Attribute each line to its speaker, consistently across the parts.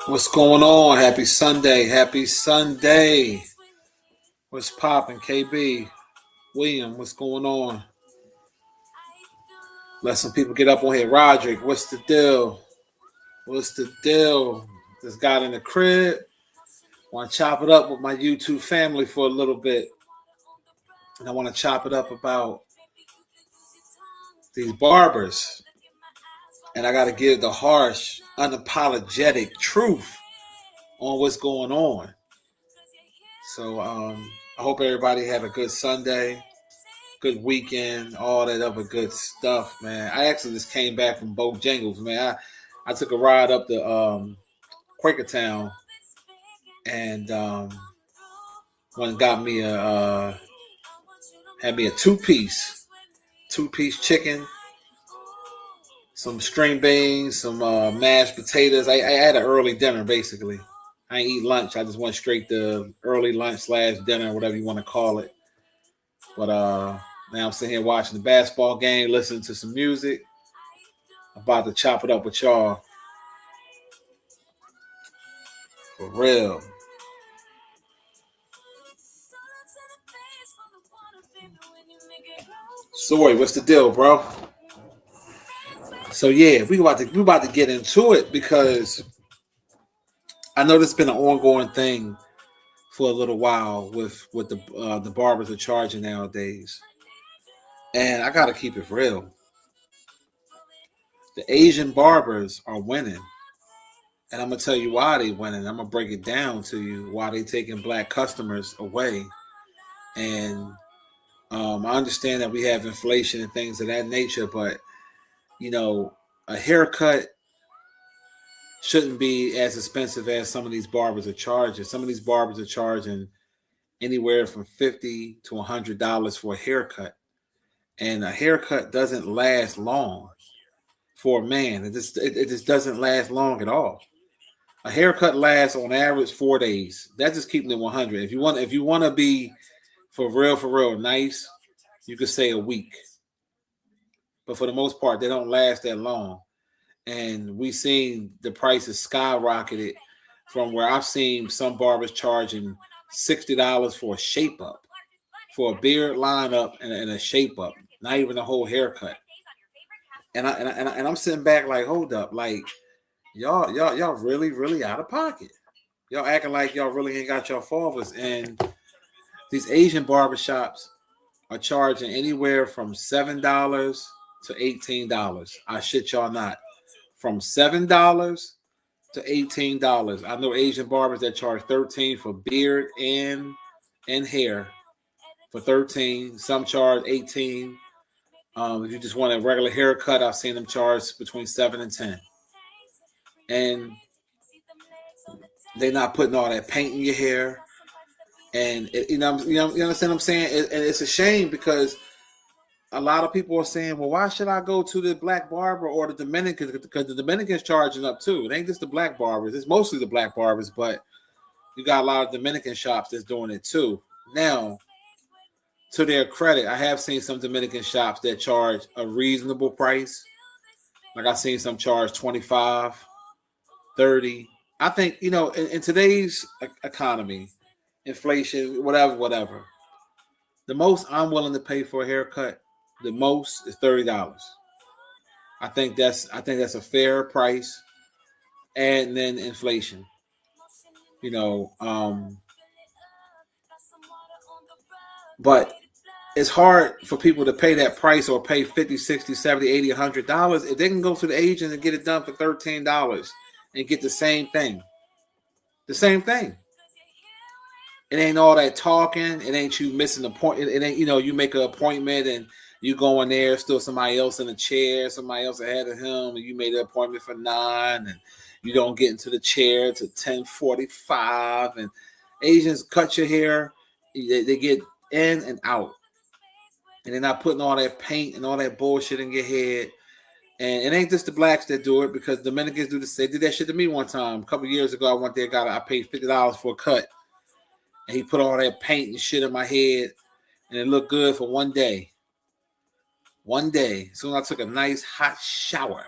Speaker 1: What's going on? Happy Sunday. Happy Sunday. What's poppin'? KB. William, what's going on? Let some people get up on here. Roderick, what's the deal? What's the deal? Just got in the crib. Want to chop it up with my YouTube family for a little bit. And I want to chop it up about these barbers. And I got to give the harsh, unapologetic truth on what's going on. So I hope everybody have a good Sunday, good weekend, all that other good stuff, man. I actually just came back from Bojangles, man. I took a ride up to Quakertown and went and got me had me a two-piece chicken, some string beans, some mashed potatoes. I had an early dinner, basically. I ain't eat lunch. I just went straight to early lunch / dinner, whatever you want to call it. But now I'm sitting here watching the basketball game, listening to some music. About to chop it up with y'all. For real. Sorry, what's the deal, bro? So yeah, we about to get into it because I know this has been an ongoing thing for a little while with the barbers are charging nowadays, and I gotta keep it real. The Asian barbers are winning, and I'm gonna tell you why they winning. I'm gonna break it down to you why they taking black customers away, and I understand that we have inflation and things of that nature, but you know, a haircut shouldn't be as expensive as some of these barbers are charging. Some of these barbers are charging anywhere from $50 to $100 for a haircut. And a haircut doesn't last long for a man. It just doesn't last long at all. A haircut lasts on average 4 days. That's just keeping it 100. If you want to be for real nice, you could say a week. But for the most part, they don't last that long. And we've seen the prices skyrocketed from where I've seen some barbers charging $60 for a shape up, for a beard line up and a shape up, not even a whole haircut. And I'm sitting back like, hold up, like y'all really out of pocket. Y'all acting like y'all really ain't got your fathers. And these Asian barbershops are charging anywhere from $7 to $18. I shit y'all not. From $7 to $18. I know Asian barbers that charge $13 for beard and hair for $13. Some charge $18. If you just want a regular haircut, I've seen them charge between $7 and $10. And they're not putting all that paint in your hair. And you understand what I'm saying? And it's a shame because a lot of people are saying, well, why should I go to the black barber or the Dominicans? Because the Dominicans charging up too. It ain't just the black barbers. It's mostly the black barbers, but you got a lot of Dominican shops that's doing it too. Now, to their credit, I have seen some Dominican shops that charge a reasonable price. Like I've seen some charge $25, $30. I think, in today's economy, inflation, whatever, the most I'm willing to pay for a haircut, the most is $30. I think that's a fair price, and then inflation. But it's hard for people to pay that price or pay $50, $60, $70, $80, $100 if they can go to the agent and get it done for $13 and get the same thing. The same thing. It ain't all that talking. It ain't you missing the point. It ain't, you make an appointment and you go in there, still somebody else in a chair, somebody else ahead of him, and you made an appointment for 9, and you don't get into the chair to 10:45. And Asians cut your hair, they get in and out. And they're not putting all that paint and all that bullshit in your head. And it ain't just the blacks that do it, because Dominicans do the same. They did that shit to me one time. A couple years ago, I went there, I paid $50 for a cut. And he put all that paint and shit in my head, and it looked good for one day. One day. As soon as I took a nice hot shower,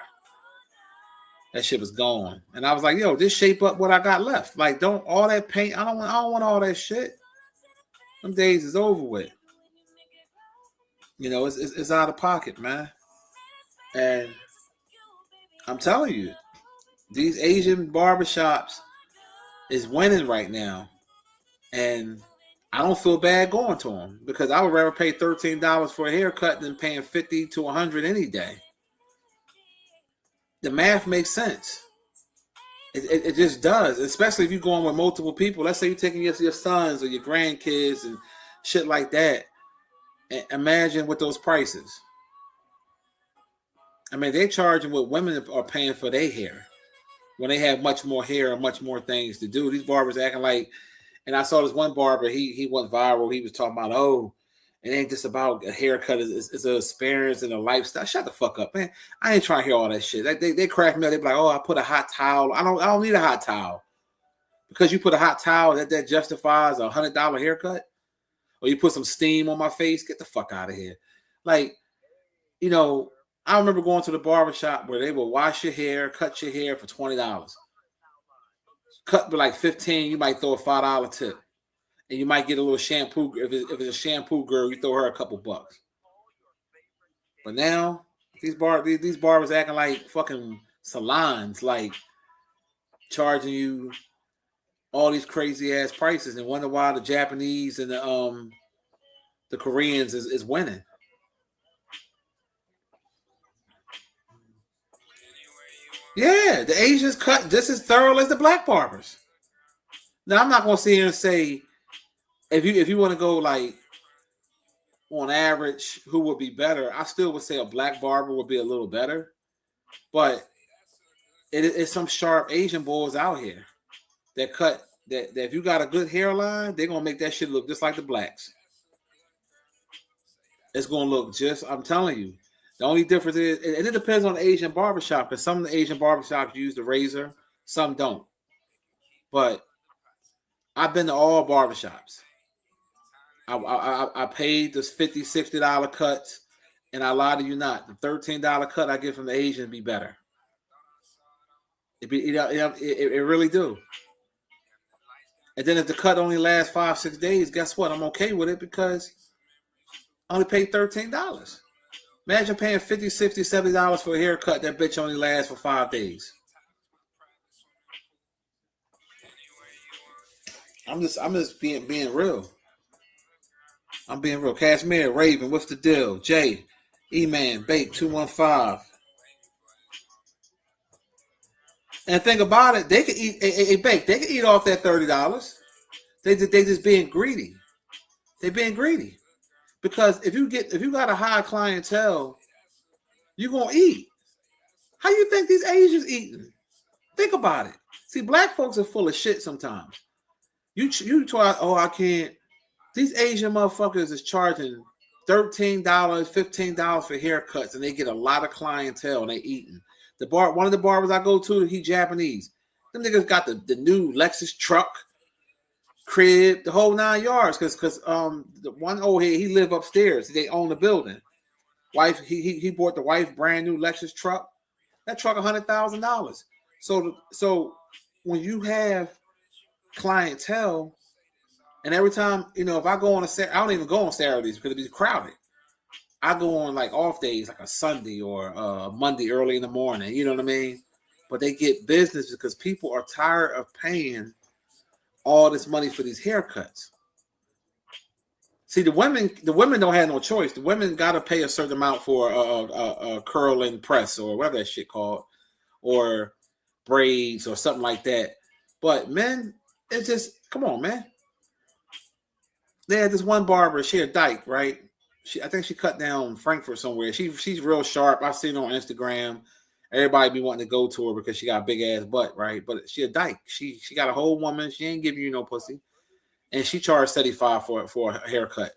Speaker 1: that shit was gone. And I was like, yo, just shape up what I got left. Like, don't all that paint. I don't want all that shit. Them days is over with. It's out of pocket, man. And I'm telling you, these Asian barbershops is winning right now. And I don't feel bad going to them, because I would rather pay $13 for a haircut than paying $50 to $100 any day. The math makes sense. It just does, especially if you're going with multiple people. Let's say you're taking your sons or your grandkids and shit like that. And imagine with those prices. I mean, they're charging what women are paying for their hair when they have much more hair and much more things to do. These barbers acting like. And I saw this one barber, he went viral. He was talking about, it ain't just about a haircut. It's an experience and a lifestyle. Shut the fuck up, man. I ain't trying to hear all that shit. They crack me up. They be like, I put a hot towel. I don't need a hot towel. Because you put a hot towel, that justifies a $100 haircut? Or you put some steam on my face? Get the fuck out of here. Like, I remember going to the barbershop where they would wash your hair, cut your hair for $20. Cut for like $15, you might throw a $5 tip, and you might get a little shampoo. If it's a shampoo girl, you throw her a couple bucks. But now these barbers acting like fucking salons, like charging you all these crazy ass prices, and wonder why the Japanese and the Koreans is winning. Yeah, the Asians cut just as thorough as the black barbers. Now, I'm not going to sit here and say, if you want to go like on average, who would be better, I still would say a black barber would be a little better. But it's some sharp Asian boys out here that cut, that if you got a good hairline, they're going to make that shit look just like the blacks. It's going to look I'm telling you. The only difference is, and it depends on the Asian barbershop, because some of the Asian barbershops use the razor, some don't. But I've been to all barbershops. I paid this $50, $60 cuts, and I lie to you not. The $13 cut I get from the Asian be better. It really do. And then if the cut only lasts 5-6 days, guess what? I'm okay with it, because I only paid $13. Imagine paying $50, $60, $70 for a haircut. That bitch only lasts for 5 days. I'm just being real. I'm being real. Cashmere, Raven, what's the deal? Jay, E-Man, Bake 215. And think about it, they could eat Bake. They could eat off that $30. They just being greedy. They're being greedy. Because if you got a high clientele, you're gonna eat. How you think these Asians eating? Think about it. See, black folks are full of shit sometimes. You try, I can't. These Asian motherfuckers is charging $13, $15 for haircuts, and they get a lot of clientele and they eating. One of the barbers I go to, he Japanese. Them niggas got the new Lexus truck, crib, the whole 9 yards. Because the one old head, he live upstairs. They own the building. Wife, he bought the wife brand new Lexus truck. That truck $100,000. So when you have clientele, and every time, if I go on I don't even go on Saturdays because it'd be crowded. I go on like off days, like a Sunday or a Monday early in the morning. You know what I mean? But they get business because people are tired of paying all this money for these haircuts. See, the women don't have no choice. The women got to pay a certain amount for a curl and press or whatever that shit called, or braids or something like that. But men, it's just come on, man. They had this one barber, she a dyke, right? I think she cut down Frankfurt somewhere. She's real sharp. I seen her on Instagram. Everybody be wanting to go to her because she got a big ass butt, right? But she a dyke. She got a whole woman. She ain't giving you no pussy, and she charged $75 for a haircut.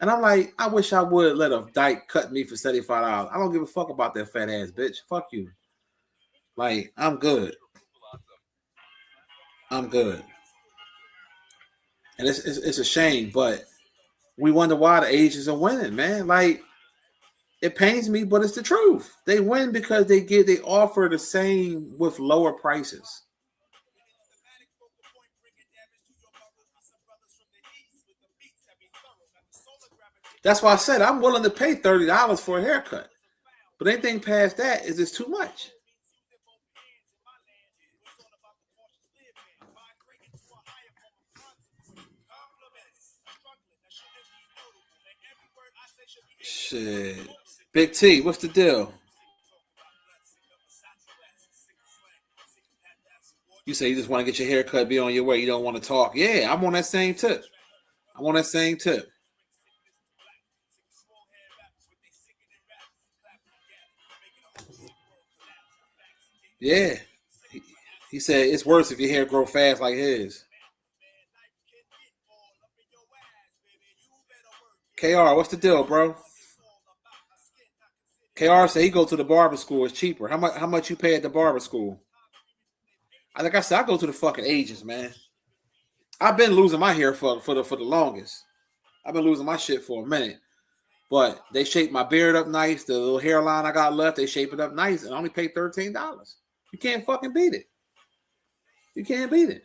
Speaker 1: And I'm like, I wish I would let a dyke cut me for $75. I don't give a fuck about that fat ass bitch. Fuck you. Like, I'm good. I'm good. And it's a shame, but we wonder why the Asians are winning, man. Like, it pains me, but it's the truth. They win because they offer the same with lower prices. That's why I said I'm willing to pay $30 for a haircut. But anything past that is just too much. Shit. Big T, what's the deal? You say you just want to get your hair cut, be on your way. You don't want to talk. Yeah, I'm on that same tip. I'm on that same tip. Yeah. He said it's worse if your hair grow fast like his. KR, what's the deal, bro? KR said he go to the barber school. It's cheaper. How much you pay at the barber school? Like I said, I go to the fucking agents, man. I've been losing my hair for the longest. I've been losing my shit for a minute. But they shape my beard up nice. The little hairline I got left, they shape it up nice, and I only pay $13. You can't fucking beat it. You can't beat it.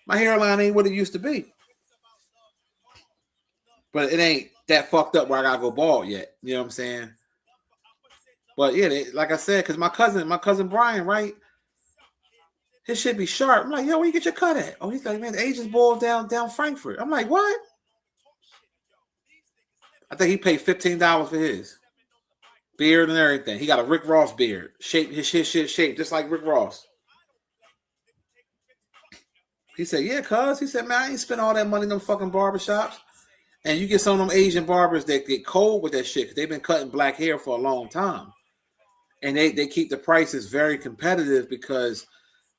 Speaker 1: My hairline ain't what it used to be. But it ain't that fucked up where I gotta go bald yet. You know what I'm saying? But yeah, like I said, because my cousin Brian, right? His shit be sharp. I'm like, yo, where you get your cut at? Oh, he's like, man, the Asians boiled down Frankfurt. I'm like, what? I think he paid $15 for his beard and everything. He got a Rick Ross beard. His shit shaped just like Rick Ross. He said, yeah, cuz. He said, man, I ain't spend all that money in them fucking barbershops. And you get some of them Asian barbers that get cold with that shit because they've been cutting black hair for a long time. And they keep the prices very competitive because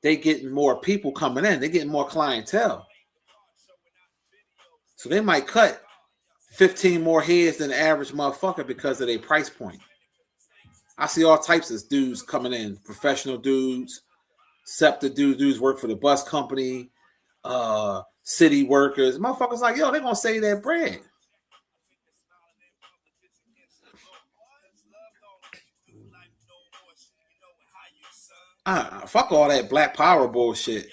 Speaker 1: they getting more people coming in. They're getting more clientele. So they might cut 15 more heads than the average motherfucker because of their price point. I see all types of dudes coming in, professional dudes, SEPTA dudes work for the bus company, city workers. Motherfuckers like, yo, they're going to save that bread. Fuck all that black power bullshit.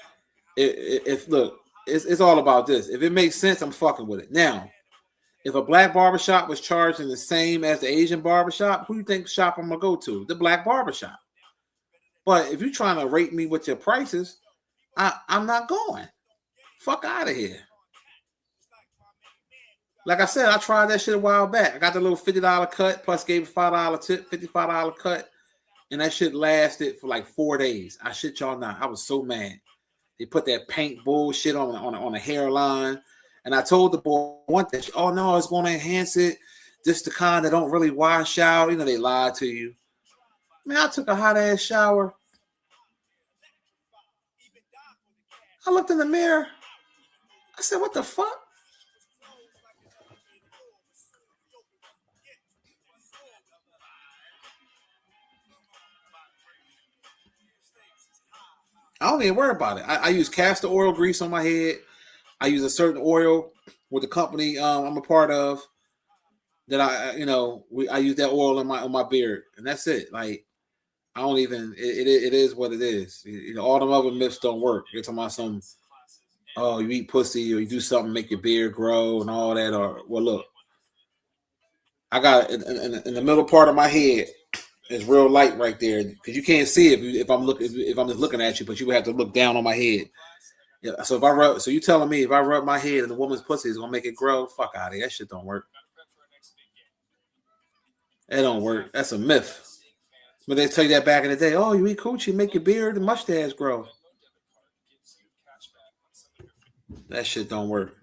Speaker 1: Look, it's all about this. If it makes sense, I'm fucking with it. Now, if a black barbershop was charging the same as the Asian barbershop, who do you think shop I'm gonna go to? The black barbershop. But if you're trying to rate me with your prices, I'm not going. Fuck out of here. Like I said, I tried that shit a while back. I got the little $50 cut plus gave a $5 tip, $55 cut. And that shit lasted for like 4 days. I shit y'all not. I was so mad. They put that paint bullshit on a hairline. And I told the boy one thing. Oh, no, it's going to enhance it. Just the kind that don't really wash out. You know, they lied to you. Man, I took a hot-ass shower. I looked in the mirror. I said, what the fuck? I don't even worry about it. I use castor oil grease on my head. I use a certain oil with the company I'm a part of. That I use that oil on my beard, and that's it. Like I don't even. It is what it is. You know, all them other myths don't work. You're talking about some. Oh, you eat pussy or you do something make your beard grow and all that. Or well, look, I got in the middle part of my head. It's real light right there because you can't see it if I'm just looking at you, but you would have to look down on my head. Yeah. So you telling me if I rub my head and the woman's pussy is gonna make it grow? Fuck out of here. That shit don't work. It don't work. That's a myth. But they tell you that back in the day. Oh, you eat coochie, make your beard and mustache grow. That shit don't work.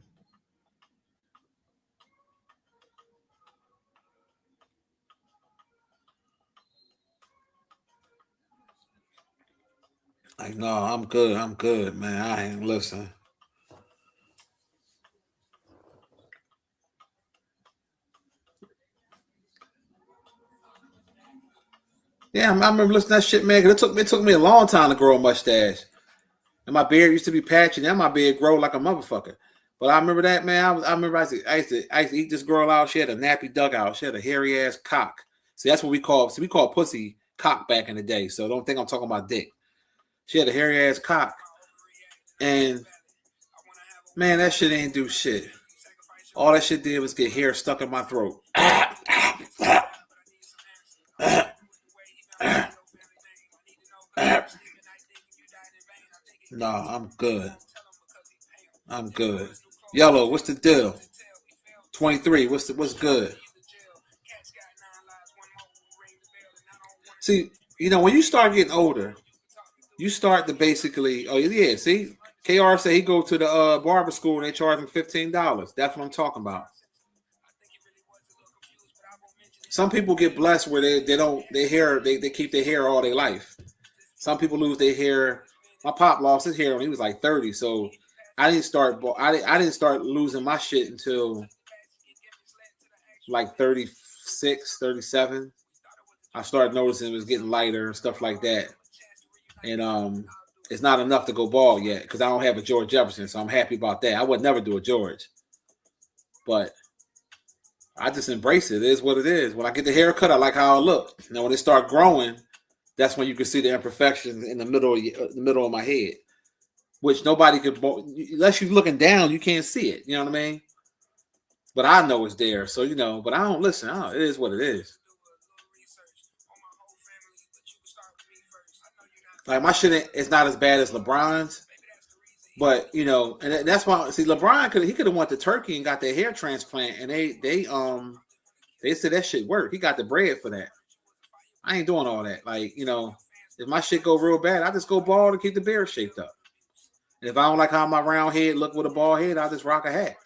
Speaker 1: Like, no, I'm good. I'm good, man. I ain't listen. Yeah, I remember listening to that shit, man. 'Cause it took me a long time to grow a mustache, and my beard used to be patchy. Now my beard grow like a motherfucker. But I remember that, man. I remember I used to eat this girl out. She had a nappy dugout. She had a hairy ass cock. See, that's what we call pussy cock back in the day. So don't think I'm talking about dick. She had a hairy ass cock, and man, that shit ain't do shit. All that shit did was get hair stuck in my throat. No, I'm good. I'm good. Yellow, what's the deal? 23, what's good? See, when you start getting older, you start to basically, oh yeah, see, KR said he go to the barber school and they charge him $15. That's what I'm talking about. Some people get blessed where they don't their hair they keep their hair all their life. Some people lose their hair. My pop lost his hair when he was like 30, so I didn't start losing my shit until like 36, 37. I started noticing it was getting lighter and stuff like that. And it's not enough to go bald yet because I don't have a George Jefferson, so I'm happy about that. I would never do a George, but I just embrace it. It is what it is. When I get the haircut, I like how it looks. Now when they start growing, that's when you can see the imperfections in the middle of my head, which nobody could, unless you're looking down, you can't see it. You know what I mean? But I know it's there. So but I don't listen. It is what it is. Like my shit is not as bad as LeBron's, but and that's why. See, LeBron could have went to Turkey and got their hair transplant, and they said that shit worked. He got the bread for that. I ain't doing all that. Like if my shit go real bad, I just go bald to keep the beard shaped up. And if I don't like how my round head look with a bald head, I just rock a hat.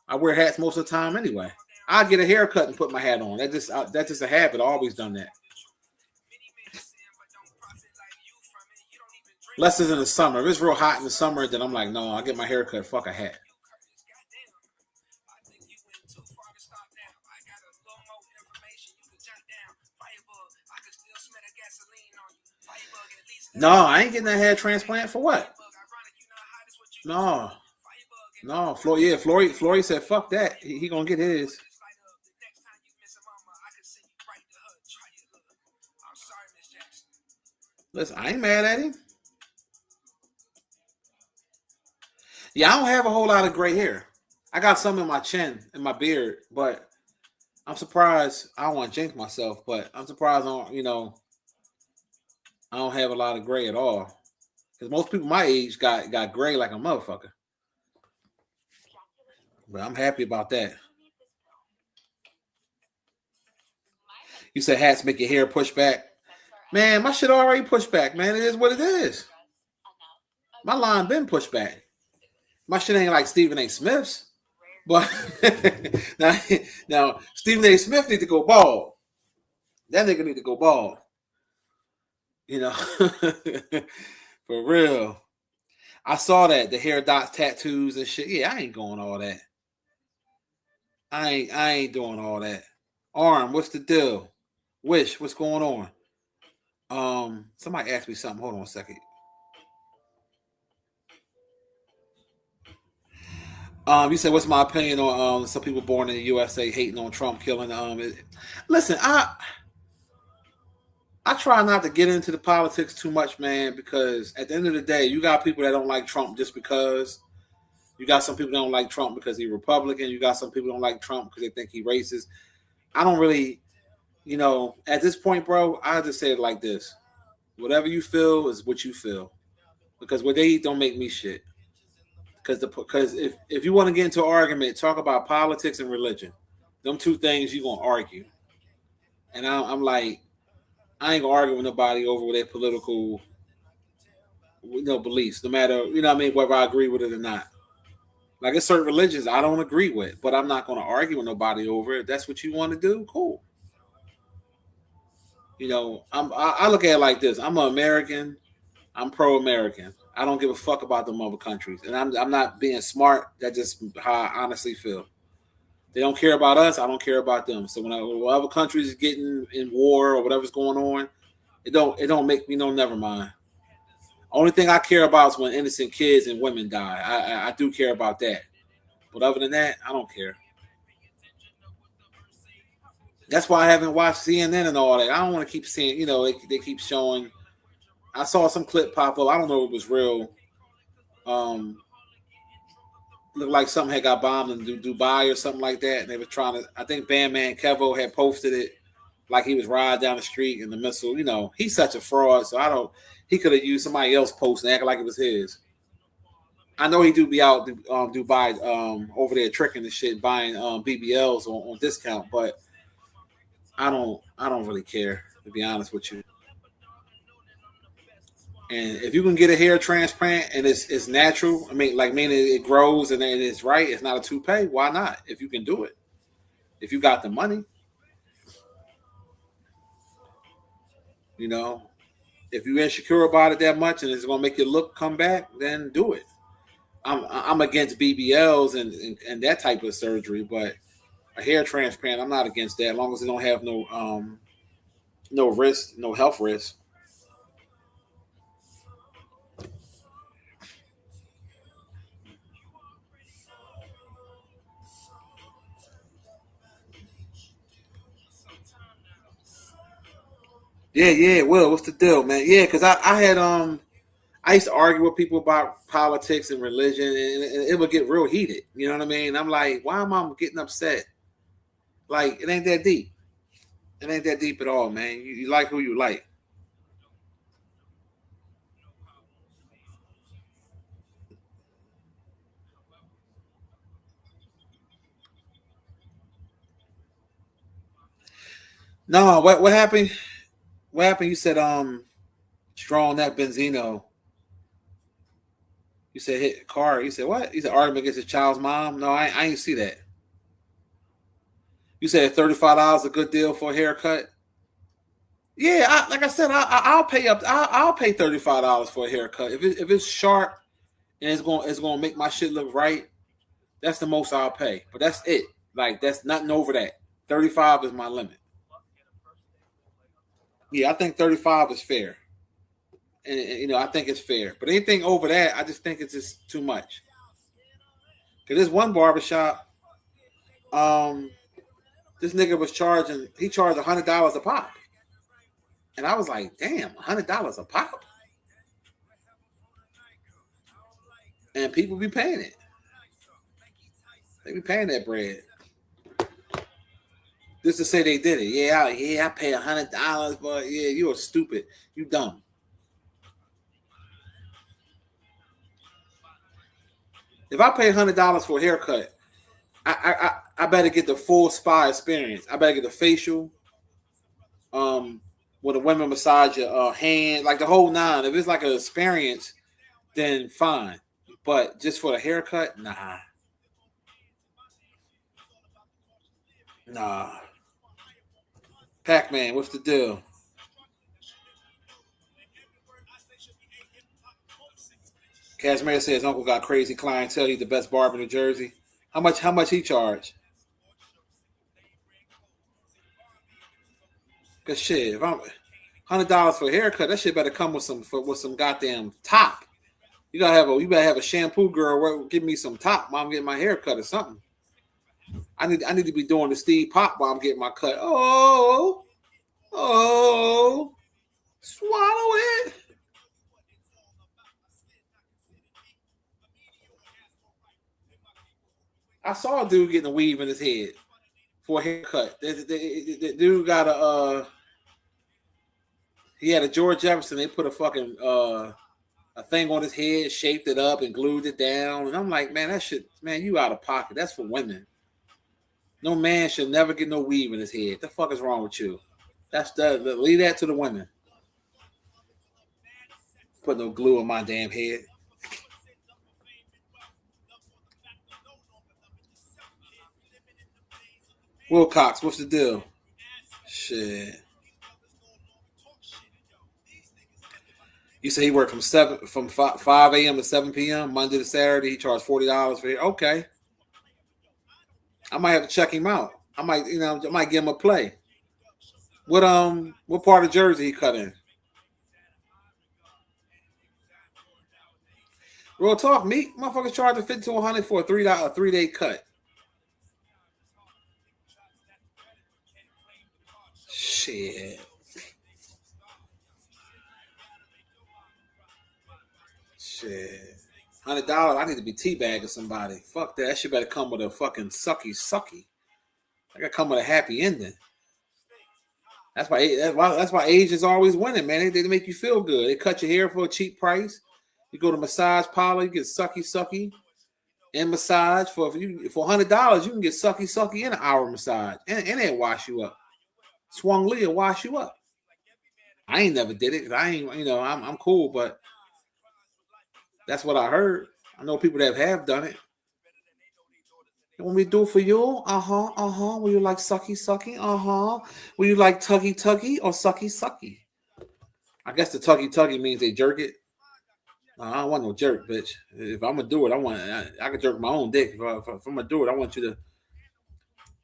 Speaker 1: I wear hats most of the time anyway. I get a haircut and put my hat on. That's just a habit. I've always done that. Less is in the summer. If it's real hot in the summer, then I'm like, no, I'll get my haircut. Fuck a hat. No, I ain't getting that hair transplant for what? No, no. Floyd said, fuck that. He gonna get his. Listen, I ain't mad at him. Yeah, I don't have a whole lot of gray hair. I got some in my chin and my beard, but I'm surprised. I don't want to jinx myself, but I'm surprised I don't have a lot of gray at all. Because most people my age got gray like a motherfucker. But I'm happy about that. You said hats make your hair push back. Man, my shit already pushed back, man. It is what it is. My line been pushed back. My shit ain't like Stephen A. Smith's. But now Stephen A. Smith need to go bald. That nigga need to go bald. For real. I saw that the hair dots, tattoos, and shit. Yeah, I ain't going all that. I ain't doing all that. Arm, what's the deal? Wish, what's going on? Somebody asked me something. Hold on a second. You said, what's my opinion on some people born in the USA hating on Trump killing? Listen, I try not to get into the politics too much, man, because at the end of the day, you got people that don't like Trump just because. You got some people that don't like Trump because he's Republican. You got some people that don't like Trump because they think he's racist. I don't really, at this point, bro, I just say it like this. Whatever you feel is what you feel. Because what they eat don't make me shit. Because if you want to get into an argument, talk about politics and religion. Them two things you're going to argue. And I'm like, I ain't gonna argue with nobody over their political, beliefs, no matter, what I mean, whether I agree with it or not. Like, it's certain religions I don't agree with, but I'm not gonna argue with nobody over it. If that's what you want to do, cool. I look at it like this. I'm an American. I'm pro-American. I don't give a fuck about them other countries, and I'm not being smart. That's just how I honestly feel. They don't care about us. I don't care about them. So when other countries getting in war or whatever's going on, it don't make me no never mind. Only thing I care about is when innocent kids and women die. I do care about that, but other than that, I don't care. That's why I haven't watched CNN and all that. I don't want to keep seeing. They keep showing. I saw some clip pop up. I don't know if it was real. Um, Looked like something had got bombed in Dubai or something like that, and they were trying to. I think Bandman Kevo had posted it like he was riding down the street and the missile. He's such a fraud. So I don't. He could have used somebody else post and act like it was his. I know he do be out Dubai over there tricking and shit, buying BBLs on discount, but I don't really care, to be honest with you. And if you can get a hair transplant and it's natural, I mean, like meaning it grows and it's right, it's not a toupee. Why not? If you can do it, if you got the money, you know, if you're insecure about it that much and it's gonna make your look come back, then do it. I'm against BBLs and that type of surgery, but a hair transplant, I'm not against that as long as it don't have no risk, no health risk. Yeah, yeah. Well, what's the deal, man? Yeah, because I had I used to argue with people about politics and religion, and it would get real heated. You know what I mean? I'm like, why am I getting upset? Like, it ain't that deep. It ain't that deep at all, man. You like who you like. No, what happened? What happened? You said strong that Benzino. You said hit car. You said what? You said argument against his child's mom. No, I ain't see that. You said $35 a good deal for a haircut. Yeah, like I said, I'll pay up. I'll pay $35 for a haircut if it's sharp and it's gonna make my shit look right. That's the most I'll pay. But that's it. Like that's nothing over that. 35 is my limit. Yeah, I think 35 is fair. And I think it's fair. But anything over that, I just think it's just too much. Cause this one barbershop, um, this nigga was charging. He charged $100 a pop, and I was like, damn, $100 a pop, and people be paying it. They be paying that bread. Just to say they did it. Yeah, yeah, I pay $100, but yeah, you are stupid. You dumb. If I pay $100 for a haircut, I better get the full spa experience. I better get the facial, um, with a women massage your hand, like the whole nine. If it's like an experience, then fine. But just for the haircut, nah, nah. Pac Man, what's the deal? Casimir says Uncle got crazy clientele. He's the best barber in New Jersey. How much he charge? Cause shit, if I'm $100 for a haircut, that shit better come with some goddamn top. You better have a shampoo girl give me some top while I'm getting my hair cut or something. I need to be doing the Steve Pop while I'm getting my cut. Oh, swallow it. I saw a dude getting a weave in his head for a haircut. The dude got he had a George Jefferson. They put a thing on his head, shaped it up, and glued it down. And I'm like, man, that shit, man, you out of pocket. That's for women. No man should never get no weave in his head. The fuck is wrong with you? That's leave that to the women. Put no glue on my damn head. Wilcox, what's the deal? Shit. You say he worked from 5 a.m. to 7 p.m. Monday to Saturday. He charged $40 for it. Okay. I might have to check him out. I might give him a play. What part of Jersey he cut in? Real talk, me motherfuckers charging 50 to 100 for a $3 3-day cut. Shit. Shit. $100. I need to be teabagging somebody. Fuck that. That shit better come with a fucking sucky. I gotta come with a happy ending. That's why Asians always winning, man. They make you feel good. They cut your hair for a cheap price. You go to massage parlor, you get sucky, and massage for $100. You can get sucky in an hour massage, and they wash you up. Swung Lee will wash you up. I ain't never did it because I ain't, I'm cool, but that's what I heard. I know people that have done it. You want me to do it for you? Will you like sucky? Will you like tuggy or sucky? I guess the tuggy means they jerk it. I don't want no jerk, bitch. If I'm gonna do it, I can jerk my own dick. If I'm gonna do it, I want you to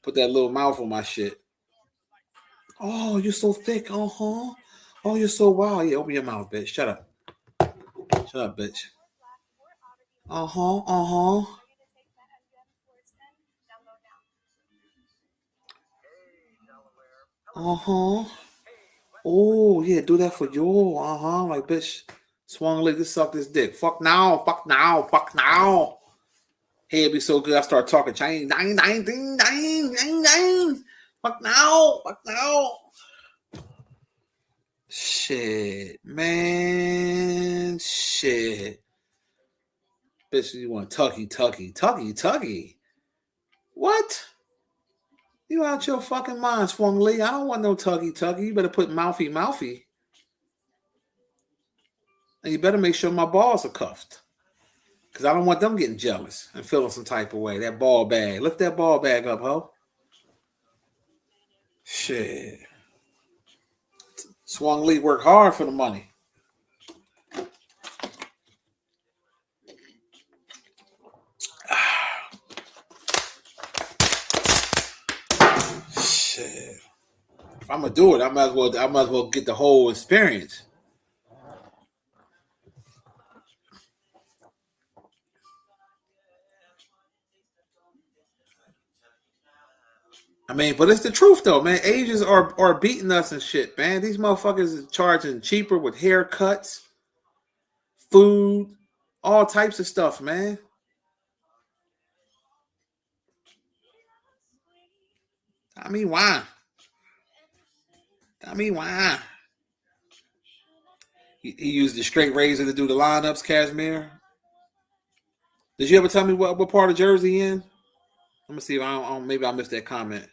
Speaker 1: put that little mouth on my shit. Oh, you're so thick. Oh, you're so wild. Yeah, open your mouth, bitch. Shut up, bitch. Oh, yeah, do that for you. Like, bitch, swung leg, just suck this dick. Fuck now. Hey, it'd be so good. I start talking Chinese. Fuck now. Shit, man. Shit. Bitch, you want tuggy. What? You out your fucking mind, Swung Lee. I don't want no tuggy. You better put mouthy. And you better make sure my balls are cuffed. Because I don't want them getting jealous and feeling some type of way. That ball bag. Lift that ball bag up, ho. Shit. Swung Lee worked hard for the money. Shit. If I'm gonna do it, I might as well get the whole experience. I mean, but it's the truth though, man. Asians are beating us and shit, man. These motherfuckers is charging cheaper with haircuts, food, all types of stuff, man. I mean, why? He used the straight razor to do the lineups, Cashmere. Did you ever tell me what part of Jersey he in? Let me see if maybe I missed that comment.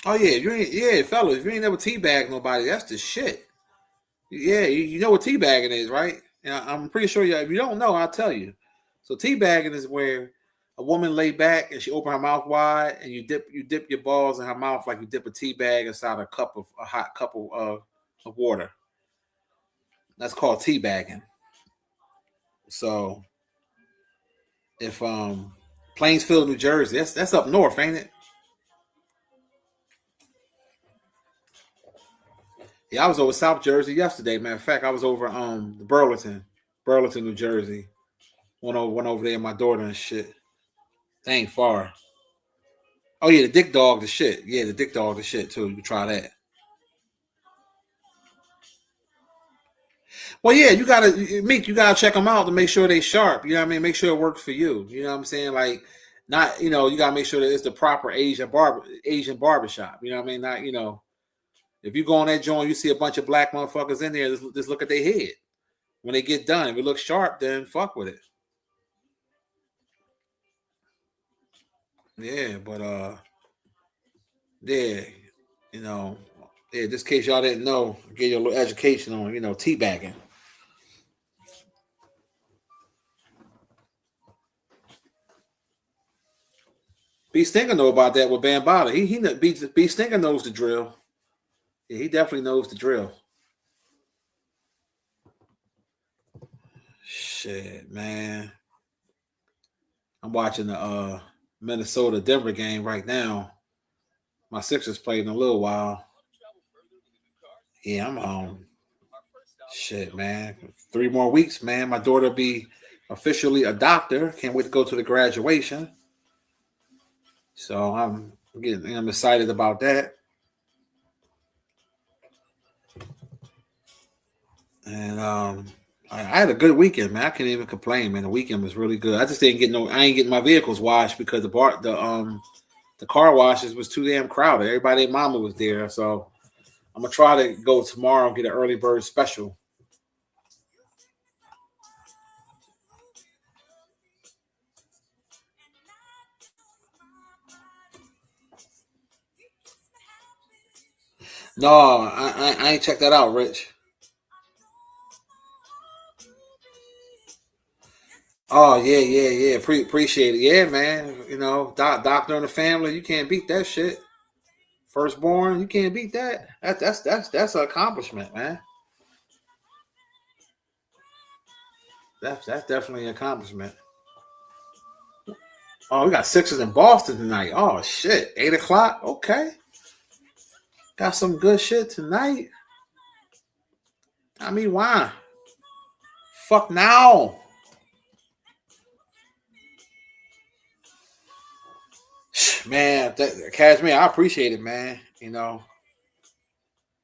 Speaker 1: Oh yeah, fellas, if you ain't never teabagged nobody, that's the shit. Yeah, you know what teabagging is, right? Yeah, I'm pretty sure if you don't know, I'll tell you. So teabagging is where a woman lay back and she open her mouth wide and you dip your balls in her mouth like you dip a tea bag inside a hot cup of water. That's called teabagging. So if Plainsfield, New Jersey, that's up north, ain't it? Yeah, I was over South Jersey yesterday. Matter of fact, I was over Burlington, New Jersey. Went over there with my daughter and shit. They ain't far. Oh yeah, the dick dog, the shit. Yeah, the dick dog, the shit too. You can try that. Well, yeah, you gotta check them out to make sure they sharp. You know what I mean? Make sure it works for you. You know what I'm saying? Like, not you gotta make sure that it's the proper Asian barbershop. You know what I mean? Not if you go on that joint, you see a bunch of black motherfuckers in there. Just look at their head. When they get done, if it looks sharp, then fuck with it. Yeah, but yeah, you know, yeah. Just in case y'all didn't know, get you a little education on teabagging. B Stinker know about that with Bambada. B Stinker knows the drill. Yeah, he definitely knows the drill. Shit, man. I'm watching the Minnesota Denver game right now. My Sixers played in a little while. Yeah, I'm shit, man. 3 more weeks, man. My daughter be officially a doctor. Can't wait to go to the graduation. So I'm excited about that. And I had a good weekend, man. I can't even complain, man. The weekend was really good. I just didn't get no. I ain't getting my vehicles washed because the car washes was too damn crowded. Everybody and mama was there, so I'm gonna try to go tomorrow and get an early bird special. No, I ain't checked that out, Rich. Oh yeah, yeah, yeah. Appreciate it. Yeah, man. Doctor in the family. You can't beat that shit. Firstborn, you can't beat that. That's an accomplishment, man. That's definitely an accomplishment. Oh, we got Sixers in Boston tonight. Oh shit, 8 o'clock. Okay, got some good shit tonight. I mean, why? Fuck now, man. Cashmere, I appreciate it, man.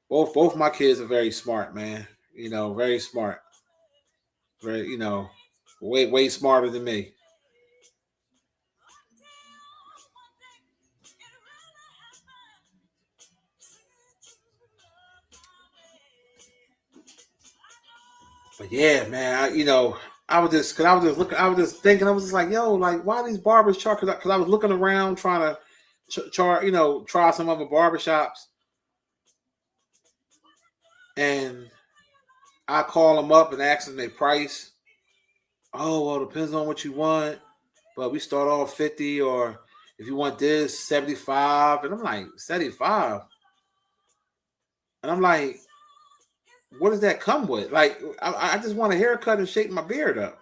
Speaker 1: Both my kids are very smart, man. Very smart. Very, way smarter than me. But yeah, man, I was just looking, I was just thinking, I was just like, yo, like, why these barbers charge? Because I was looking around trying to charge, try some other barbershops, and I call them up and ask them their price. Oh, well, depends on what you want, but we start off 50, or if you want this 75, and I'm like 75, and I'm like, what does that come with? Like, I just want a haircut and shake my beard up.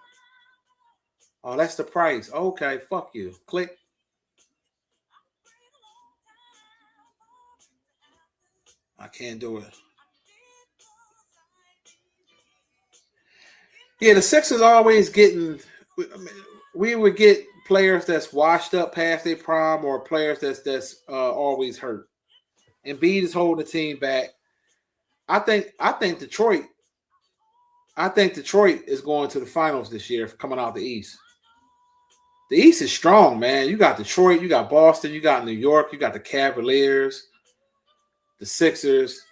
Speaker 1: Oh, that's the price. Okay, fuck you. Click. I can't do it. Yeah, the Sixers always getting. We would get players that's washed up past their prime, or players that's always hurt. And Embiid is holding the team back. I think Detroit. I think Detroit is going to the finals this year, coming out the East. The East is strong, man. You got Detroit, you got Boston, you got New York, you got the Cavaliers, the Sixers.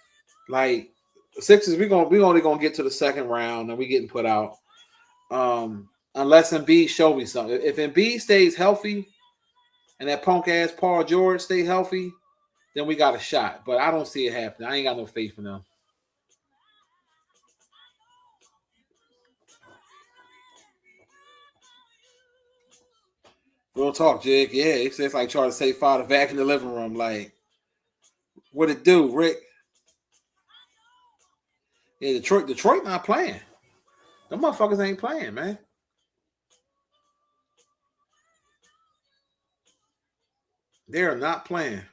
Speaker 1: Like the Sixers, we only gonna get to the second round, and we getting put out. Unless Embiid show me something. If Embiid stays healthy and that punk ass Paul George stay healthy, then we got a shot. But I don't see it happening. I ain't got no faith in them. Real talk, Jig. Yeah, it's like trying to say father back in the living room. Like, what it do, Rick? Yeah, Detroit not playing. Them motherfuckers ain't playing, man. They're not playing.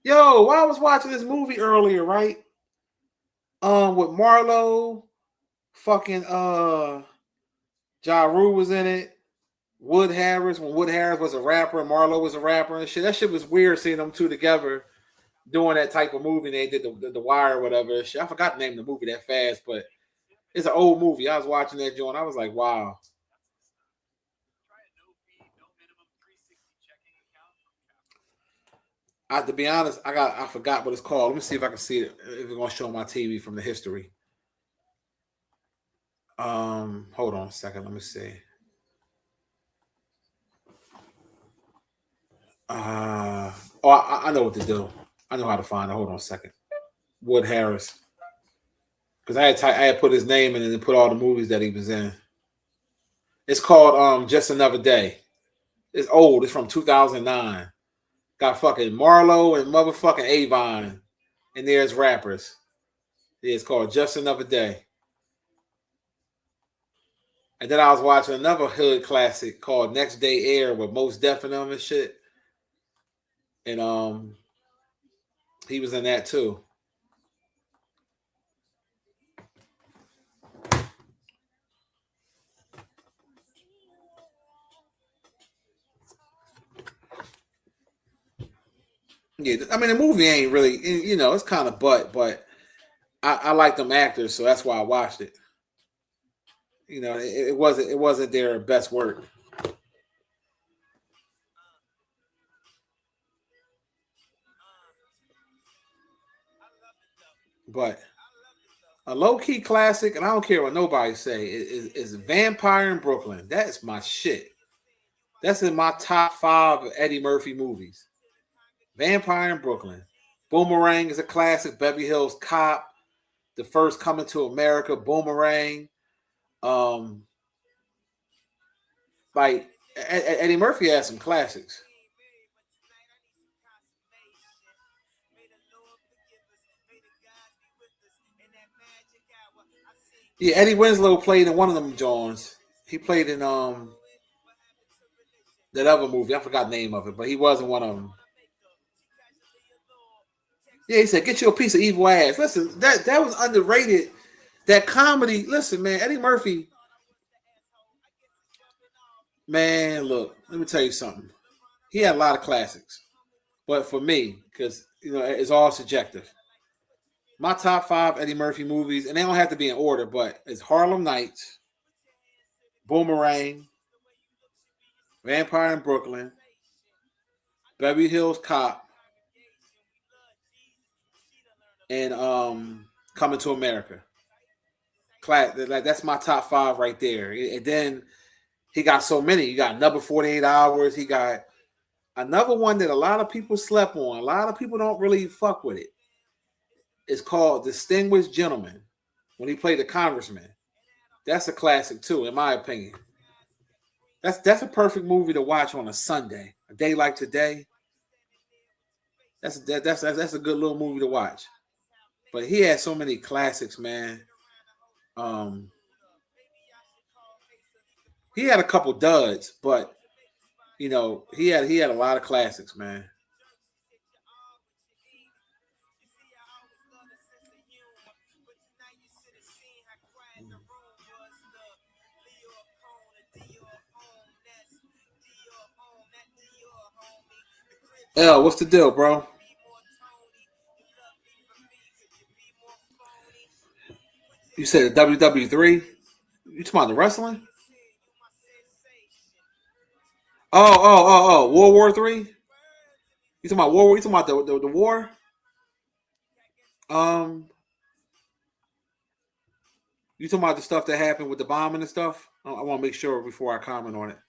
Speaker 1: Yo, while I was watching this movie earlier, right? With Marlo, fucking Ja Rule was in it. Wood Harris, when Wood Harris was a rapper and Marlo was a rapper and shit. That shit was weird seeing them two together doing that type of movie. They did the Wire or whatever. Shit, I forgot the name of the movie that fast, but it's an old movie. I was watching that joint. I was like, wow. To be honest, I forgot what it's called. Let me see if I can see it. If it's gonna show my TV from the history. Hold on a second. Let me see. I know what to do. I know how to find it. Hold on a second. Wood Harris. Because I had put his name in and then put all the movies that he was in. It's called Just Another Day. It's old. It's from 2009. Got fucking Marlo and motherfucking Avon. And there's rappers. Yeah, it's called Just Another Day. And then I was watching another hood classic called Next Day Air with Most Def and them and shit. And he was in that too. Yeah, I mean the movie ain't really, it's kind of but I like them actors, so that's why I watched it. It wasn't their best work, but a low key classic, and I don't care what nobody say, is Vampire in Brooklyn. That's my shit. That's in my top 5 of Eddie Murphy movies. Vampire in Brooklyn. Boomerang is a classic. Beverly Hills Cop. The First Coming to America. Boomerang. Um, like Eddie Murphy has some classics. Yeah, Eddie Winslow played in one of them Johns. He played in that other movie. I forgot the name of it, but he was in one of them. Yeah, he said, "Get you a piece of evil ass." Listen, that was underrated. That comedy. Listen, man, Eddie Murphy. Man, look, let me tell you something. He had a lot of classics, but for me, because it's all subjective. My top 5 Eddie Murphy movies, and they don't have to be in order, but it's Harlem Nights, Boomerang, Vampire in Brooklyn, Beverly Hills Cop, and Coming to America. Like that's my top 5 right there. And then he got so many. You got another 48 hours. He got another one that a lot of people slept on. A lot of people don't really fuck with it. It's called Distinguished Gentleman. When he played the congressman, that's a classic too, in my opinion. That's a perfect movie to watch on a Sunday, a day like today. That's a good little movie to watch. But he had so many classics, man. Um, he had a couple duds, but he had a lot of classics, man. L, what's the deal, bro? You said the WW3? You talking about the wrestling? World War Three? You talking about war? You talking about the war? Um, you talking about the stuff that happened with the bombing and stuff? I want to make sure before I comment on it.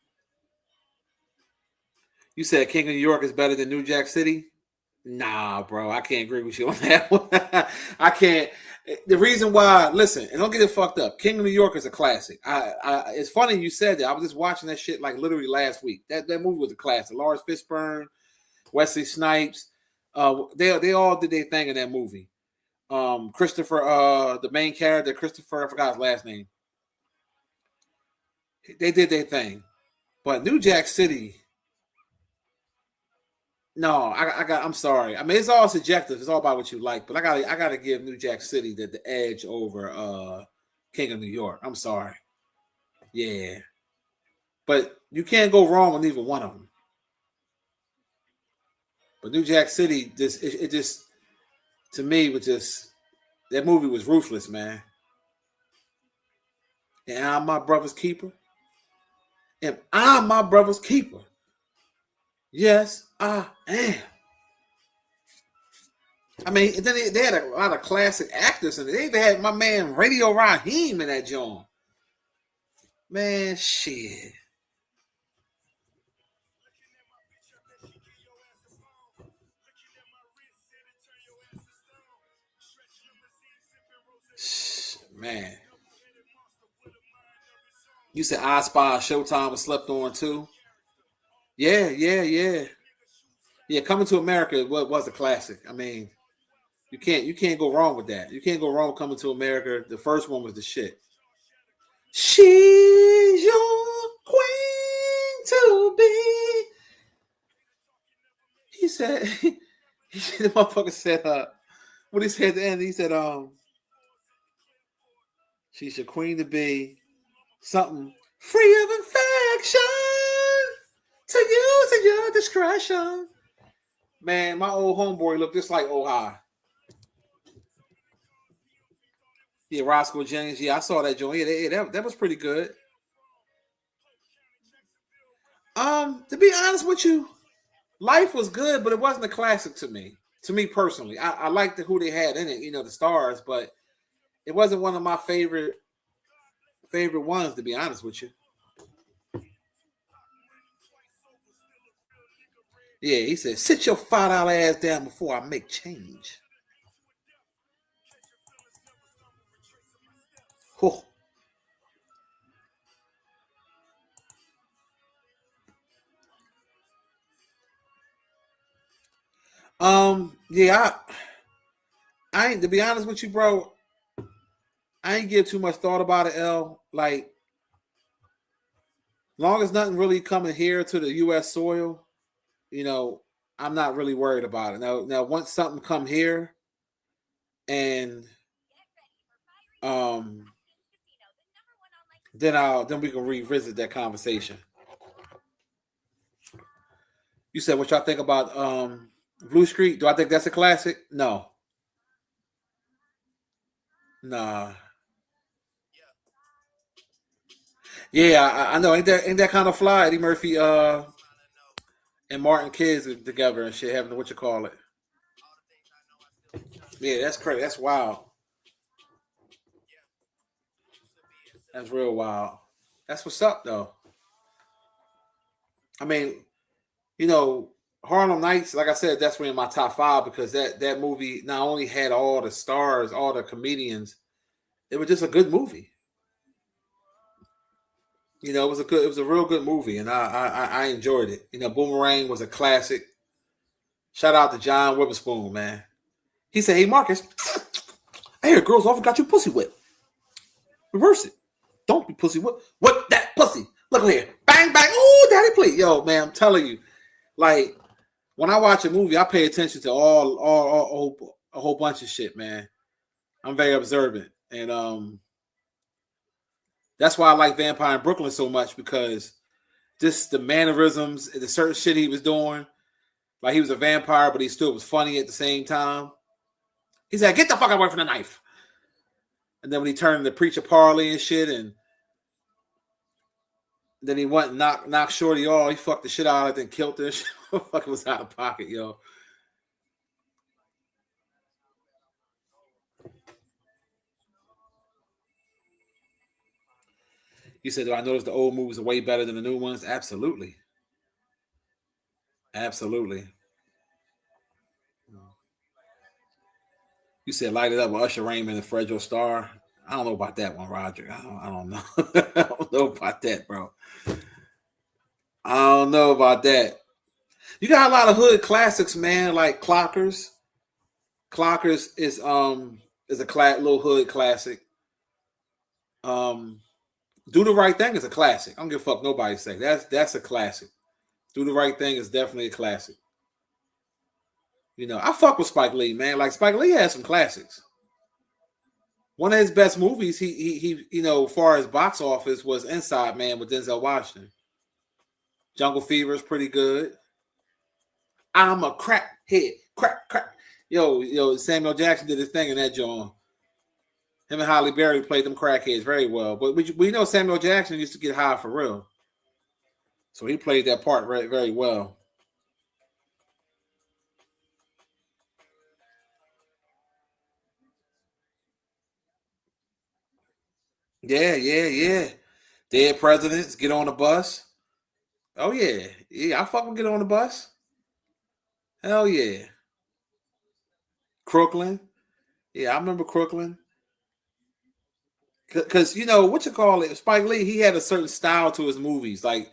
Speaker 1: You said King of New York is better than New Jack City? Nah, bro, I can't agree with you on that one. I can't. The reason why, listen, and don't get it fucked up. King of New York is a classic. It's funny you said that. I was just watching that shit like literally last week. That movie was a classic. Lawrence Fishburne, Wesley Snipes, they all did their thing in that movie. Christopher, the main character, Christopher, I forgot his last name. They did their thing. But New Jack City, no, I'm sorry. I mean, it's all subjective. It's all about what you like. But I gotta give New Jack City the edge over King of New York. I'm sorry. Yeah, but you can't go wrong with either one of them. But New Jack City, it just to me was just that movie was ruthless, man. And I'm my brother's keeper. And I'm my brother's keeper. Yes, I am. I mean, then they had a lot of classic actors in it. They even had my man Radio Raheem in that joint. Man, shit. Man, you said I Spy Showtime was slept on too. Yeah, yeah, yeah, yeah. Coming to America was a classic. I mean, you can't go wrong with that. You can't go wrong with Coming to America. The first one was the shit. She's your queen to be. He said. The motherfucker said. What he said at the end. He said, she's your queen to be. Something free of infection to use at your discretion. Man, my old homeboy looked just like Oh High. Yeah, Roscoe Jennings. Yeah, I saw that joint. Yeah, that was pretty good. To be honest with you, Life was good, but it wasn't a classic to me. To me personally, I liked who they had in it. The stars, but it wasn't one of my favorite ones. To be honest with you. Yeah, he said, "Sit your $5 ass down before I make change." Oh. Yeah, I ain't to be honest with you, bro. I ain't give too much thought about it, L. Like, long as nothing really coming here to the U.S. soil, you know, I'm not really worried about it. Now, once something come here, and um, then we can revisit that conversation. You said what y'all think about Blue Street? Do I think that's a classic? No, nah. Yeah, I know. Ain't that kind of fly? Eddie Murphy and Martin kids together and shit, having what you call it. Yeah, that's crazy. That's wild. That's real wild. That's what's up though. I mean, you know, Harlem Nights, like I said, that's in my top five because that movie not only had all the stars, all the comedians, it was just a good movie. It was a real good movie, and I enjoyed it. Boomerang was a classic. Shout out to John Witherspoon, man. He said, "Hey Marcus, I hear girls often got you pussy whipped. Reverse it. Don't be pussy whipped. What that pussy? Look here, bang bang. Ooh, daddy, please, yo, man. I'm telling you, like when I watch a movie, I pay attention to all a whole bunch of shit, man. I'm very observant, and that's why I like Vampire in Brooklyn so much because just the mannerisms, the certain shit he was doing. Like he was a vampire, but he still was funny at the same time. He said, "Get the fuck away from the knife." And then when he turned into preacher parley and shit, and then he went and knocked Shorty off, he fucked the shit out of it and killed her. Fuck, it was out of pocket, yo. You said, "Do I notice the old movies are way better than the new ones?" Absolutely, absolutely. You said, "Light It Up" with Usher Raymond and Fredro Starr. I don't know about that one, Roger. I don't know. I don't know about that, bro. I don't know about that. You got a lot of hood classics, man, like Clockers. Clockers is a little hood classic. Um, Do the Right Thing is a classic. I don't give a fuck nobody say that's a classic. Do the Right Thing is definitely a classic. I fuck with Spike Lee, man. Like Spike Lee has some classics. One of his best movies, he far as box office was Inside Man with Denzel Washington. Jungle Fever is pretty good. I'm a crack head, crack. Yo, Samuel Jackson did his thing in that joint. Him and Holly Berry played them crackheads very well. But we know Samuel Jackson used to get high for real. So he played that part very, very well. Yeah, yeah, yeah. Dead presidents, get on the bus. Oh yeah. Yeah, I fucking get on the bus. Hell yeah. Crooklyn. Yeah, I remember Crooklyn. Because you know what you call it, Spike Lee, he had a certain style to his movies, like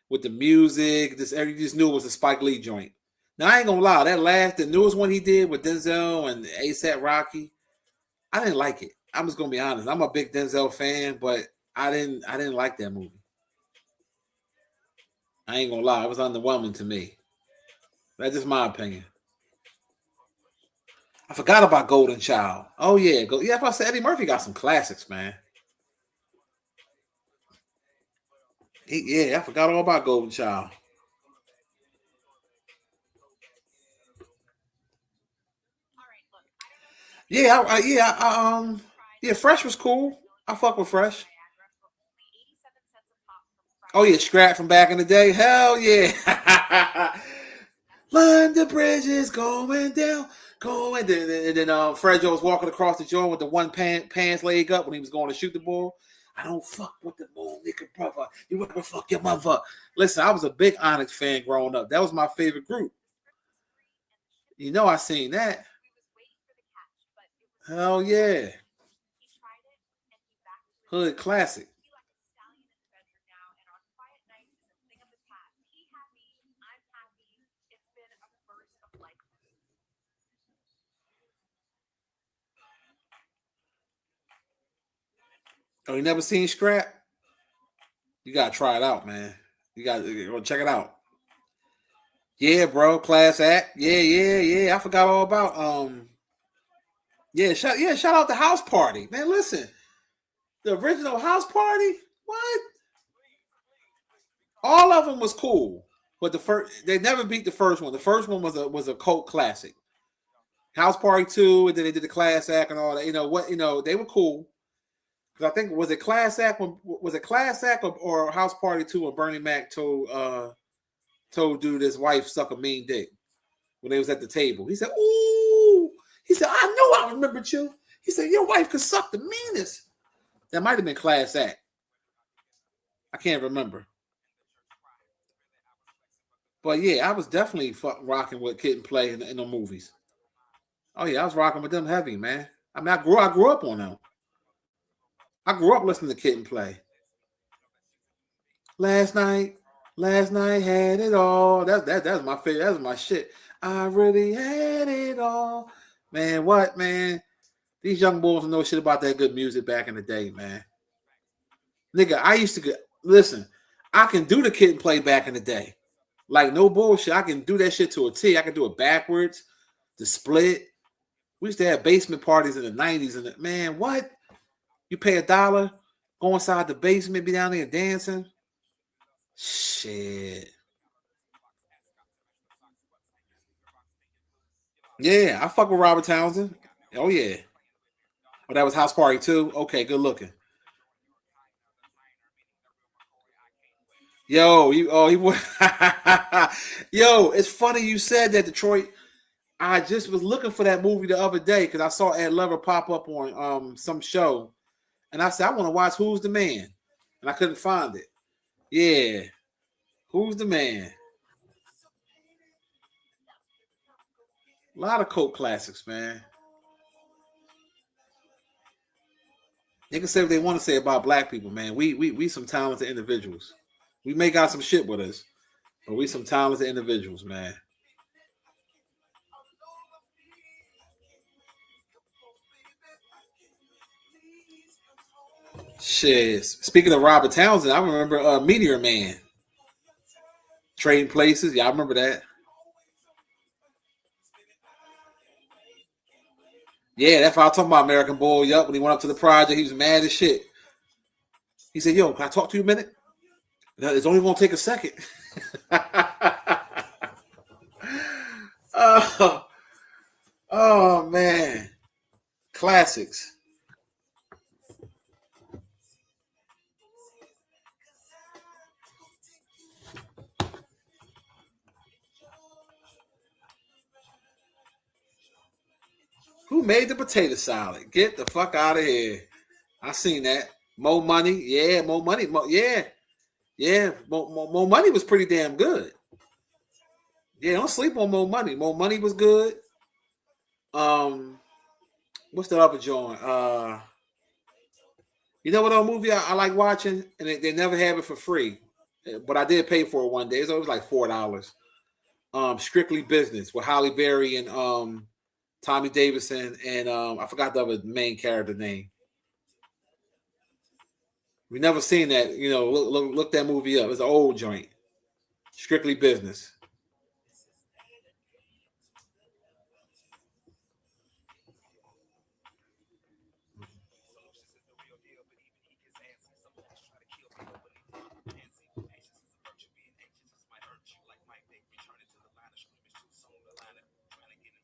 Speaker 1: with the music. This you just knew it was a Spike Lee joint. Now I ain't gonna lie, the newest one he did with Denzel and ASAP Rocky, I didn't like it. I'm just gonna be honest. I'm a big Denzel fan, but I didn't like that movie. I ain't gonna lie, it was underwhelming to me. That's just my opinion. I forgot about Golden Child. Oh yeah, yeah. If I said Eddie Murphy got some classics, man. Yeah, I forgot all about Golden Child. Yeah, yeah. Fresh was cool. I fuck with Fresh. Oh yeah, Scrap from back in the day. Hell yeah. Learn the bridge is going down, going. And then Fred Joe was walking across the joint with the one pants leg up when he was going to shoot the ball. I don't fuck with the moon, nigga, brother. You ever fuck your mother? Listen, I was a big Onyx fan growing up. That was my favorite group. You know, I seen that. Hell yeah, hood classic. Oh, you never seen Scrap? You gotta try it out, man. You gotta go check it out. Yeah, bro, class act. Yeah, yeah, yeah. I forgot all about shout out the house party. Man, listen. The original house party? What? All of them was cool. But the first they never beat the first one. The first one was a cult classic. House Party 2, and then they did the class act and all that. You know what, they were cool. Because I think was it class act or House Party 2 when Bernie Mac told dude his wife suck a mean dick when they was at the table. He said, "Ooh." He said, "I know I remembered you." He said, "Your wife could suck the meanest." That might have been class act. I can't remember. But yeah, I was definitely rocking with Kid and Play in the movies. Oh yeah, I was rocking with them heavy, man. I mean, I grew up on them. I grew up listening to Kid and Play. Last night, last night had it all. That's my favorite. That's my shit. I really had it all. Man, what man? These young boys know shit about that good music back in the day, man. Nigga, I used to listen. I can do the Kid and Play back in the day. Like no bullshit. I can do that shit to a T. I can do it backwards, the split. We used to have basement parties in the 90s. And man, what? You pay $1, go inside the basement, be down there dancing. Shit. Yeah, I fuck with Robert Townsend. Oh yeah. Oh, that was House Party too. Okay, good looking. Yo, yo, it's funny you said that, Detroit. I just was looking for that movie the other day because I saw Ed Lover pop up on some show, and I said I want to watch Who's the Man, and I couldn't find it. Yeah, Who's the Man? A lot of cult classics, man. They can say what they want to say about black people, man. We some talented individuals. We may got some shit with us, but we some talented individuals, man. Shit. Speaking of Robert Townsend, I remember Meteor Man. Trading Places. Yeah, I remember that. Yeah, that's why I was talking about American Boy. Yup, when he went up to the project, he was mad as shit. He said, "Yo, can I talk to you a minute? No, it's only gonna take a second." Oh, oh man, classics. Who made the potato salad? Get the fuck out of here. I seen that. Mo Money. Yeah, Mo Money. Yeah, yeah. Mo Money was pretty damn good. Yeah, don't sleep on Mo Money. Mo Money was good. Um, what's the other joint? You know what other movie I like watching, and they never have it for free, but I did pay for it one day. It was like $4. Strictly Business with Halle Berry and Tommy Davidson and I forgot the other main character name. We never seen that. You know, look that movie up. It's an old joint. Strictly Business.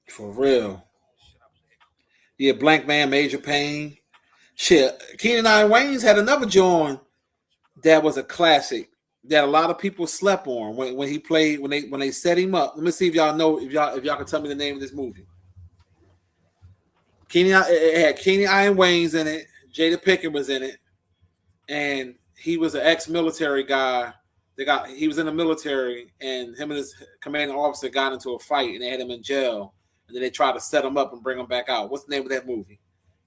Speaker 1: For real. Yeah, Blank Man, Major Pain. Shit, Keenan Iron Wayne's had another joint that was a classic that a lot of people slept on when he played when they set him up. Let me see if y'all know if y'all can tell me the name of this movie. It had Keenan Iron Wayne's in it. Jada Pinkett was in it, and he was an ex-military guy. He was in the military, and him and his commanding officer got into a fight, and they had him in jail. And then they tried to set him up and bring him back out. What's the name of that movie?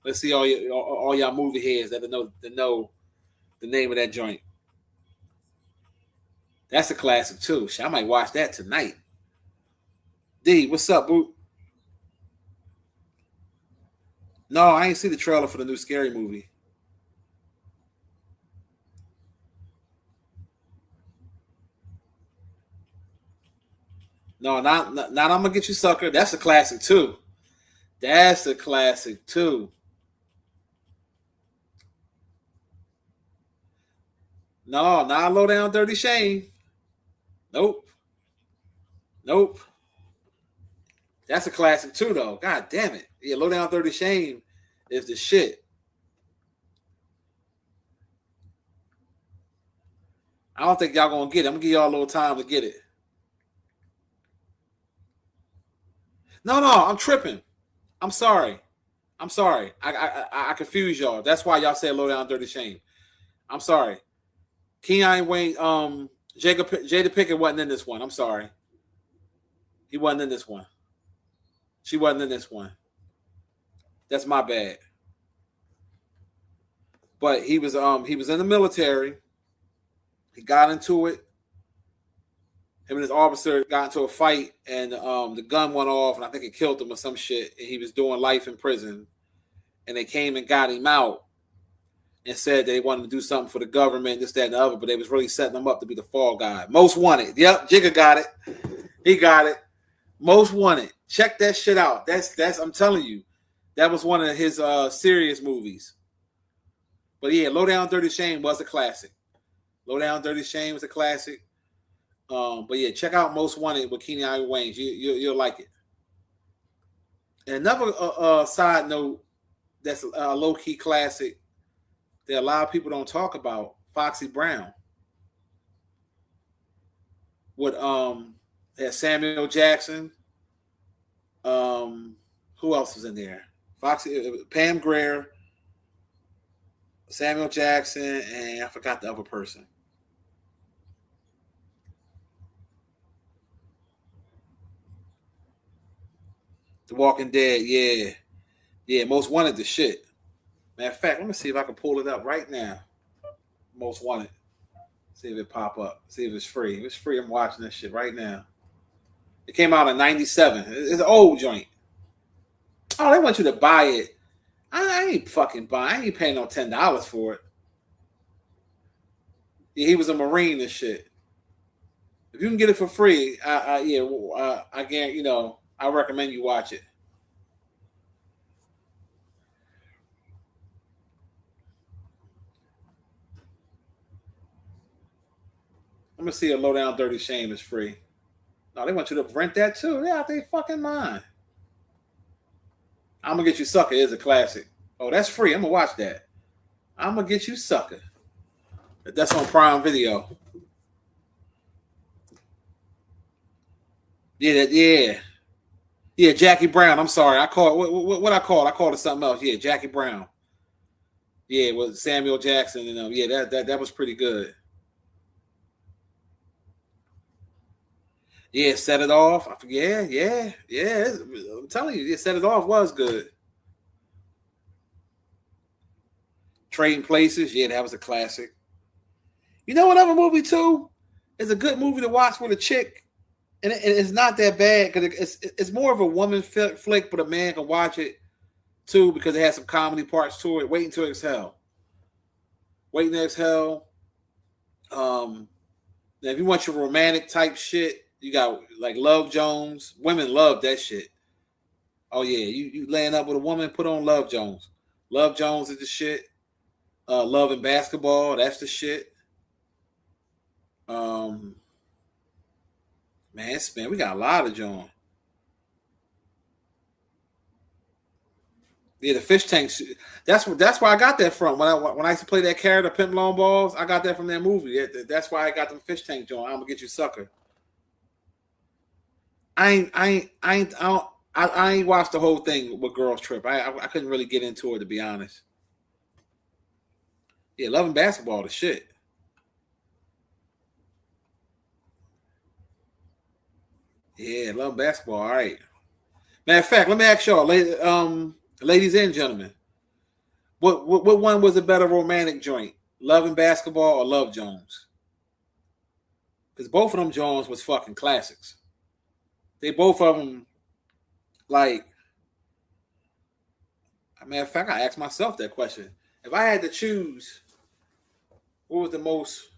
Speaker 1: Let's see all y'all movie heads that know the name of that joint. That's a classic too. Shit, I might watch that tonight. D, what's up, boo? No, I ain't see the trailer for the new Scary Movie. No, not I'm gonna get you, sucker. That's a classic too. That's a classic too. No, not Low Down Dirty Shame. Nope. Nope. That's a classic too, though. God damn it. Yeah, Low Down Dirty Shame is the shit. I don't think y'all gonna get it. I'm gonna give y'all a little time to get it. No, I'm tripping. I'm sorry. I'm sorry. I confused y'all. That's why y'all said Low Down Dirty Shame. I'm sorry. Keanu Wayne, Jada Pinkett wasn't in this one. I'm sorry. He wasn't in this one. She wasn't in this one. That's my bad. But he was in the military. He got into it. Him and his officer got into a fight, and the gun went off, and I think it killed him or some shit. And he was doing life in prison, and they came and got him out, and said they wanted to do something for the government, this, that, and the other, but they was really setting him up to be the fall guy. Most Wanted. Yep, Jigga got it. He got it. Most Wanted. Check that shit out. That's I'm telling you, that was one of his serious movies. But yeah, Low Down Dirty Shame was a classic. Low Down Dirty Shame was a classic. But yeah, check out Most Wanted with Keenan Ivory Wayans. You'll like it. And another side note that's a low key classic that a lot of people don't talk about: Foxy Brown with Samuel Jackson. Who else was in there? Pam Grier, Samuel Jackson, and I forgot the other person. The Walking Dead, yeah. Yeah, Most Wanted the shit. Matter of fact, let me see if I can pull it up right now. Most Wanted. See if it pop up. See if it's free. If it's free, I'm watching this shit right now. It came out in 97. It's an old joint. Oh, they want you to buy it. I ain't fucking buying. I ain't paying no $10 for it. Yeah, he was a Marine and shit. If you can get it for free, I guarantee, I recommend you watch it. I'm gonna see a Low Down Dirty Shame is free. No, they want you to rent that too. Yeah, they fucking mind. I'm gonna get you sucker is a classic. Oh, that's free. I'm gonna watch that. I'm gonna get you sucker. That's on Prime Video. Yeah, Jackie Brown. I'm sorry, I called what I called. I called it something else. Yeah, Jackie Brown. Yeah, it was Samuel Jackson. Yeah, that was pretty good. Yeah, Set It Off. Yeah. I'm telling you, yeah, Set It Off was good. Trading Places. Yeah, that was a classic. You know what other movie too? Is a good movie to watch with a chick, and it's not that bad because it's more of a woman flick, but a man can watch it too because it has some comedy parts to it. Waiting to Exhale. Waiting to Exhale. Now if you want your romantic type shit, you got like Love Jones. Women love that shit. Oh yeah, you laying up with a woman, put on Love Jones. Love Jones is the shit. Love and Basketball, that's the shit. Um, man, we got a lot of John. Yeah, the fish tanks. That's where I got that from. When I used to play that character, Pimp Long Balls, I got that from that movie. That's why I got them fish tank John. I'm gonna get you sucker. I ain't watched the whole thing with Girls Trip. I couldn't really get into it to be honest. Yeah, loving basketball, the shit. Yeah, love basketball. All right. Matter of fact, let me ask y'all, ladies and gentlemen, what one was a better romantic joint? Loving Basketball or Love Jones? Because both of them Jones was fucking classics. They both of them like. Matter of fact, I asked myself that question. If I had to choose, what was the most?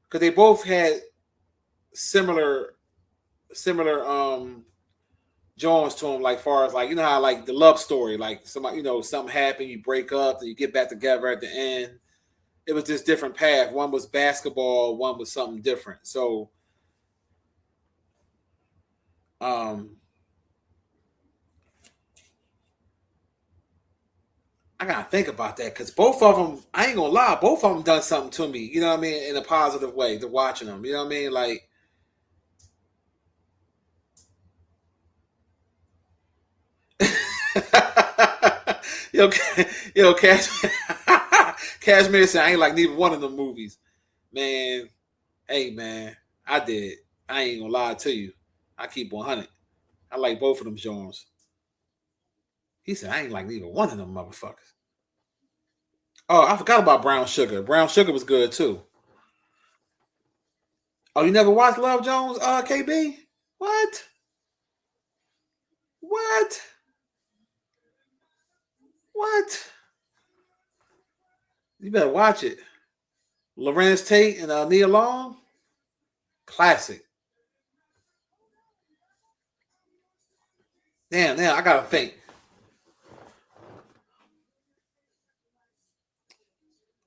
Speaker 1: Because they both had similar Jones to them, like far as like you know how like the love story, like somebody something happened, you break up, then you get back together at the end. It was just different path. One was basketball, one was something different. So, um, I gotta think about that because both of them, I ain't gonna lie, both of them done something to me. You know what I mean, in a positive way. To watching them, you know what I mean, like. yo, yo, Cashmere, Cashmere said I ain't like neither one of them movies, man. Hey, man, I did. I ain't gonna lie to you. I keep 100. I like both of them Jones. He said I ain't like neither one of them motherfuckers. Oh, I forgot about Brown Sugar. Brown Sugar was good too. Oh, you never watched Love Jones, KB? What? What? What? You better watch it. Lorenz Tate and Nia Long, classic. Damn, now I gotta think.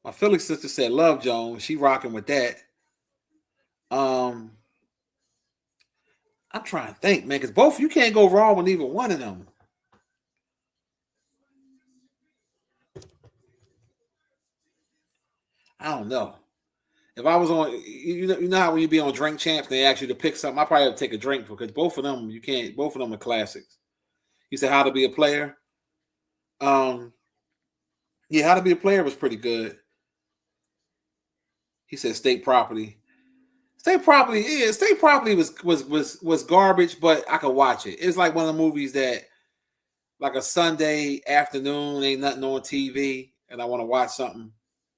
Speaker 1: My Philly sister said Love Jones. She rocking with that. Um, I'm trying to think, man, because both you can't go wrong with either one of them. I don't know. If I was on, you know how when you be on Drink Champs, they ask you to pick something. I probably have to take a drink because both of them you can't. Both of them are classics. You said How to Be a Player. Um, yeah, How to Be a Player was pretty good. He said State Property. State Property, yeah, State Property was garbage, but I could watch it. It's like one of the movies that, like a Sunday afternoon, ain't nothing on TV, and I want to watch something.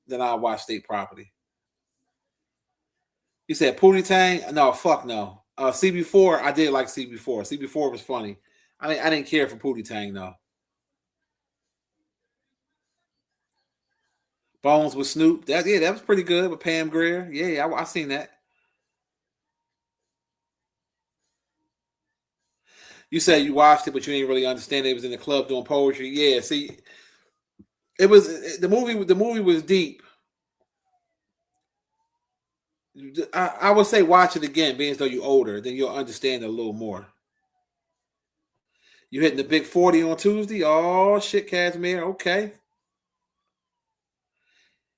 Speaker 1: Then I'll watch State Property. You said Pootie Tang? No, fuck no. CB4, I did like CB4. CB4 was funny. I didn't care for Pootie Tang though. Bones with Snoop. That was pretty good with Pam Grier. Yeah, I seen that. You said you watched it, but you didn't really understand it. It was in the club doing poetry. Yeah, see, the movie was deep. I would say watch it again, being as though you're older, then you'll understand it a little more. You hitting the big 40 on Tuesday? Oh shit, Casimir. Okay.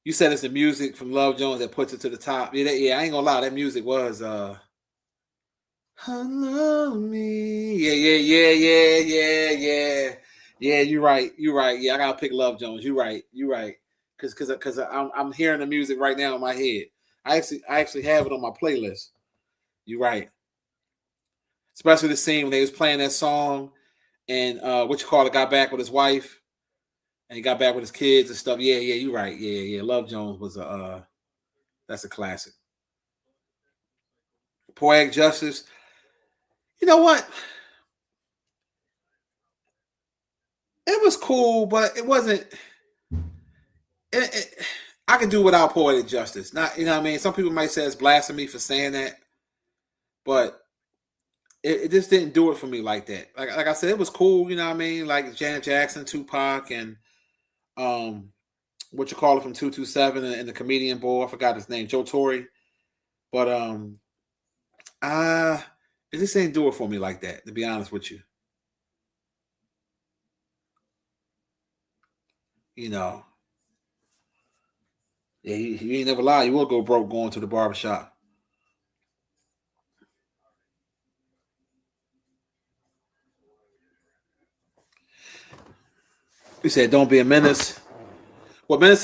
Speaker 1: You said it's the music from Love Jones that puts it to the top. Yeah, I ain't gonna lie, that music was hello me. Yeah. Yeah, you're right. You're right. Yeah, I gotta pick Love Jones. You're right. You're right. Cause I'm hearing the music right now in my head. I actually have it on my playlist. You're right. Especially the scene when they was playing that song and what you call it got back with his wife and he got back with his kids and stuff. Yeah, yeah, you're right. Yeah, yeah. Love Jones was a that's a classic. Poetic Justice. You know what? It was cool, but it wasn't. I can do without poetic justice. Not, you know what I mean? Some people might say it's blasphemy for saying that, but it just didn't do it for me like that. Like I said, it was cool, you know what I mean? Like Janet Jackson, Tupac, and um what you call it from 227 and the comedian boy, I forgot his name, Joe Torre. But uh it just ain't do it for me like that, to be honest with you. You know. Yeah, you ain't never lie, you will go broke going to the barber shop. You said don't be a menace. Menace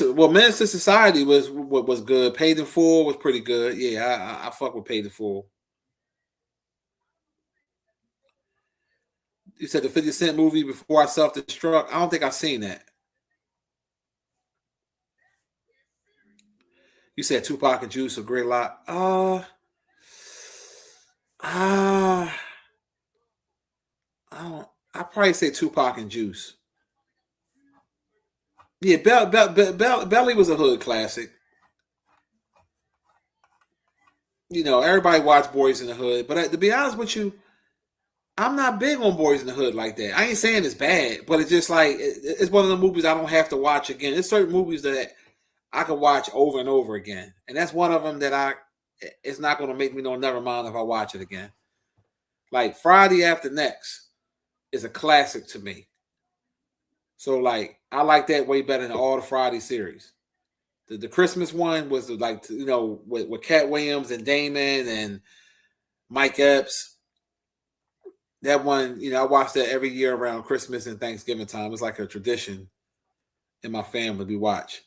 Speaker 1: to Society was good. Paid in Full was pretty good. Yeah, I fuck with Paid in Full. You said the 50 Cent movie Before I Self Destruct. I don't think I've seen that. You said Tupac and Juice a great lot. Uh I don't. I probably say Tupac and Juice. Yeah, Belly was a hood classic. You know, everybody watched Boys in the Hood, but to be honest with you, I'm not big on Boys in the Hood like that. I ain't saying it's bad, but it's just like it's one of the movies I don't have to watch again. There's certain movies that I could watch over and over again, and that's one of them that it's not going to make me no never mind if I watch it again. Like Friday After Next is a classic to me. So like I like that way better than all the Friday series. The Christmas one was like, you know, with Cat Williams and Damon and Mike Epps. That one, you know, I watch that every year around Christmas and Thanksgiving time. It's like a tradition in my family. We watch.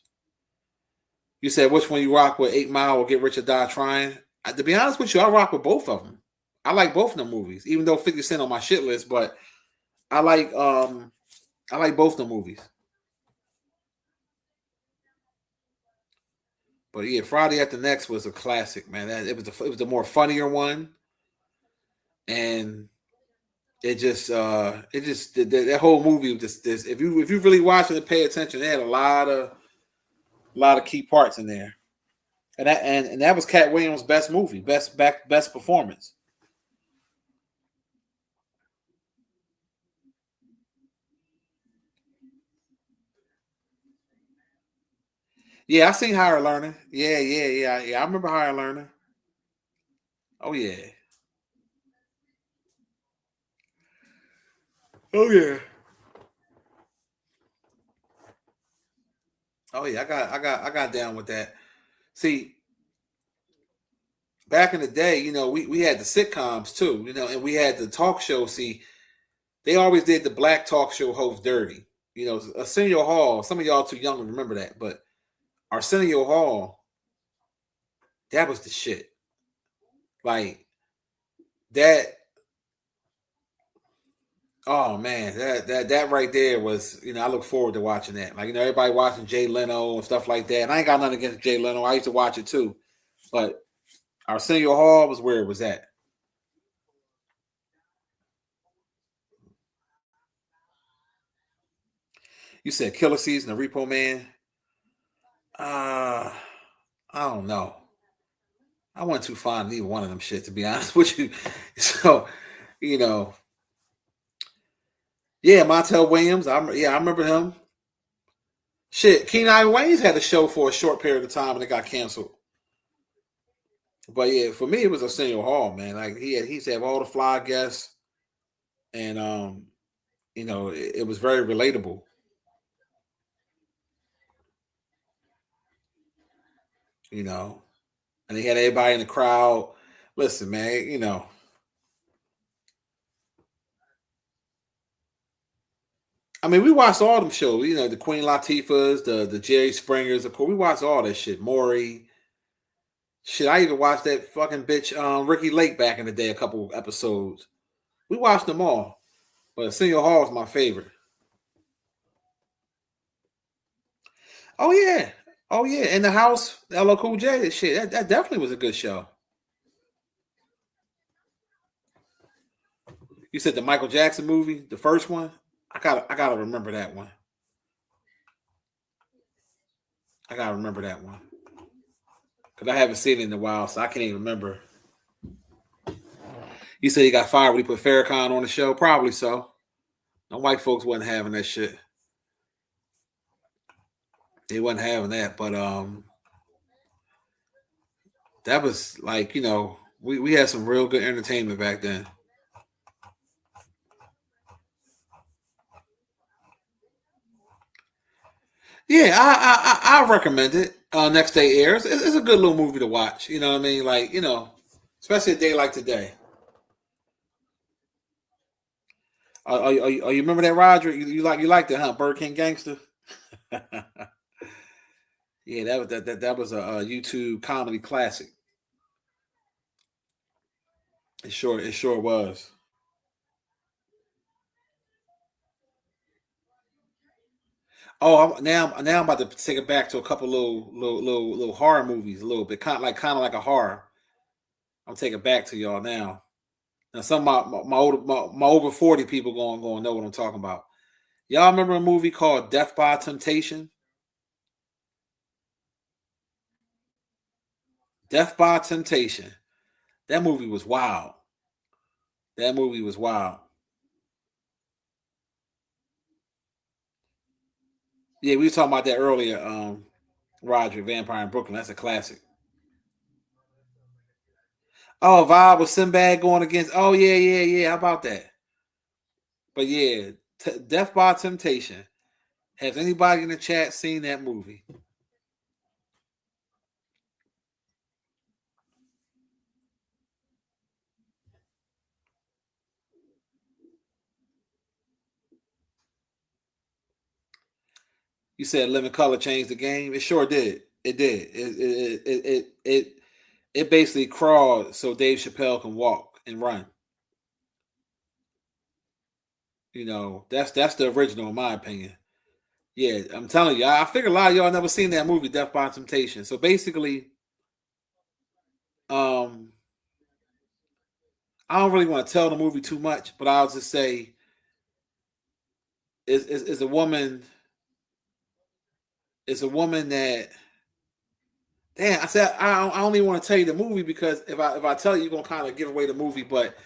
Speaker 1: You said which one you rock with, 8 Mile or Get Rich or Die Trying? To be honest with you, I rock with both of them. I like both of them movies, even though 50 Cent on my shit list. But I like I like both the movies. But yeah, Friday After Next was a classic, man. It was the more funnier one, and that whole movie was just this. If you really watch it and pay attention, they had a lot of key parts in there, and that was Cat Williams' best movie, best performance. Yeah, I seen Higher Learning. Yeah. I remember Higher Learning. Oh yeah, oh yeah, oh yeah. I got down with that. See, back in the day, you know, we had the sitcoms too, you know, and we had the talk show. See, they always did the black talk show host dirty. You know, Arsenio Hall. Some of y'all too young to remember that, but Arsenio Hall, that was the shit. Like that. Oh man, that right there was. You know, I look forward to watching that. Like, you know, everybody watching Jay Leno and stuff like that. And I ain't got nothing against Jay Leno. I used to watch it too, but Arsenio Hall was where it was at. You said Killer Season, the Repo Man. Uh I don't know. I wasn't too fond of either one of them shit, to be honest with you. So, you know, yeah, Montel Williams. I remember him. Shit, Keenan Wayne's had a show for a short period of time and it got canceled. But yeah, for me, it was Arsenio Hall, man. Like he used to have all the fly guests, and you know, it was very relatable. You know, and he had everybody in the crowd. Listen, man, you know, I mean, we watched all them shows. You know, the Queen Latifahs, the Jerry Springers. Of course, we watched all that shit. Maury. Shit, I even watched that fucking bitch, Ricky Lake back in the day. A couple episodes. We watched them all, but Arsenio Hall is my favorite. Oh yeah. Oh yeah. In the house, LL Cool J. Shit, that definitely was a good show. You said the Michael Jackson movie, the first one. I gotta remember that one. I gotta remember that one because I haven't seen it in a while, so I can't even remember. You said he got fired when he put Farrakhan on the show. Probably so. No white folks wasn't having that shit. They wasn't having that, but that was like we had some real good entertainment back then. Yeah, I recommend it. Next day airs. It's a good little movie to watch. You know what I mean? Like especially a day like today. You remember that, Roger? You like that, huh? Burger King Gangster. Yeah, that was a YouTube comedy classic. It sure was. Oh, now I'm about to take it back to a couple little horror movies, a little bit kind of like a horror. I'm taking it back to y'all now. Now some of my over 40 people going to know what I'm talking about. Y'all remember a movie called Death by Temptation? Death by Temptation. That movie was wild. That movie was wild. Yeah, we were talking about that earlier. Roger, Vampire in Brooklyn. That's a classic. Oh, Vibe with Sinbad going against. Oh yeah, yeah, yeah. How about that? But yeah, Death by Temptation. Has anybody in the chat seen that movie? You said Living Color changed the game. It sure did. It did. It basically crawled so Dave Chappelle can walk and run. That's the original in my opinion. Yeah, I'm telling you, I figure a lot of y'all never seen that movie, Death by Temptation. So basically, um, I don't really want to tell the movie too much, but I'll just say, is a woman is a woman that damn. I said I don't even want to tell you the movie because if I tell you, you're gonna kind of give away the movie. But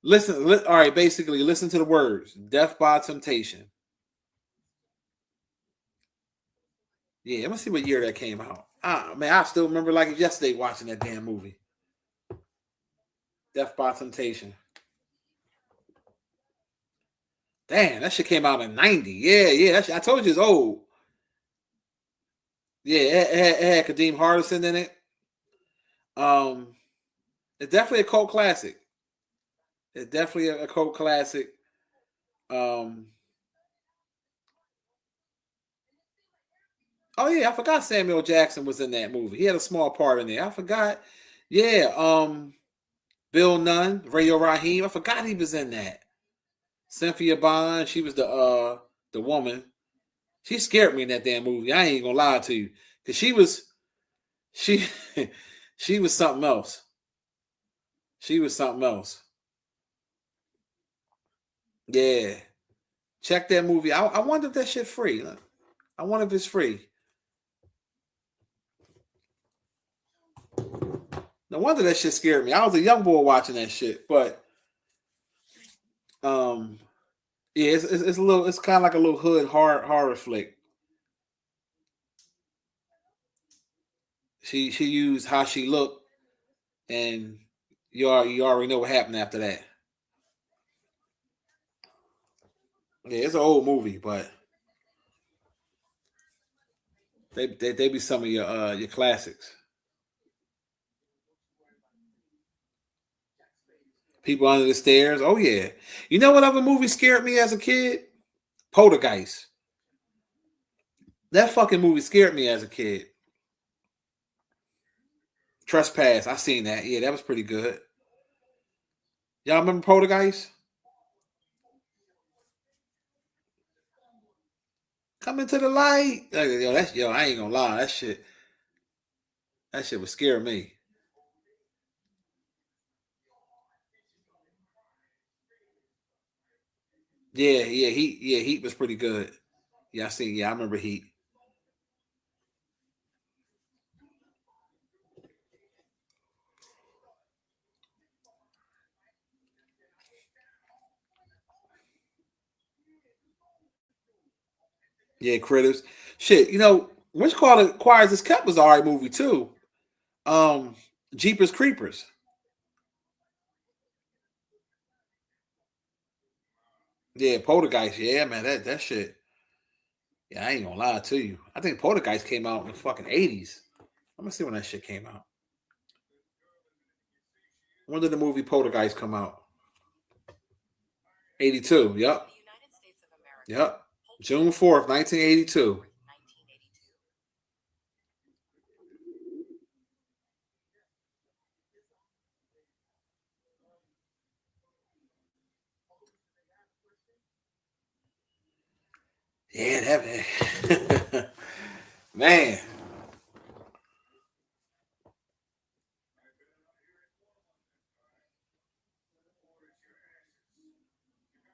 Speaker 1: listen, all right, basically, listen to the words, Death by Temptation. Yeah, let me see what year that came out. Ah, man, I still remember like yesterday watching that damn movie, Death by Temptation. Damn, that shit came out in '90. Yeah, yeah. I told you it's old. Yeah, it had Kadeem Hardison in it. Um, it's definitely a cult classic. It's definitely a cult classic. Um, oh yeah, I forgot Samuel Jackson was in that movie. He had a small part in there. I forgot. Yeah, Bill Nunn, Rayo Raheem. I forgot he was in that. Cynthia Bond, she was the woman. She scared me in that damn movie. I ain't gonna lie to you, cause she she was something else. She was something else. Yeah, check that movie. I wonder if that shit free. I wonder if it's free. No wonder that shit scared me. I was a young boy watching that shit, but um, yeah, it's a little. It's kind of like a little hood horror flick. She used how she looked, and you already know what happened after that. Yeah, it's an old movie, but they be some of your classics. People Under the Stairs. Oh yeah. You know what other movie scared me as a kid? Poltergeist. That fucking movie scared me as a kid. Trespass. I seen that. Yeah, that was pretty good. Y'all remember Poltergeist? Come into the light. Like, yo, I ain't gonna lie. That shit would scare me. Heat was pretty good. Yeah, I remember Heat. Yeah, Critters. Shit, which called it Choirs is Kept was an alright movie too. Um, Jeepers Creepers. Yeah, Poltergeist. Yeah, man, that shit. Yeah, I ain't gonna lie to you. I think Poltergeist came out in the fucking 80s. I'm gonna see when that shit came out. When did the movie Poltergeist come out? 82. Yep. Yep. June 4th, 1982. Yeah, that man. Man.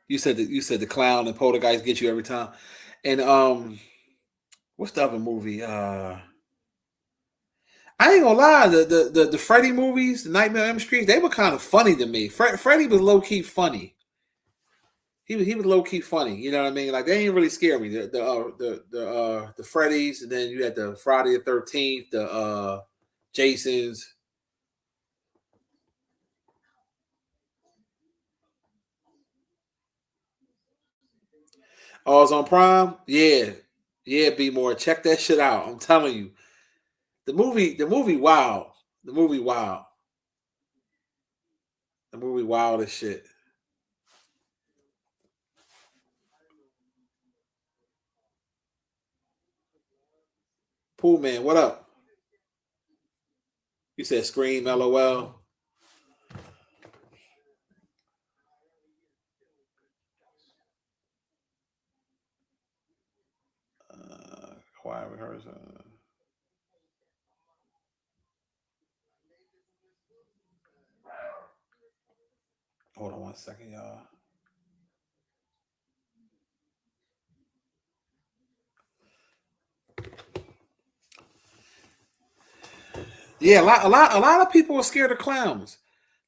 Speaker 1: You said the clown and Poltergeist get you every time. And what's the other movie? I ain't gonna lie, the Freddy movies, the Nightmare on Elm Street, they were kind of funny to me. Freddy was low key funny. He was low key funny. You know what I mean? Like they ain't really scare me. The Freddys, and then you had the Friday the 13th, the Jasons. Oh, it's on Prime. Yeah, yeah. Be more. Check that shit out. I'm telling you, the movie, wow. The movie, wow. The movie, wild as shit. Pool man, what up? You said Scream, LOL. Quiet rehearsal. Hold on 1 second, y'all. Yeah, a lot of people are scared of clowns.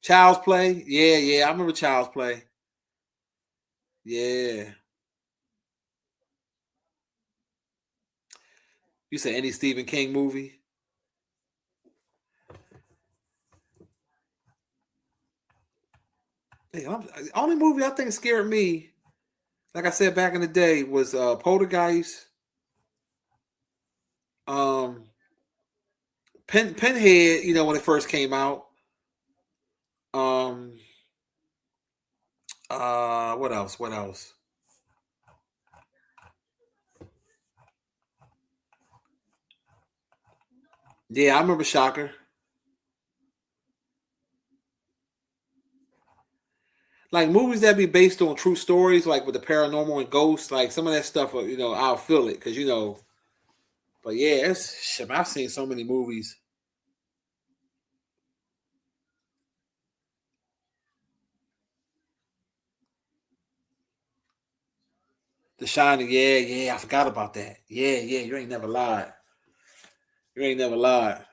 Speaker 1: Child's Play. Yeah, yeah. I remember Child's Play. Yeah. You said any Stephen King movie? Hey, the only movie I think scared me, like I said back in the day, was Poltergeist, um, Pinhead. When it first came out. Um, what else? What else? Yeah, I remember Shocker. Like movies that be based on true stories, like with the paranormal and ghosts, like some of that stuff. I'll feel it because. But yeah, shit, I've seen so many movies. The Shining, yeah, yeah, I forgot about that. Yeah, yeah, you ain't never lied. You ain't never lied.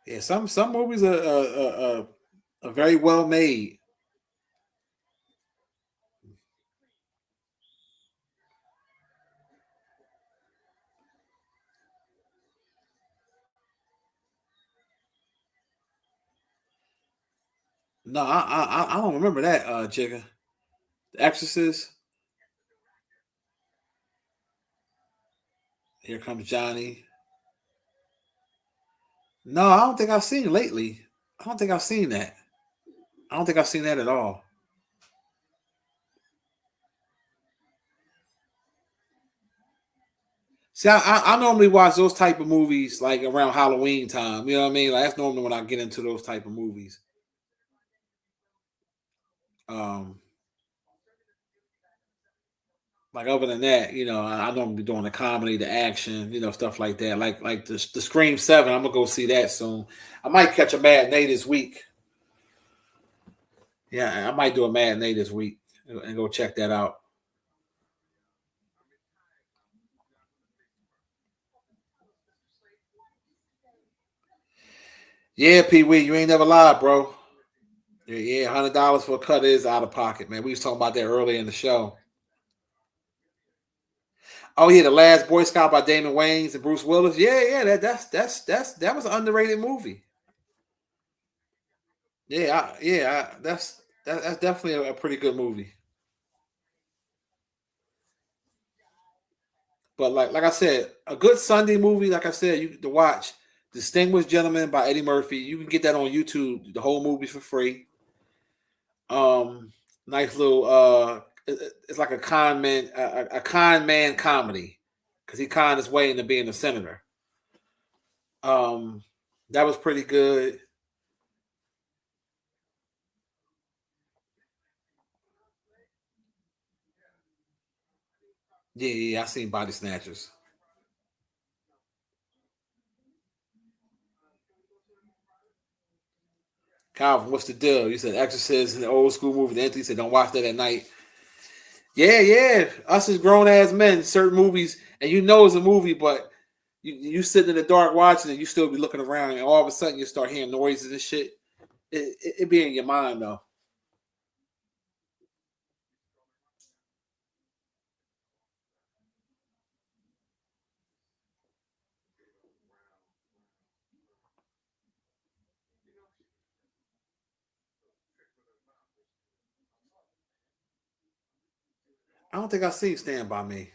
Speaker 1: Yeah, some movies are very well made. No, I don't remember that, Jigga. The Exorcist. Here comes Johnny. No, I don't think I've seen lately. I don't think I've seen that. I don't think I've seen that at all. See, I normally watch those type of movies like around Halloween time. You know what I mean? Like that's normally when I get into those type of movies. Um, like other than that, I don't be doing the comedy, the action, stuff like that. Like the Scream 7, I'm gonna go see that soon. I might catch a matinee this week. Yeah, I might do a matinee this week and go check that out. Yeah, Pee Wee, you ain't never lied, bro. Yeah, $100 for a cut is out of pocket, man. We was talking about that earlier in the show. Oh yeah, the Last Boy Scout by Damon Wayans and Bruce Willis. Yeah, yeah, that was an underrated movie. That's definitely a pretty good movie. But like I said, a good Sunday movie, like I said, you to watch Distinguished Gentleman by Eddie Murphy. You can get that on YouTube, the whole movie for free. Nice little it's like a con man comedy because he conned his way into being a senator. Um, that was pretty good. Yeah, yeah, I seen Body Snatchers. Calvin, what's the deal? You said Exorcist and the old school movie. Anthony said don't watch that at night. Yeah, yeah. Us as grown ass men, certain movies, and you know it's a movie, but you sitting in the dark watching it, you still be looking around, and all of a sudden you start hearing noises and shit. It be in your mind though. I don't think I seen Stand By Me.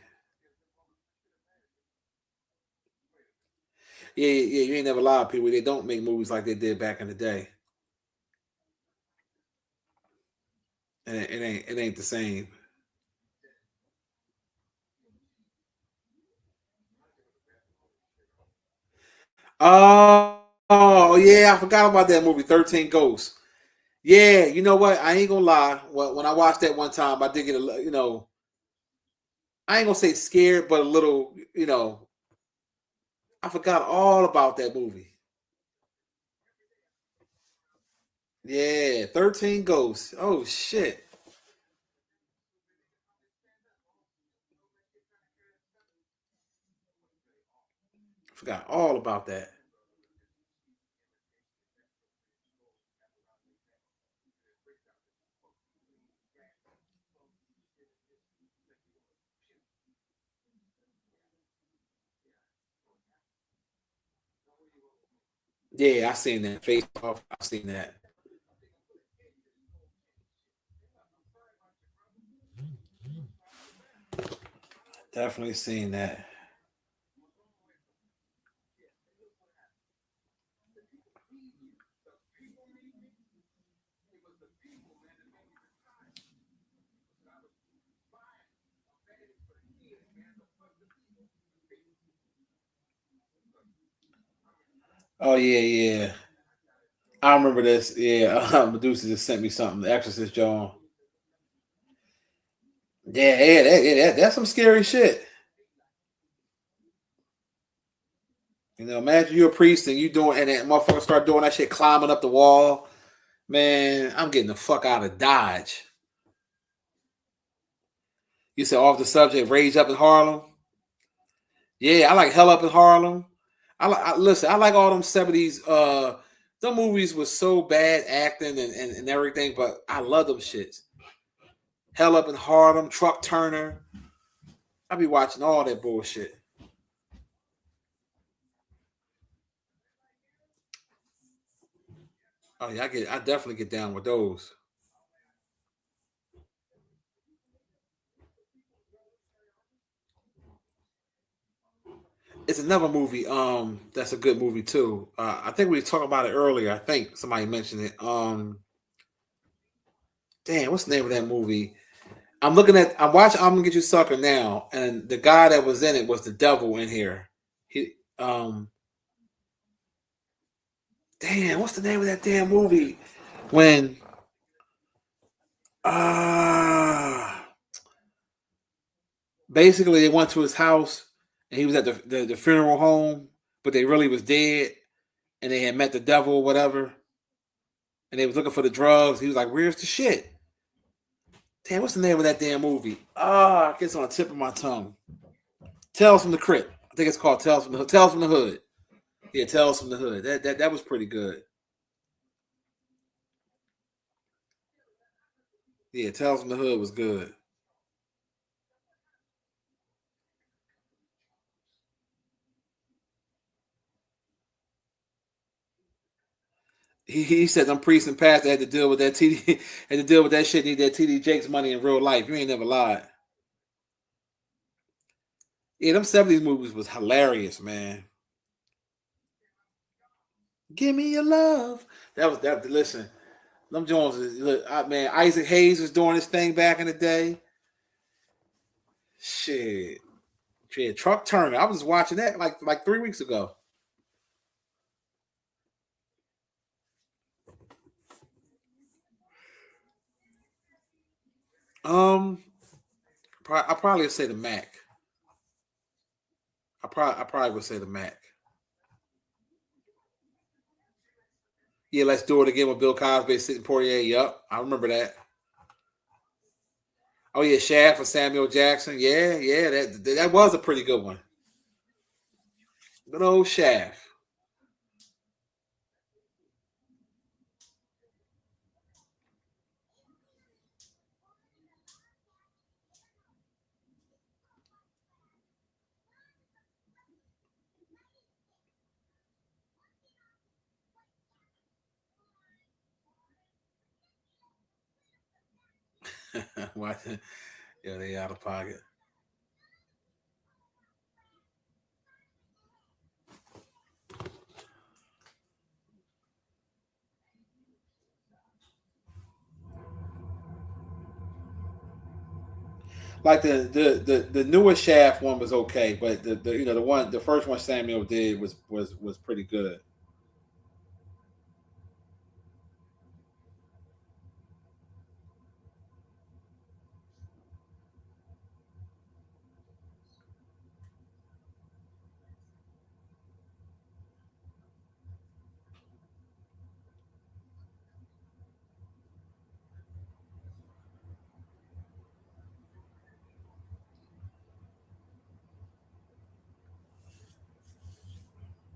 Speaker 1: Yeah, yeah, yeah, you ain't never lied, people. They don't make movies like they did back in the day, and it ain't the same. Oh, yeah, I forgot about that movie, 13 Ghosts. Yeah, you know what? I ain't gonna lie. When I watched that one time, I did get I ain't gonna say scared, but a little, I forgot all about that movie. Yeah, 13 Ghosts. Oh shit. Forgot all about that. Yeah, I seen that. Face off. I seen that. Definitely seen that. Oh yeah, yeah. I remember this. Yeah, Medusa just sent me something. The Exorcist John. Yeah, yeah, that's some scary shit. Imagine you're a priest and you doing and that motherfucker start doing that shit, climbing up the wall. Man, I'm getting the fuck out of Dodge. You said off the subject, Rage Up in Harlem. Yeah, I like Hell Up in Harlem. Listen. I like all them '70s. Some movies was so bad acting and everything, but I love them shits. Hell Up in Harlem, Truck Turner. I be watching all that bullshit. Oh yeah, I definitely get down with those. It's another movie. That's a good movie too. I think we were talking about it earlier. I think somebody mentioned it. Damn, what's the name of that movie? I'm watching I'm gonna get you sucker now, and the guy that was in it was the devil in here. He damn, what's the name of that damn movie? When uh basically they went to his house and he was at the funeral home, but they really was dead and they had met the devil or whatever, and they was looking for the drugs. He was like, "Where's the shit?" Damn, what's the name of that damn movie? It gets on the tip of my tongue. Tales from the Crypt. I think it's called Tales from the Hood. Yeah, Tales from the Hood. That was pretty good. Yeah, Tales from the Hood was good. He said them priests and pastors had to deal with that TD had to deal with that shit. Need that TD Jakes money in real life. You ain't never lied. Yeah, them '70s movies was hilarious, man. Give me your love. That was that. Listen, them Jones look, man. Isaac Hayes was doing his thing back in the day. Shit, shit. Truck Turner. I was watching that like 3 weeks ago. Um, I probably would say the Mac. I probably would say the Mac. Yeah, let's do it again with Bill Cosby sitting Poirier. Yup, I remember that. Oh yeah, Shaft with Samuel Jackson. Yeah, yeah, that was a pretty good one. Good old Shaft. Yeah, they out of pocket. Like the newest Shaft one was okay, but the first one Samuel did was pretty good.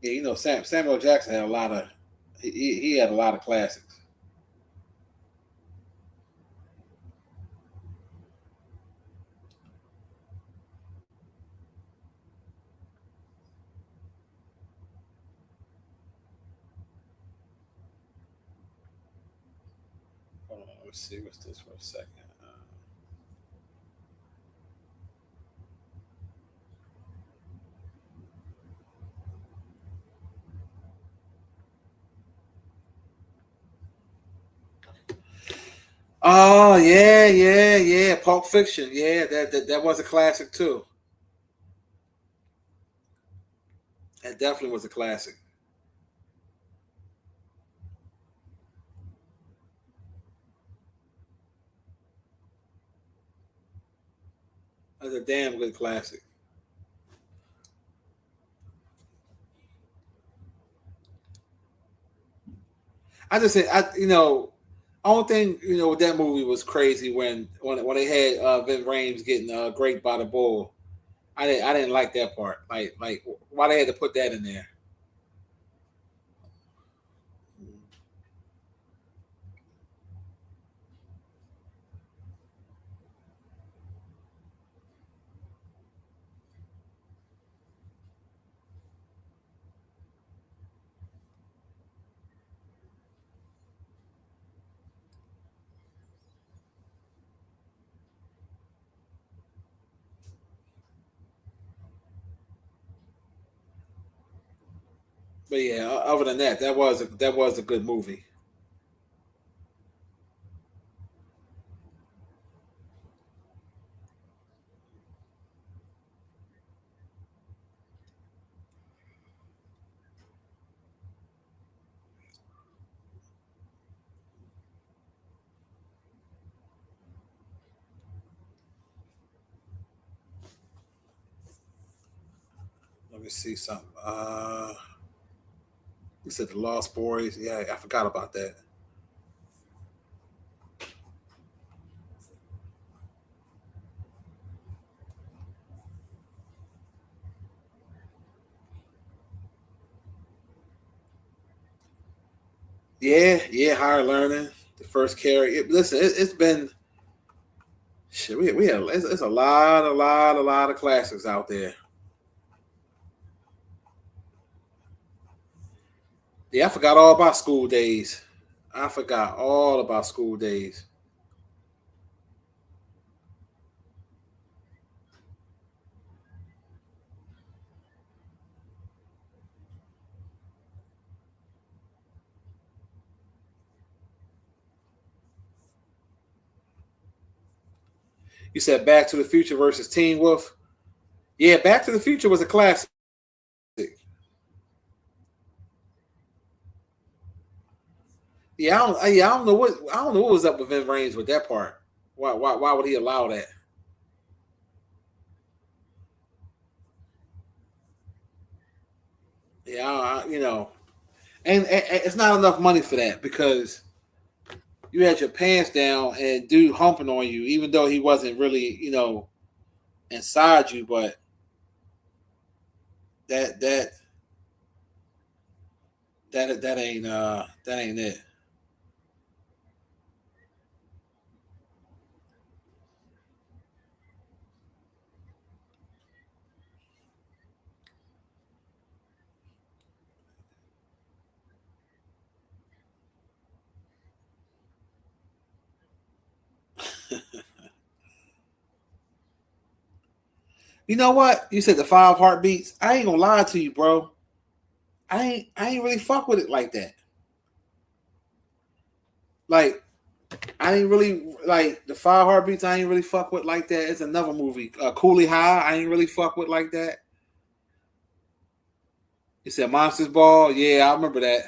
Speaker 1: Yeah, Samuel Jackson had a lot of he had a lot of classics. Hold on, let's see what's this for a second. Oh yeah, yeah, yeah. Pulp Fiction. Yeah, that was a classic too. That definitely was a classic. That's a damn good classic. I just said, only thing with that movie was crazy when they had Vin Rames getting raped by the bull. I didn't like that part. Like why they had to put that in there. But yeah, other than that, that was a good movie. me see something. You said the Lost Boys. Yeah, I forgot about that. Yeah, higher learning. The first carry. Listen, it's been shit. We have it's a lot of classics out there. Yeah, I forgot all about School Days. I forgot all about School Days. You said Back to the Future versus Teen Wolf. Yeah, Back to the Future was a classic. I don't know what was up with Vin Rames with that part. Why would he allow that? Yeah, and it's not enough money for that because you had your pants down and dude humping on you, even though he wasn't really, inside you, but that that ain't it. You know what? You said the five heartbeats. I ain't gonna lie to you, bro. I ain't really fuck with it like that. Like I ain't really like the five heartbeats. I ain't really fuck with like that. It's another movie, Coolie High. I ain't really fuck with like that. You said Monsters Ball. Yeah, I remember that.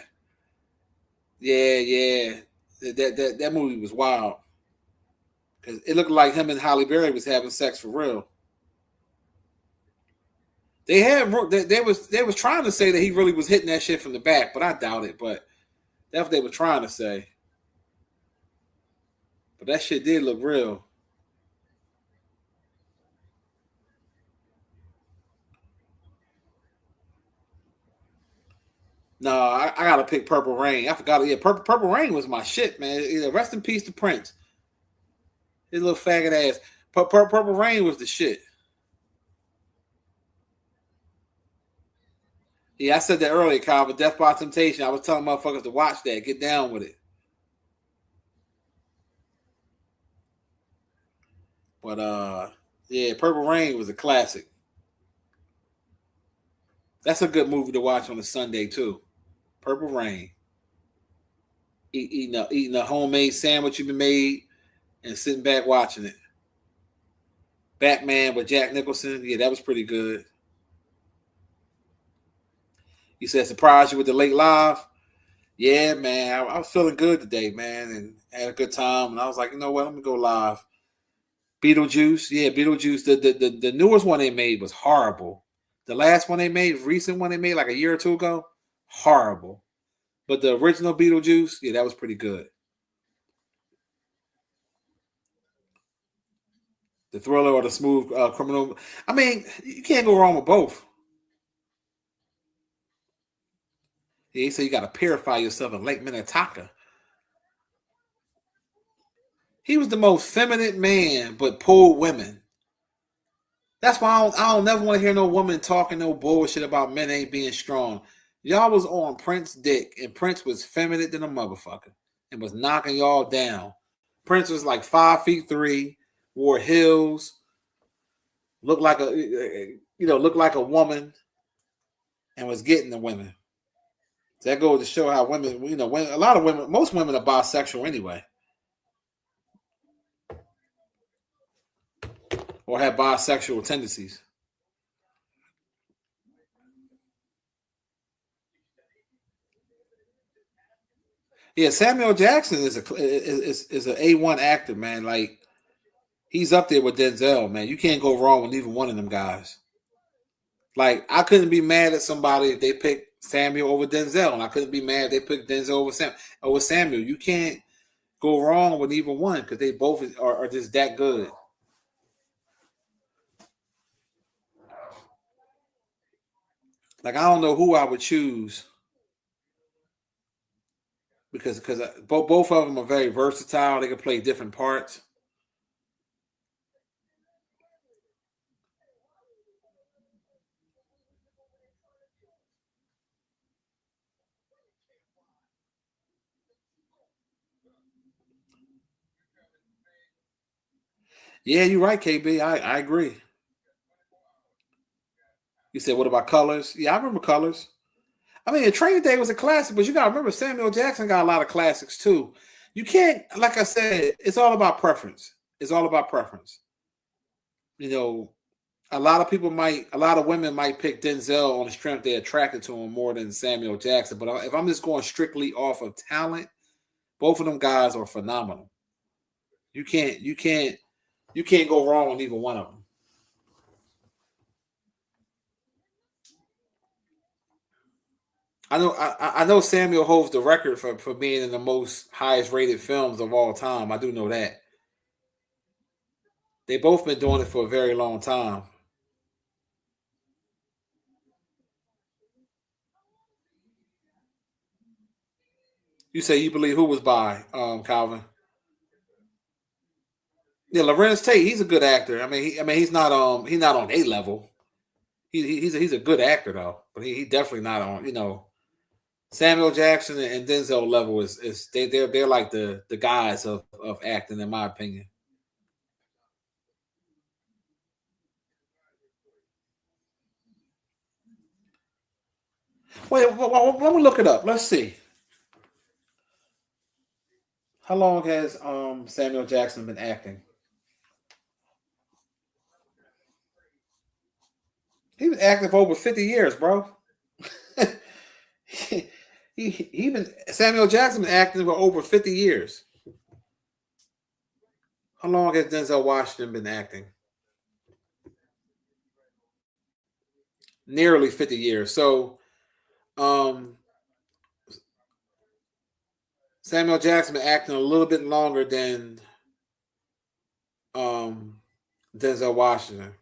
Speaker 1: Yeah. That movie was wild because it looked like him and Halle Berry was having sex for real. They was trying to say that he really was hitting that shit from the back, but I doubt it. But that's what they were trying to say. But that shit did look real. No, I gotta pick Purple Rain. I forgot. Yeah, Purple Rain was my shit, man. Rest in peace to Prince. His little faggot ass. Purple Rain was the shit. Yeah, I said that earlier, Kyle. But Death by Temptation. I was telling motherfuckers to watch that. Get down with it. But yeah, Purple Rain was a classic. That's a good movie to watch on a Sunday too. Purple Rain. Eating a homemade sandwich you've been made and sitting back watching it. Batman with Jack Nicholson. Yeah, that was pretty good. You said surprise you with the late live. Yeah, man. I was feeling good today, man, and had a good time. And I was like, you know what? Let me go live. Beetlejuice. Yeah, Beetlejuice. The newest one they made was horrible. The last one they made, recent one they made like a year or two ago, horrible. But the original Beetlejuice, yeah, that was pretty good. The thriller or the smooth criminal. I mean, you can't go wrong with both. Yeah, he said you got to purify yourself in Lake Minnetonka. He was the most feminine man, but pulled women. That's why I don't never want to hear no woman talking no bullshit about men ain't being strong. Y'all was on Prince dick, and Prince was feminine than a motherfucker, and was knocking y'all down. Prince was like 5'3", wore heels, looked like looked like a woman, and was getting the women. That goes to show how women, when a lot of women, most women are bisexual anyway, or have bisexual tendencies. Yeah, Samuel Jackson is an A1 actor, man. Like he's up there with Denzel, man. You can't go wrong with either one of them guys. Like I couldn't be mad at somebody if they picked Samuel over Denzel, and I couldn't be mad if they picked Denzel over Samuel. You can't go wrong with either one because they both are just that good. Like I don't know who I would choose because both of them are very versatile. They can play different parts. Yeah, you're right, KB. I agree. You said what about Colors? Yeah, I remember Colors. I mean, Training Day was a classic, but you got to remember Samuel Jackson got a lot of classics too. You can't, like I said, it's all about preference. It's all about preference. You know, a lot of women might pick Denzel on the strength they're attracted to him more than Samuel Jackson. But if I'm just going strictly off of talent, both of them guys are phenomenal. You can't, you can't, you can't go wrong with either one of them. I know Samuel holds the record for being in the most highest rated films of all time. I do know that. They both been doing it for a very long time. You say you believe who was by Calvin? Yeah, Lorenz Tate. He's a good actor. I mean, he's not on a level. He's a good actor though, but he definitely not on. You know, Samuel Jackson and Denzel level is they're like the guys of acting in my opinion. Wait, let me look it up. Let's see. How long has Samuel Jackson been acting? He was active for over 50 years, bro. he, he been Samuel Jackson been acting for over 50 years. How long has Denzel Washington been acting? Nearly 50 years. So um Samuel Jackson been acting a little bit longer than um Denzel Washington.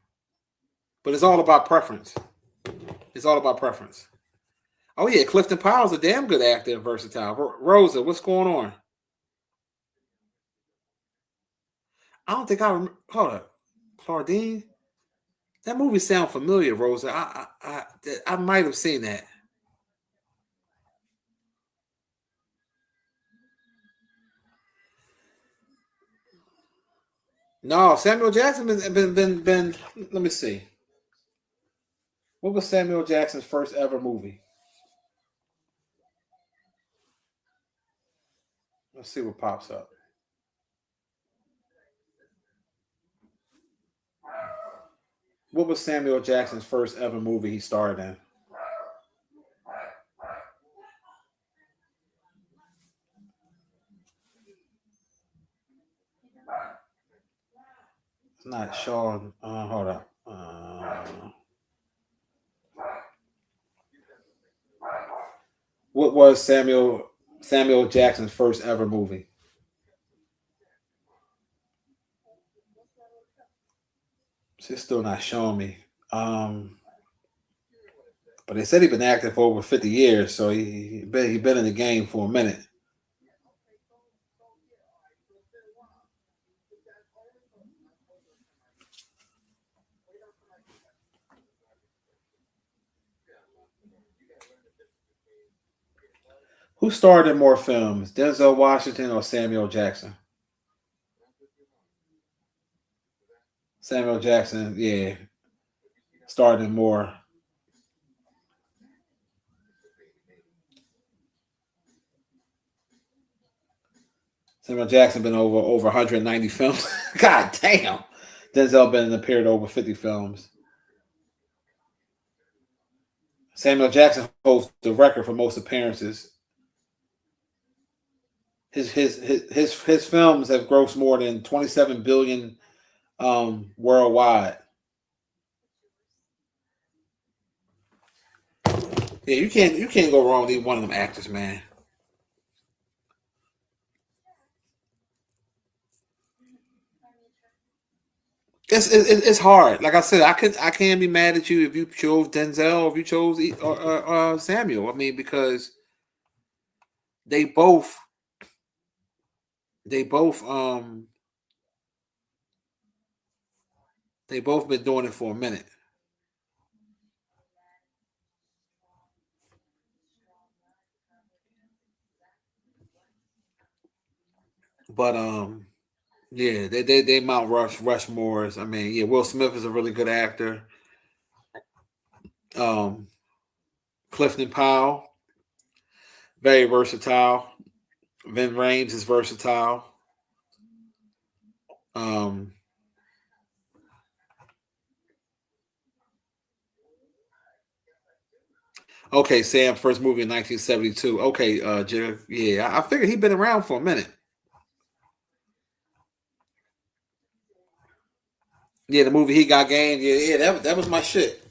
Speaker 1: But it's all about preference. It's all about preference. Oh yeah, Clifton Powell's a damn good actor and versatile. Rosa, what's going on? I don't think I remember. Hold up, Claudine. That movie sound familiar, Rosa. I might have seen that. No, Samuel Jackson been. Let me see. What was Samuel Jackson's first ever movie? Let's see what pops up. What was Samuel Jackson's first ever movie he starred in? It's not Sean. Hold up. What was Samuel Jackson's first ever movie? She's still not showing me. But they said he's been acting for over 50 years, so he been in the game for a minute. Who starred in more films, Denzel Washington or Samuel Jackson? Samuel Jackson, yeah, starred in more. Samuel Jackson been over 190 films. God damn. Denzel been appeared over 50 films. Samuel Jackson holds the record for most appearances. His films have grossed more than 27 billion worldwide. Yeah, you can't go wrong with either one of them actors, man. It's hard. Like I said, I can't be mad at you if you chose Denzel or if you chose Samuel. I mean, because they both they both they both been doing it for a minute. But yeah, they Mount Rushmores. I mean, yeah, Will Smith is a really good actor. Um, Clifton Powell, very versatile. Vin Rames is versatile. Um, okay, Sam, first movie in 1972. Okay, yeah, I figured he'd been around for a minute. Yeah, the movie He Got Game. Yeah, yeah, that was my shit.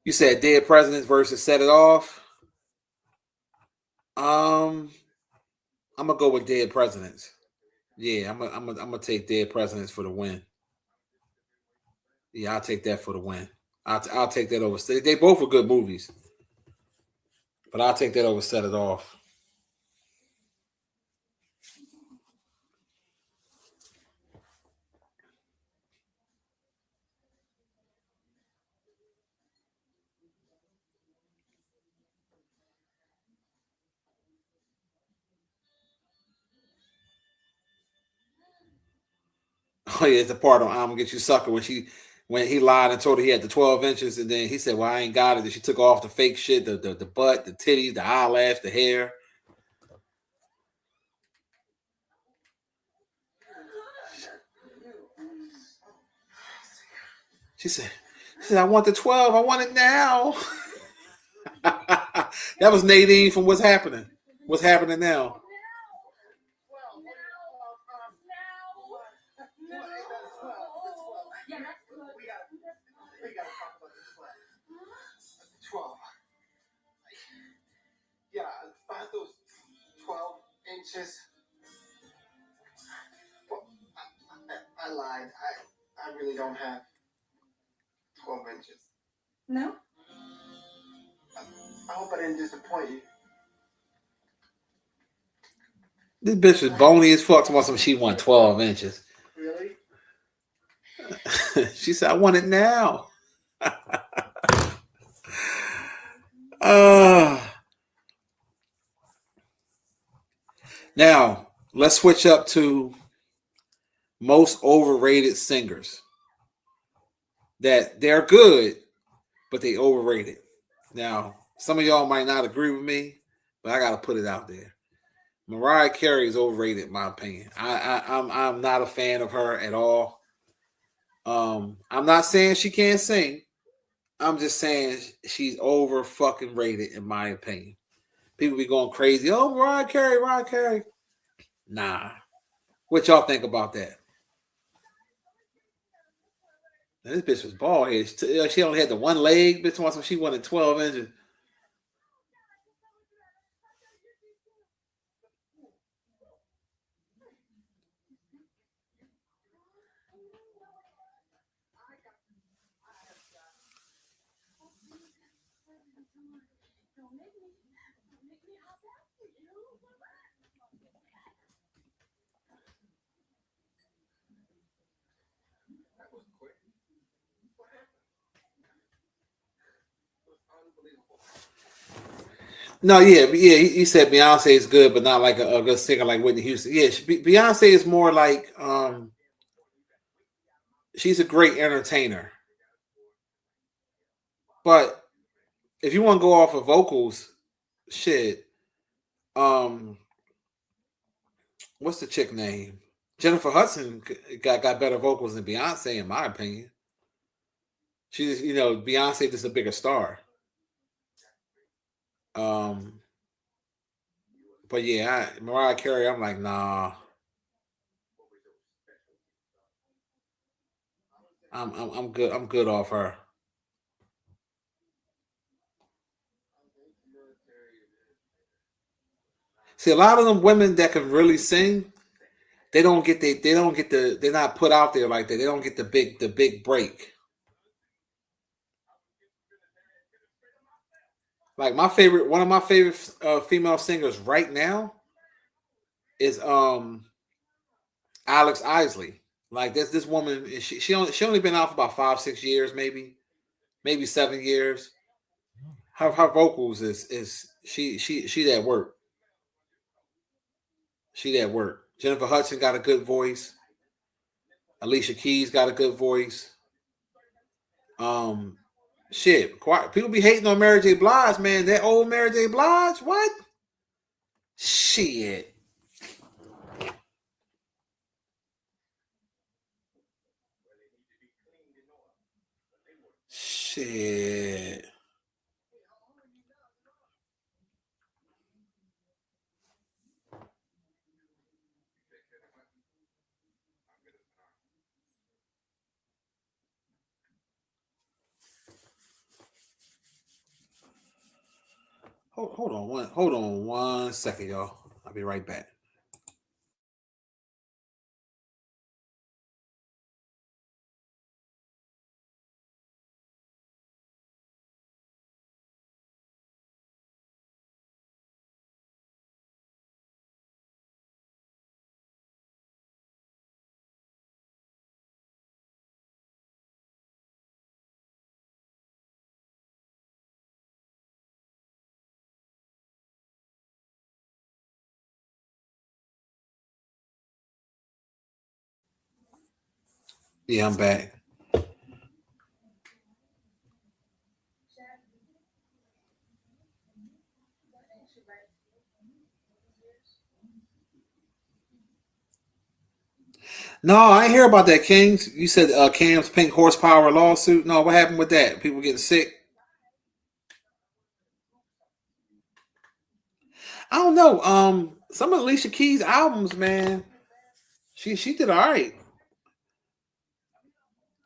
Speaker 1: You said Dead Presidents versus Set It Off. Um, I'm gonna go with Dead Presidents. Yeah, I'm gonna take Dead Presidents for the win. Yeah, I'll take that for the win. I'll take that over. They both are good movies, but I'll take that over Set It Off. Oh yeah, it's the part on I'm gonna get you sucker when he lied and told her he had the 12 inches and then he said, well, I ain't got it. And she took off the fake shit, the butt, the titties, the eyelash, the hair. She said, I want the 12. I want it now. That was Nadine from What's Happening. What's happening now? This bitch was bony as fuck. Talking about she want 12 inches. She said, I want it now. uh, Now, let's switch up to most overrated singers. That they're good, but they overrated. Now, some of y'all might not agree with me, but I gotta put it out there. Mariah Carey is overrated, in my opinion. I'm not a fan of her at all. I'm not saying she can't sing. I'm just saying she's over fucking rated, in my opinion. People be going crazy. Oh, Mariah Carey, Mariah Carey. Nah. What y'all think about that? Now, this bitch was bald head. She only had the one leg. Bitch wants she wanted 12 inches. No, yeah, yeah. He said Beyonce is good, but not like a good singer like Whitney Houston. Yeah, Beyonce is more like she's a great entertainer. But if you want to go off of vocals, shit. Um, what's the chick name? Jennifer Hudson got better vocals than Beyonce, in my opinion. She's Beyonce just a bigger star. Um, but yeah, Mariah Carey, I'm like nah. I'm good. I'm good off her. See, a lot of them women that can really sing, they don't get they're not put out there like that. They don't get the big break. Like my favorite, one of my favorite female singers right now is Alex Isley. Like this woman, she only been out for about 5 6 years, maybe 7 years. Her vocals is she that work. She that work. Jennifer Hudson got a good voice. Alicia Keys got a good voice. Um, shit, people be hating on Mary J. Blige, man. That old Mary J. Blige, what? Shit, shit. Hold on 1 second, y'all. I'll be right back. Yeah, I'm back. No, I ain't hear about that, Kings. You said Cam's pink horsepower lawsuit. No, what happened with that? People getting sick. I don't know. Some of Alicia Keys albums, man. She did all right.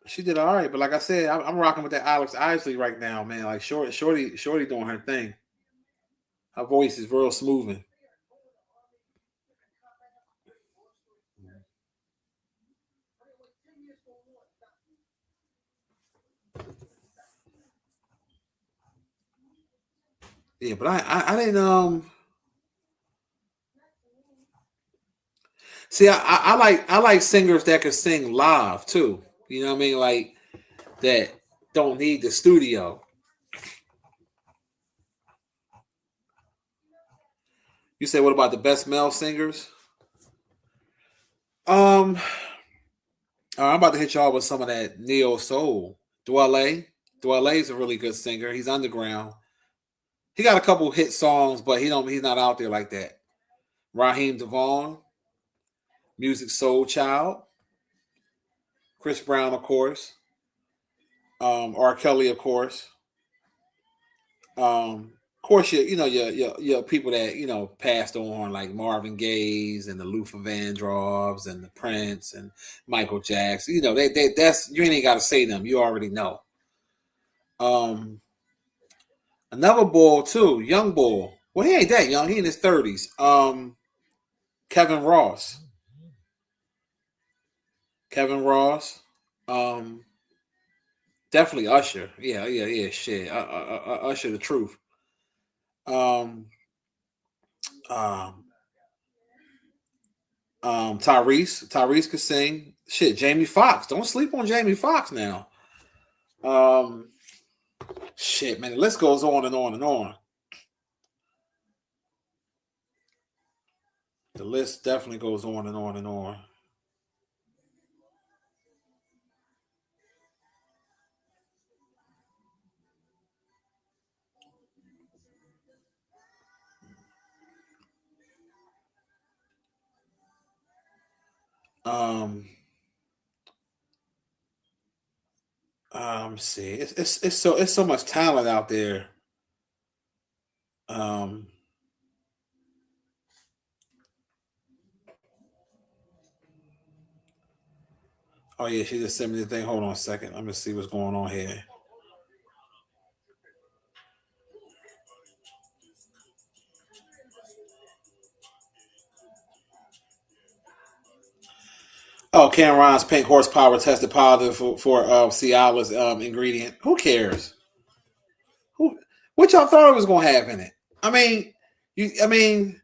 Speaker 1: She did all right, but like I said, I'm rocking with that Alex Isley right now, man. Like Shorty doing her thing. Her voice is real smoothing. Yeah, but I didn't see. I like singers that can sing live too. You know what I mean? Like that don't need the studio. You say what about the best male singers? Um, I'm about to hit y'all with some of that neo soul. Dwele. Dwele is a really good singer. He's underground. He got a couple hit songs, but he's not out there like that. Raheem Devon, Music Soul Child, Chris Brown, of course, R. Kelly, of course. Of course, your people that passed on like Marvin Gaye's and the Luther Vandross and the Prince and Michael Jackson. That's you ain't got to say them. You already know. Um, Another bull too, young bull. Well, he ain't that young. He in his 30s. Kevin Ross. Kevin Ross. Um, Definitely Usher. Yeah, yeah, yeah. Shit, Usher the truth. Um, um, Tyrese could sing. Shit, Jamie Foxx. Don't sleep on Jamie Foxx now. Um, Shit, man. The list goes on and on and on. The list definitely goes on and on and on. Um, see, it's so much talent out there. Um, Oh yeah, she just sent me the thing. Hold on a second. Let me see what's going on here. Oh, Cameron's pink horsepower tested positive for Ciala's ingredient. Who cares? Who? What y'all thought it was gonna have in it? I mean, you. I mean,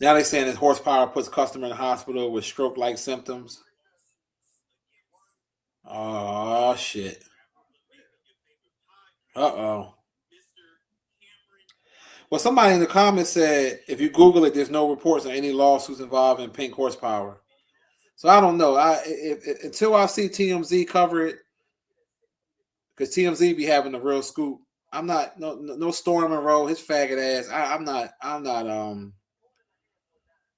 Speaker 1: now they saying that horsepower puts customer in the hospital with stroke-like symptoms. Oh shit. Uh-oh. Well, somebody in the comments said if you Google it, there's no reports of any lawsuits involving pink horsepower. So I don't know. Until I see TMZ cover it, because TMZ be having the real scoop. I'm not no Storm Monroe, his faggot ass. I'm not.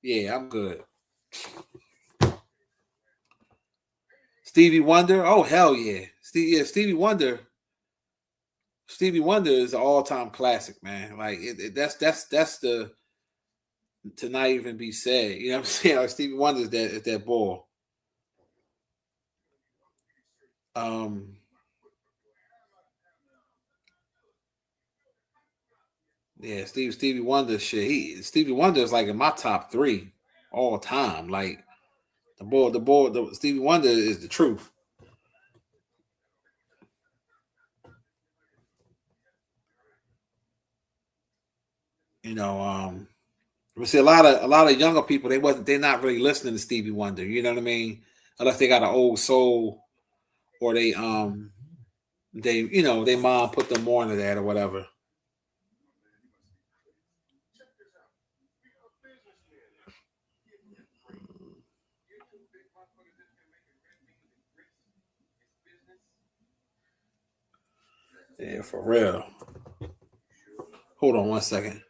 Speaker 1: Yeah, I'm good. Stevie Wonder. Oh hell yeah, Stevie Wonder. Stevie Wonder is an all time classic, man. Like that's the to not even be said. You know what I'm saying? Like Stevie Wonder is that boy. Um, yeah, Stevie Wonder shit. Stevie Wonder is like in my top three all time. Like the Stevie Wonder is the truth. You know, we see a lot of younger people. They're not really listening to Stevie Wonder. You know what I mean? Unless they got an old soul or they their mom put them on to that or whatever. Yeah, for real. Hold on one second.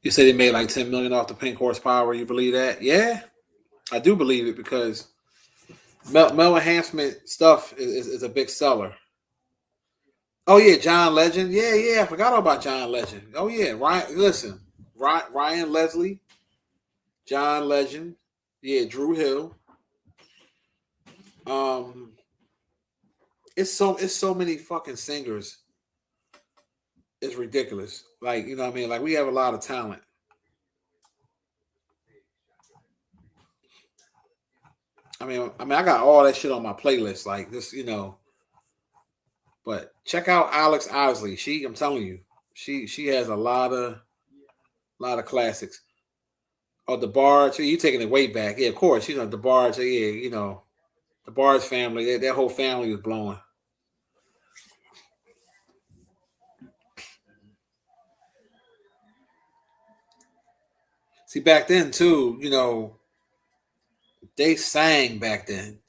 Speaker 1: You say they made like 10 million off the pink horsepower. You believe that? Yeah, I do believe it because male enhancement stuff is a big seller. Oh yeah, John Legend. Yeah, yeah, I forgot all about John Legend. Oh yeah, Ryan. Listen, Ryan Leslie, John Legend. Yeah, Drew Hill. Um, it's so many fucking singers. It's ridiculous. Like you know what I mean. Like we have a lot of talent. I got all that shit on my playlist. Like this, But check out Alex Isley. I'm telling you, she has a lot of classics. Oh, the Barge. You taking it way back? Yeah, of course. The Barge. Yeah, the Barge family. That whole family was blowing. See, back then too, they sang back then.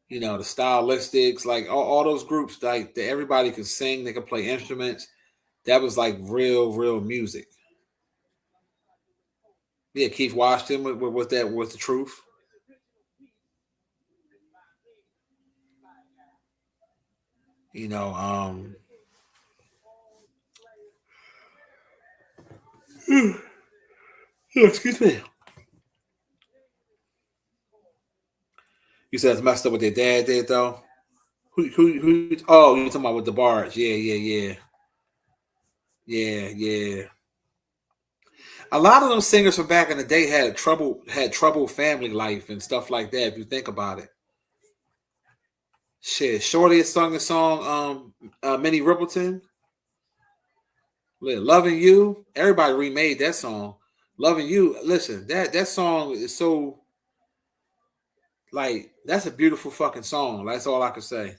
Speaker 1: The stylistics, like all those groups, like that everybody could sing, they could play instruments. That was like real music. Yeah, Keith Washington was that was the truth. You know, excuse me. You said it's messed up what their dad did though. Who? Oh, you talking about with the barge? Yeah, yeah, yeah, yeah. A lot of those singers from back in the day had trouble family life and stuff like that. If you think about it, shit. Shorty has sung the song Minnie Riperton, "Loving You." Everybody remade that song. "Loving You." Listen, that song is so like that's a beautiful fucking song. That's all I can say.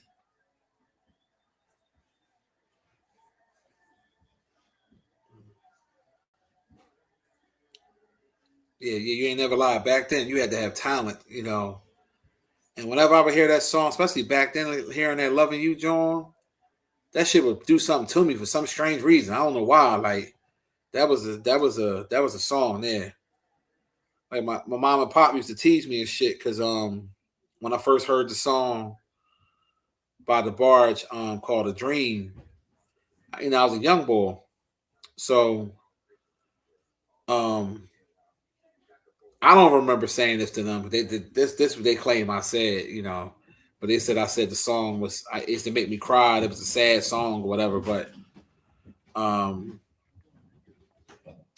Speaker 1: Yeah, you ain't never lied. Back then, you had to have talent, And whenever I would hear that song, especially back then, like, hearing that "Loving You" John, that shit would do something to me for some strange reason. I don't know why. Like that was a song there. Like my mom and pop used to tease me and shit because when I first heard the song by the Barge called "A Dream," I was a young boy, so um I don't remember saying this to them, but they did this what they claim I said. But they said I said the song it used to make me cry. It was a sad song or whatever, but um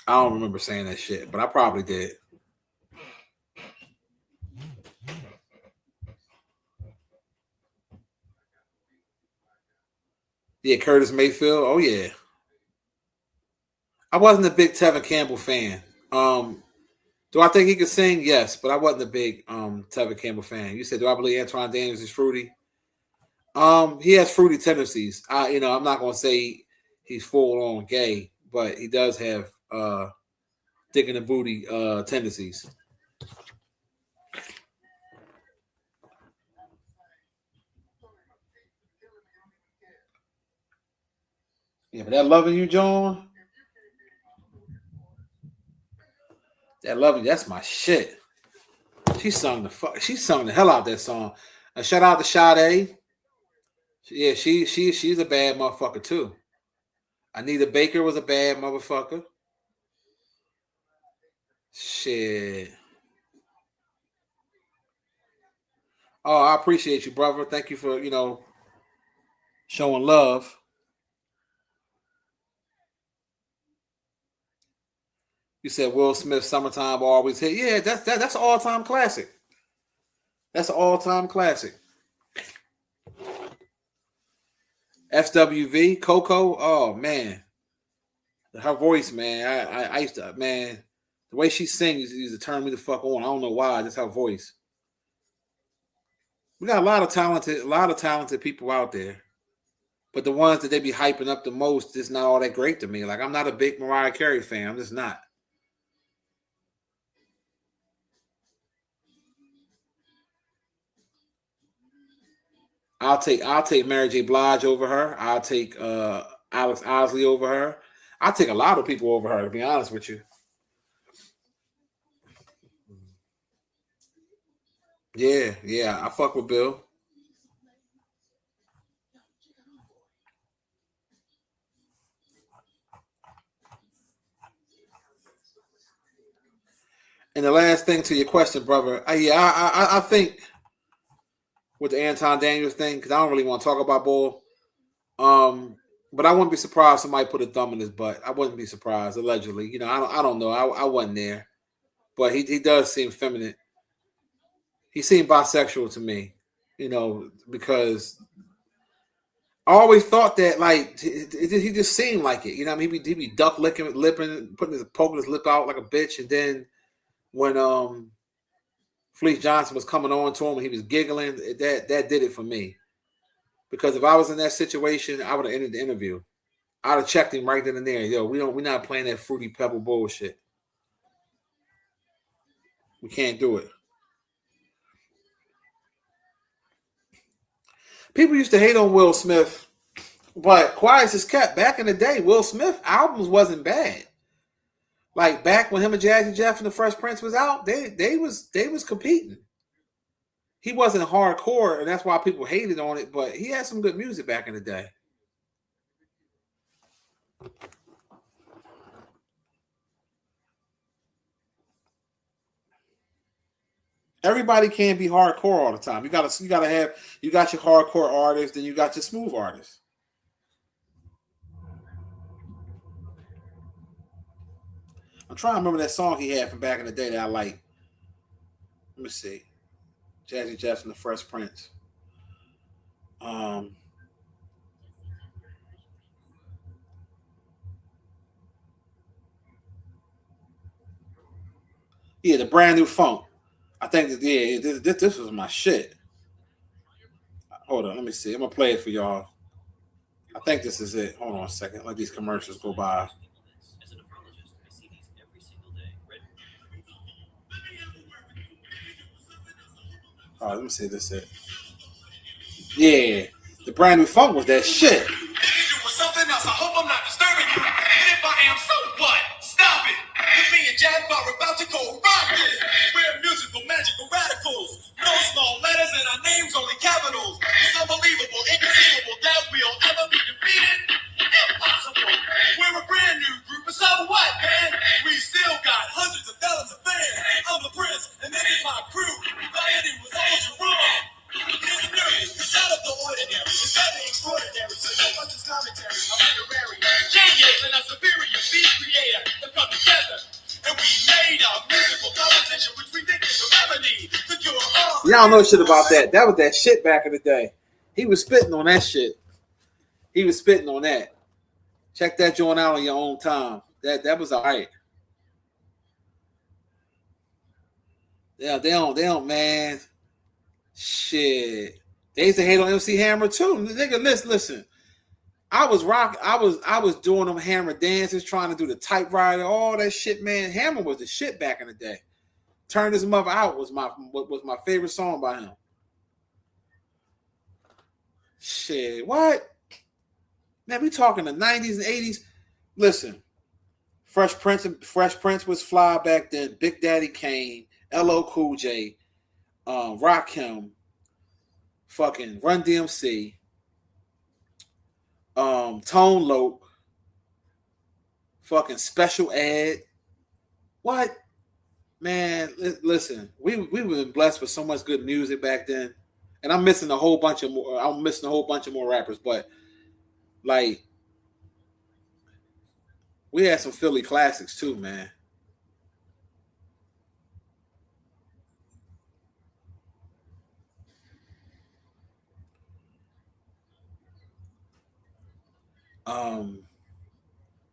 Speaker 1: I don't remember saying that shit, but I probably did. Yeah, Curtis Mayfield. Oh yeah. I wasn't a big Tevin Campbell fan. Um do I think he could sing? Yes, but I wasn't a big Tevin Campbell fan. You said, do I believe Antoine Daniels is fruity? He has fruity tendencies. I'm not gonna say he's full on gay, but he does have dick in the booty tendencies. Yeah, but that loving you, John, that loving that's my shit. She sung the hell out that song. Shout out to Sade. Yeah, she's a bad motherfucker too. Anita Baker was a bad motherfucker. Shit. Oh, I appreciate you, brother. Thank you for showing love. You said Will Smith, "Summertime Always Hit." Yeah, that's an all time classic. That's an all time classic. FWV, Coco. Oh man, her voice, man. I used to, man. The way she sings used to turn me the fuck on. I don't know why. Just her voice. We got a lot of talented people out there. But the ones that they be hyping up the most is not all that great to me. Like I'm not a big Mariah Carey fan. I'm just not. I'll take Mary J. Blige over her. I'll take Alex Osley over her. I'll take a lot of people over her, to be honest with you. Yeah, yeah. I fuck with Bill. And the last thing to your question, brother, yeah, I think with the Anton Daniels thing, because I don't really want to talk about Bull. Um, but I wouldn't be surprised if somebody put a thumb in his butt. I wouldn't be surprised, allegedly. I don't know. I wasn't there, but he does seem feminine. He seemed bisexual to me, because I always thought that like he just seemed like it. He'd be duck licking, lipping, poking his lip out like a bitch, and then when Fleece Johnson was coming on to him and he was giggling, that did it for me. Because if I was in that situation, I would have ended the interview. I'd have checked him right then and there. Yo, we're not playing that fruity pebble bullshit. We can't do it. People used to hate on Will Smith, but quiet as kept. Back in the day, Will Smith albums wasn't bad. Like back when him and Jazzy Jeff and the Fresh Prince was out, they was competing. He wasn't hardcore, and that's why people hated on it. But he had some good music back in the day. Everybody can't be hardcore all the time. You got your hardcore artists, then you got your smooth artists. I'm trying to remember that song he had from back in the day that I like. Let me see. Jazzy Jeff and the Fresh Prince. Um, yeah, the brand new funk. I think that yeah, this was my shit. Hold on, let me see. I'm gonna play it for y'all. I think this is it. Hold on a second. Let these commercials go by. All right, let me see this. It. Yeah, the brand new funk was that shit. Something else. I hope I'm not disturbing you. And if I am, so what? Stop it. With me and Jack are about to go rock it. We're musical, magical radicals. No small letters and our names only capitals. It's unbelievable, inconceivable that we'll ever be defeated. Impossible. We're a brand new group, but so what, man? We still got hundreds of thousands of fans. I'm the prince, and this is my crew. Variety was always wrong. It's new, it's out of the ordinary. It's very extraordinary. So no much is commentary. I'm literary. Genius and a superior beat creator. They come together. And we made a musical composition which we think is a remedy. Y'all know shit about that. That was that shit back in the day. He was spitting on that shit. He was spitting on that. Check that joint out on your own time. That was all right. Yeah, they don't, man. Shit. They used to hate on MC Hammer too. Nigga, listen. I was doing them Hammer dances, trying to do the typewriter, all that shit, man. Hammer was the shit back in the day. Turn His Mother Out was my favorite song by him. Shit, what? Man, we talking the 90s and 80s. Listen, Fresh Prince was fly back then. Big Daddy Kane, LL Cool J, Rakim, fucking Run DMC, Tone Loc, fucking Special Ed. What? Man, listen, we've been blessed with so much good music back then. And I'm missing a whole bunch of more rappers, but like we had some Philly classics too, man.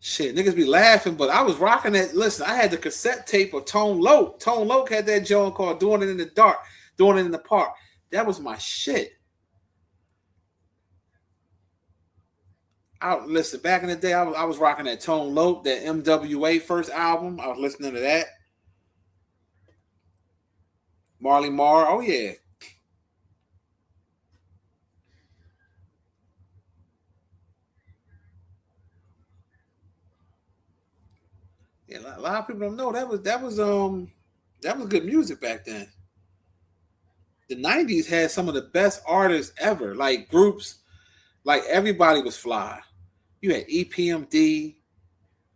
Speaker 1: Shit, niggas be laughing, but I was rocking that. Listen, I had the cassette tape of Tone Loc. Tone Loc had that joint called Doing It in the Dark, Doing It in the Park. That was my shit. Listen, back in the day, I was rocking that Tone Loc, that MWA first album. I was listening to that. Marley Marl. Oh, yeah. Yeah, a lot of people don't know that was good music back then. The 90s had some of the best artists ever, like groups, like everybody was fly. You had EPMD,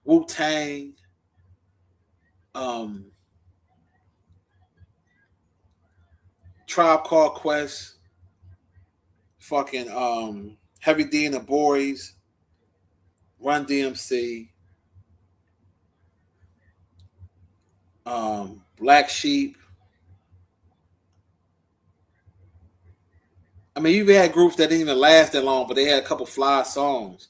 Speaker 1: Wu Tang, um, Tribe Called Quest, fucking Heavy D and the Boys, Run DMC, Black Sheep. I mean, you've had groups that didn't even last that long, but they had a couple fly songs.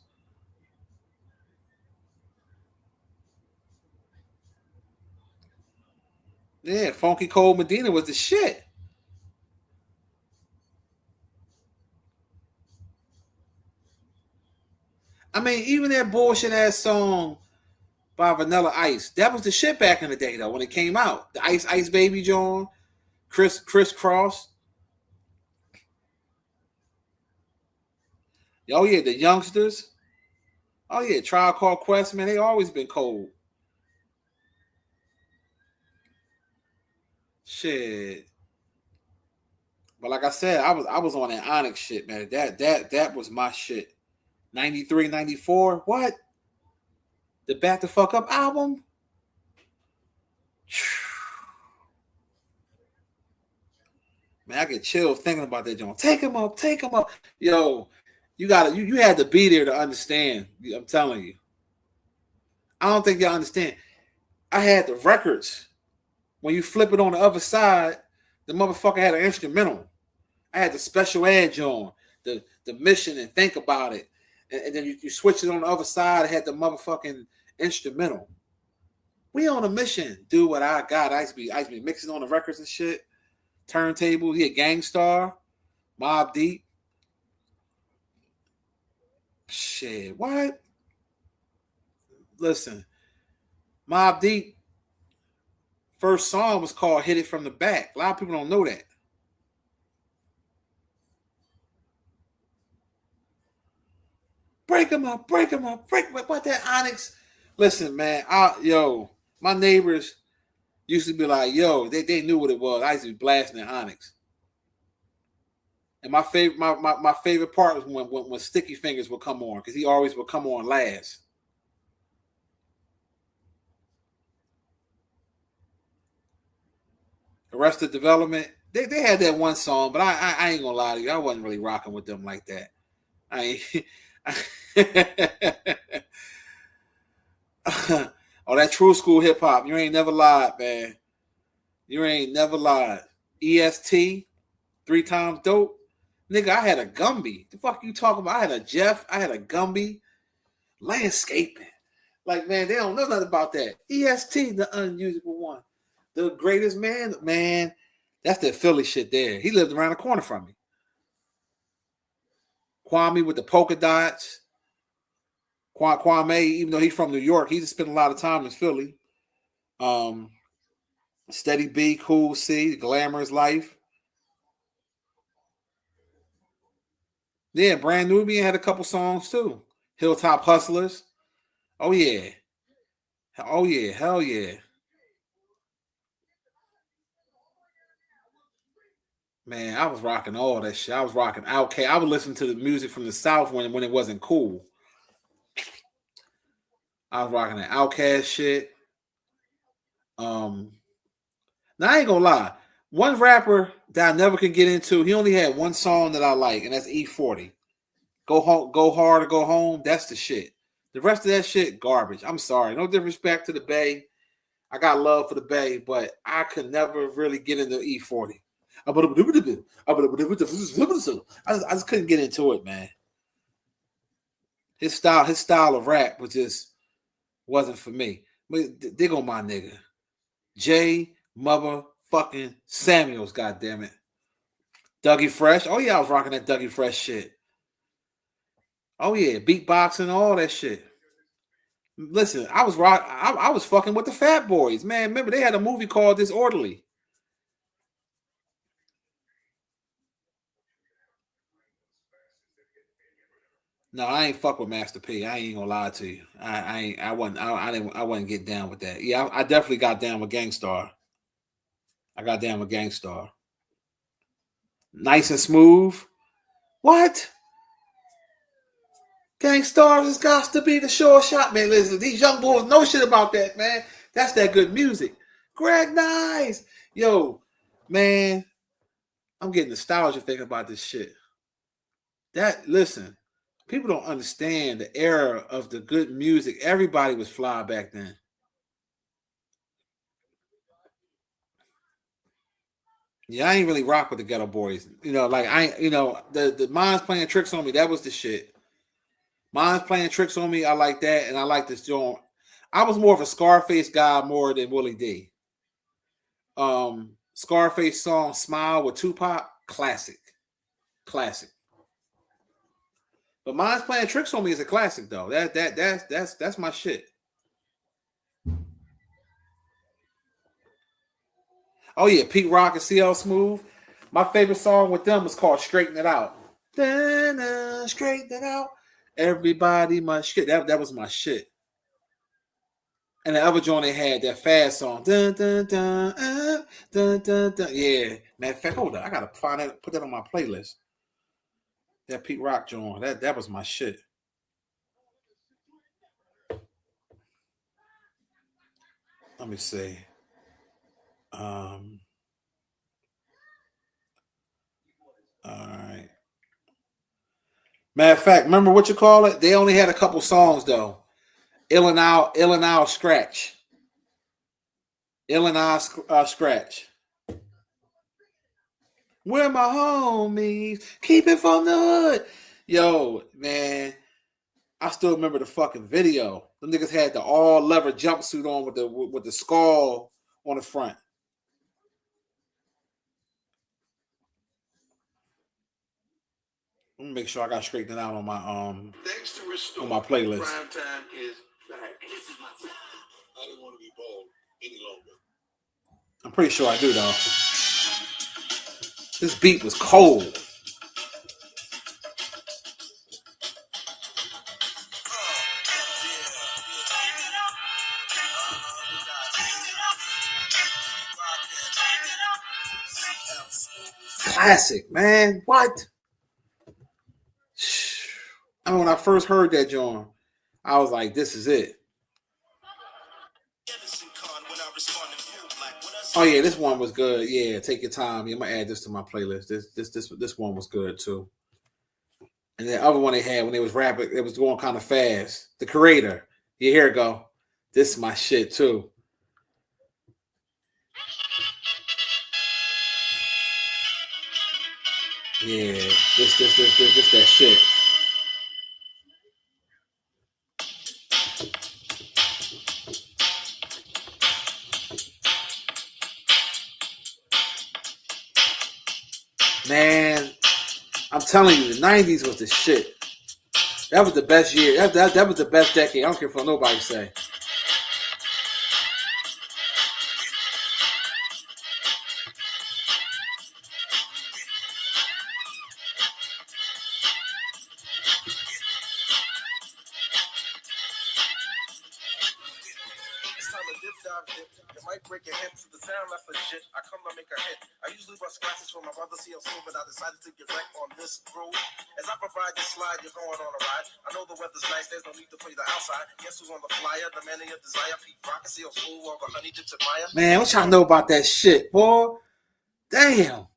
Speaker 1: Yeah, Funky Cold Medina was the shit. I mean, even that bullshit ass song by Vanilla Ice, that was the shit back in the day though when it came out. The Ice Baby John, Chris Cross. Oh yeah, the youngsters. Oh yeah, Trial Called Quest, man, they always been cold. Shit. But like I said, I was on that Onyx shit, man. That was my shit. 93, 94. What? The Back the Fuck Up album? Man, I get chills thinking about that joint. Take him up, take him up. Yo, you had to be there to understand. I'm telling you. I don't think y'all understand. I had the records. When you flip it on the other side, the motherfucker had an instrumental. I had the Special Ed on, the mission and think about it. And then you switch it on the other side, it had the motherfucking instrumental. We on a mission. Do what I got. I used to be mixing on the records and shit. Turntable, yeah, Gangstar, Mob Deep. Shit, what? Listen, Mob Deep first song was called Hit It From the Back. A lot of people don't know that. break them up, break them up, break them up. What that Onyx? Listen, man, my neighbors used to be like, yo, they knew what it was. I used to be blasting the Onyx. And my favorite part was when Sticky Fingers would come on, because he always would come on last. Arrested Development, they had that one song, but I ain't gonna lie to you, I wasn't really rocking with them like that. Oh, that true school hip hop. You ain't never lied, man. You ain't never lied. EST, 3 times dope. Nigga, I had a Gumby. The fuck you talking about? I had a Jeff. I had a Gumby. Landscaping. Like, man, they don't know nothing about that. EST, the unusable one. The greatest man. That's that Philly shit there. He lived around the corner from me. Kwame with the polka dots. Kwame, even though he's from New York, he just spent a lot of time in Philly. Steady B, Cool C, Glamorous Life. Yeah, Brand Nubian had a couple songs too. Hilltop Hustlers. Oh yeah. Oh yeah, hell yeah. Man, I was rocking all that shit. I was rocking Outkast. I would listen to the music from the South when it wasn't cool. I was rocking that Outkast shit. Now I ain't gonna lie. One rapper that I never could get into, he only had one song that I like, and that's E40. Go home, go hard or go home. That's the shit. The rest of that shit, garbage. I'm sorry. No disrespect to the Bay. I got love for the Bay, but I could never really get into E40. I just couldn't get into it, man. His style of rap wasn't for me. But dig on my nigga. J motherfucking Samuels, goddammit. Dougie Fresh. Oh yeah, I was rocking that Dougie Fresh shit. Oh yeah, beatboxing, all that shit. Listen, I was fucking with the Fat Boys, man. Remember they had a movie called Disorderly. No, I ain't fuck with Master P. I ain't gonna lie to you. I wasn't get down with that. Yeah, I definitely got down with Gangstar. I got down with Gangstar. Nice and Smooth. What? Gangstar has got to be the sure shot, man. Listen, these young boys know shit about that, man. That's that good music. Greg Nice. Yo, man, I'm getting nostalgia thinking about this shit. Listen, people don't understand the era of the good music. Everybody was fly back then. Yeah, I ain't really rock with the Ghetto Boys. The Minds Playing Tricks on Me, that was the shit. Minds Playing Tricks on Me, I like that, and I like this joint. I was more of a Scarface guy more than Willie D. Scarface song Smile with Tupac, classic. But Minds Playing Tricks on Me is a classic though. That's my shit. Oh yeah, Pete Rock and CL Smooth. My favorite song with them was called Straighten It Out. Straighten it out. Everybody my shit. That was my shit. And the other joint they had, that fast song. Dun, dun, dun, dun, dun, dun. Yeah. Matter of fact, hold on. I gotta find that, put that on my playlist. That Pete Rock joint. That was my shit. Let me see. All right. Matter of fact, remember what you call it? They only had a couple songs though. Illinois Scratch. Illinois Scratch. Where my homies? Keep it from the hood. Yo, man. I still remember the fucking video. Them niggas had the all leather jumpsuit on with the skull on the front. Let me make sure I got straightened out on my on my playlist. Prime time is back. This is my time. I don't want to be bold any longer. I'm pretty sure I do though. This beat was cold. Classic, man. What? I mean, when I first heard that joint, I was like, this is it. Oh yeah, this one was good. Yeah, take your time. Yeah, I'm gonna add this to my playlist. This one was good too. And the other one they had when they was rapping, it was going kind of fast. The Creator. Yeah, here it go. This is my shit too. Yeah, this that shit. Man, I'm telling you, the '90s was the shit. That was the best year. That was the best decade. I don't care what nobody say. Break your head to the sound, that's legit. I come to make a hit. I usually bust scratches for my brother, see I'm slow, but I decided to get wrecked on this road. As I provide you slide, you're going on a ride. I know the weather's nice, there's no need to play the outside. Guess who's on the flyer? The man of your desire, Pete Rock, I see school, all the honey dips admire. Man, what y'all know about that shit, boy? Damn.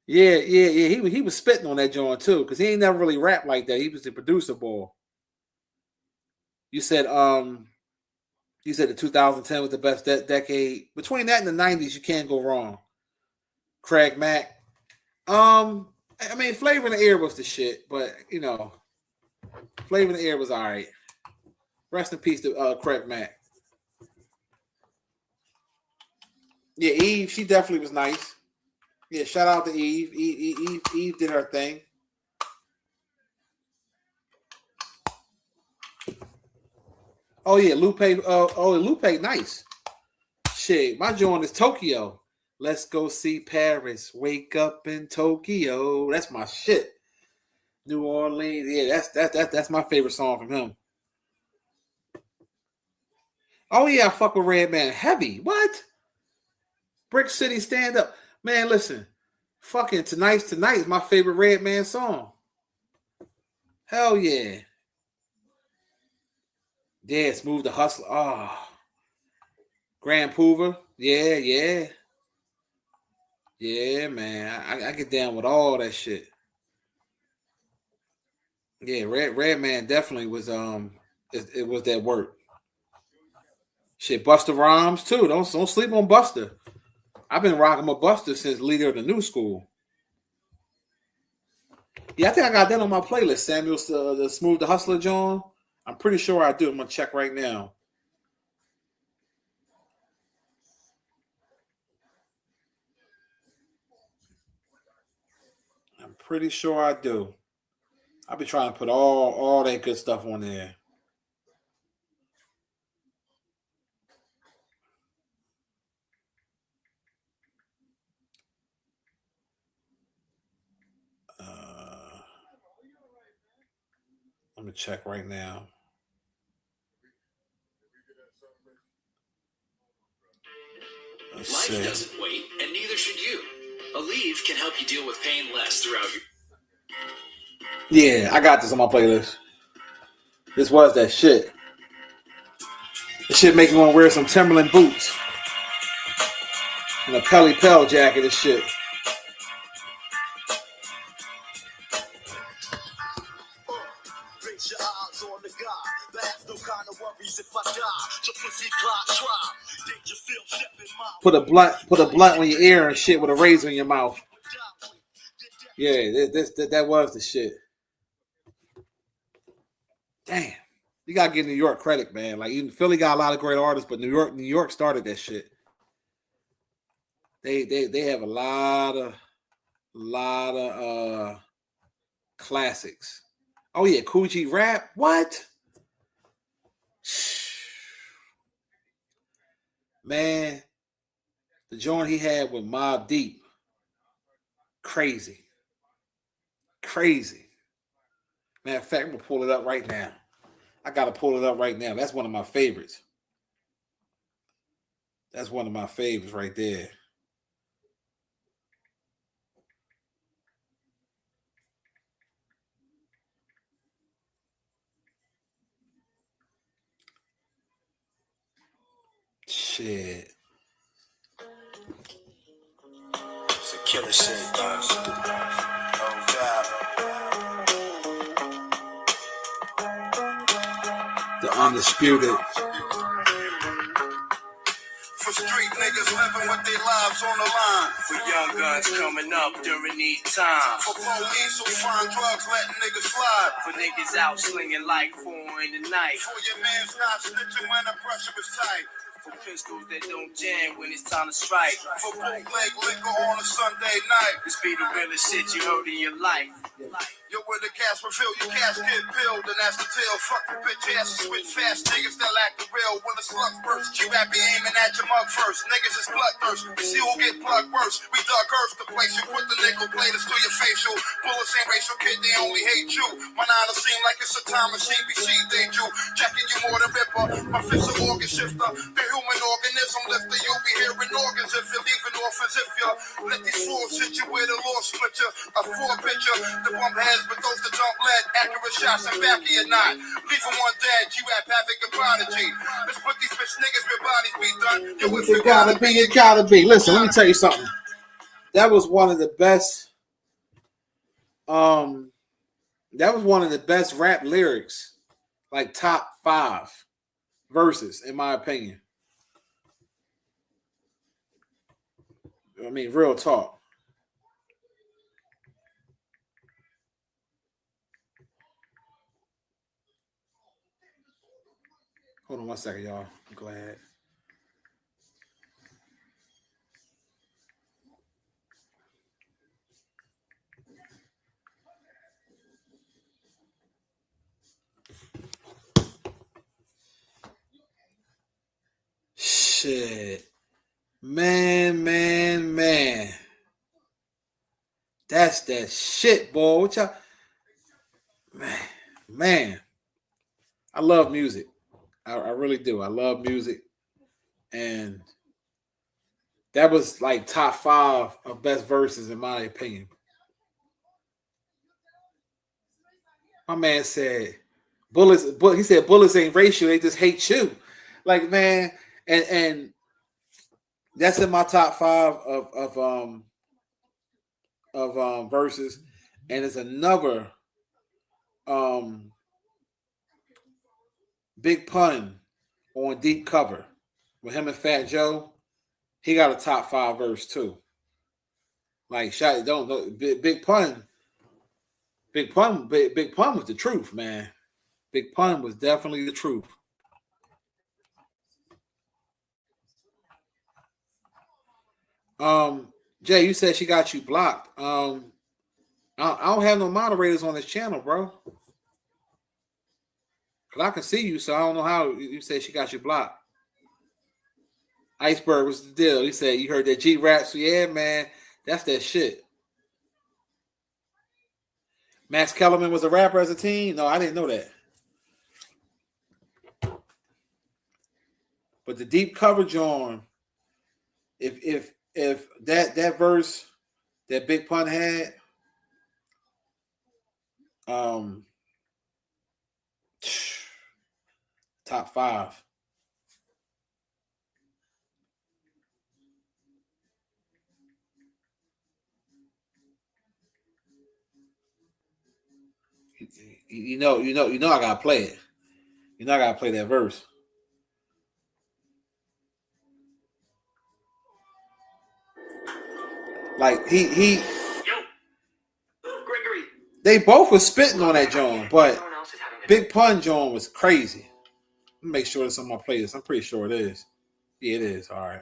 Speaker 1: Yeah. He was spitting on that joint too, because he ain't never really rapped like that. He was the producer, boy. You said the 2010 was the best decade. Between that and the 90s, you can't go wrong. Craig Mack. I mean, Flavor in the Air was the shit, but you know, Flavor in the Air was all right. Rest in peace to Craig Mack. Yeah, Eve, she definitely was nice. Yeah, shout out to Eve. Eve did her thing. Oh yeah, Lupe. Lupe, nice. Shit, my joint is Tokyo. Let's go see Paris. Wake up in Tokyo. That's my shit. New Orleans. Yeah, that's my favorite song from him. Oh yeah, I fuck with Redman heavy. What? Brick City Stand Up. Man, listen. Fucking Tonight is my favorite Redman song. Hell yeah. Yeah, Smooth the Hustler. Oh. Grand Poover. Yeah. Yeah, man. I get down with all that shit. Yeah, Redman definitely was it was that work. Shit, Buster Rhymes too. Don't sleep on Buster. I've been rocking with Buster since leader of the new school. Yeah, I think I got that on my playlist. Samuel's the Smooth the Hustler John. I'm pretty sure I do. I'm gonna check right now. I'm pretty sure I do. I'll be trying to put all that good stuff on there. Let me check right now.
Speaker 2: Life doesn't wait, and neither should you. Aleve can help you deal with pain less throughout your...
Speaker 1: Yeah, I got this on my playlist. This was that shit. This shit make me want to wear some Timberland boots and a Pelly Pell jacket and shit. Put a blunt on your ear and shit with a razor in your mouth. Yeah, that was the shit. Damn, you gotta give New York credit, man. Like even Philly got a lot of great artists, but New York started that shit. They have a lot of classics. Oh yeah, Coogee Rap. What? Man, the joint he had with Mobb Deep. Crazy. Matter of fact, I'm gonna pull it up right now. I gotta pull it up right now. That's one of my favorites. That's one of my favorites right there. Shit.
Speaker 2: It's a killer shit, guys. No doubt.
Speaker 1: The undisputed.
Speaker 2: For street niggas living with their lives on the line. For young guns coming up during these times. For police who find drugs letting niggas slide. For niggas out slinging like 4 in the night. For your man's not snitching when the pressure is tight. For pistols that don't jam when it's time to strike. For bootleg liquor on a Sunday night. This be the realest shit you heard in your life. Yo, when the gas refill, your cash get pilled, and that's the tale. Fuck the bitch ass and switch fast. Niggas that lack the real. When the slug burst, you rap be aiming at your mug first. Niggas is bloodthirst. You see who get plugged worse. We dug earth the place you put the nickel platers to your facial. Bullets ain't racial, kid, they only hate you. My nine seem like it's a time machine. BC they do. Jacking you more than Ripper. My fist of organ shifter. The human organism lifter. You'll be hearing organs if you're leaving orphans. If you let these fools hit you with a law split you. A four picture. The bump heads, but those that don't let accurate shots in back of your knot. Leaving one dead, you have havoc and prodigy. Let's put these bitch niggas with bodies be done. Yo, if
Speaker 1: It gotta be, it gotta be. Listen, let me tell you something. That was one of the best. That was one of the best rap lyrics, like top 5 verses, in my opinion. I mean, real talk. Hold on 1 second, y'all. I'm glad. Shit. Man. That's that shit, boy. What y'all? Man. I love music. I really do. I love music. And that was like top 5 of best verses, in my opinion. My man said, he said bullets ain't racial, they just hate you. Like, man, and that's in my top 5 of verses. And it's another big pun on Deep Cover with him and Fat Joe. He got a top 5 verse too. Like, shot, don't know, big pun. Big pun was the truth, man. Big pun was definitely the truth. Jay, you said she got you blocked. I don't have no moderators on this channel, bro. Cause I can see you, so I don't know how you said she got you blocked. Iceberg, what's the deal? He said you heard that G rap. So yeah, man, that's that shit. Max Kellerman was a rapper as a teen? No, I didn't know that. But the Deep Cover John, if that verse that Big Pun had, top 5. You know, I gotta play it. You know, I gotta play that verse. Like he
Speaker 2: Gregory.
Speaker 1: They both were spitting on that John, but Big Pun John was crazy. Let me make sure it's on my playlist. I'm pretty sure it is. Yeah, it is. All right.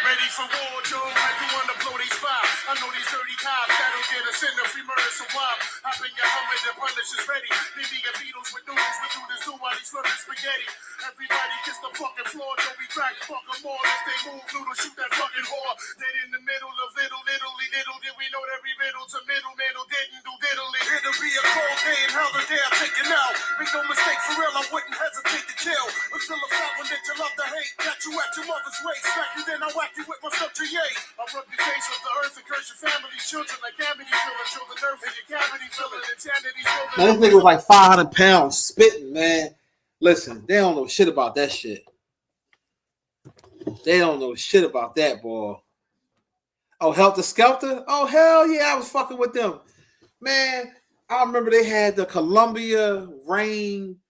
Speaker 2: Ready for war, Joe. How you wanna blow these spots? I know these dirty cops that'll get us in if we murder some wop. Hop in your Hummer, the punish is ready. Leaving your beetles with noodles, we do this do while he's slurping spaghetti. Everybody kiss the fucking floor, don't be crack, fuck them all. If they move, noodles, shoot that fucking whore. Dead in the middle of little, did we know every riddle to middleman who didn't do diddly. It'll be a cold day and hell the day I'm taking out. Make no mistake, for real, I wouldn't hesitate to kill. I'm still a fat one that you love to hate. Got you at your mother's waist, smack you then I whack you with my stuff to yay. I rub your face off the earth and curse your family, children like Amity filling, children earth and your cavity filling, insanity filling.
Speaker 1: Man, this nigga was like 500 pounds spitting, man. Listen, they don't know shit about that shit. They don't know shit about that, boy. Oh, Helter Skelter? Oh, hell yeah, I was fucking with them. Man, I remember they had the Columbia rain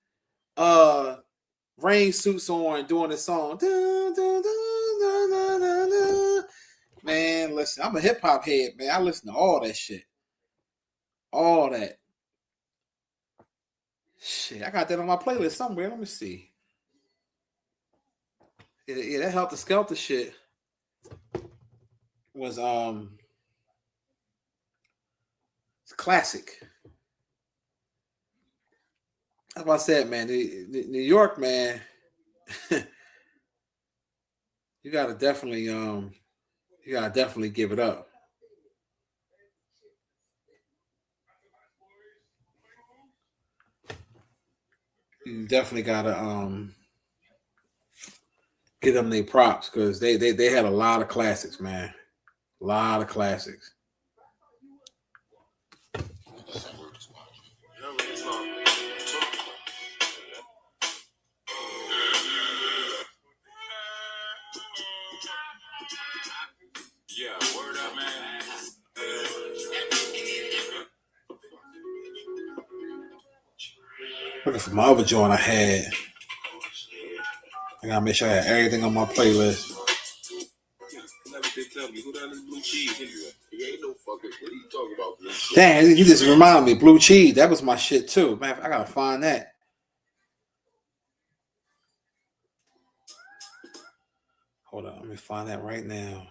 Speaker 1: suits on doing the song. Dun, dun, dun, dun, dun, dun. Man, listen, I'm a hip hop head, man. I listen to all that shit. All that. Shit, I got that on my playlist somewhere. Let me see. Yeah, that Helter Skelter shit was it's classic. That's what I said, man. New York, man. you gotta definitely give it up. You definitely gotta give them their props because they had a lot of classics, man. A lot of classics.
Speaker 2: Yeah, word up, man.
Speaker 1: Looking for my other joint I had. I gotta make sure I have everything on my playlist.
Speaker 2: Never did tell me who that is Blue Cheese anyway. He ain't no fucking. What are you talking about, Blue Cheese?
Speaker 1: Damn, he just reminded me. Blue Cheese, that was my shit too. Man, I gotta find that. Hold on, let me find that right now.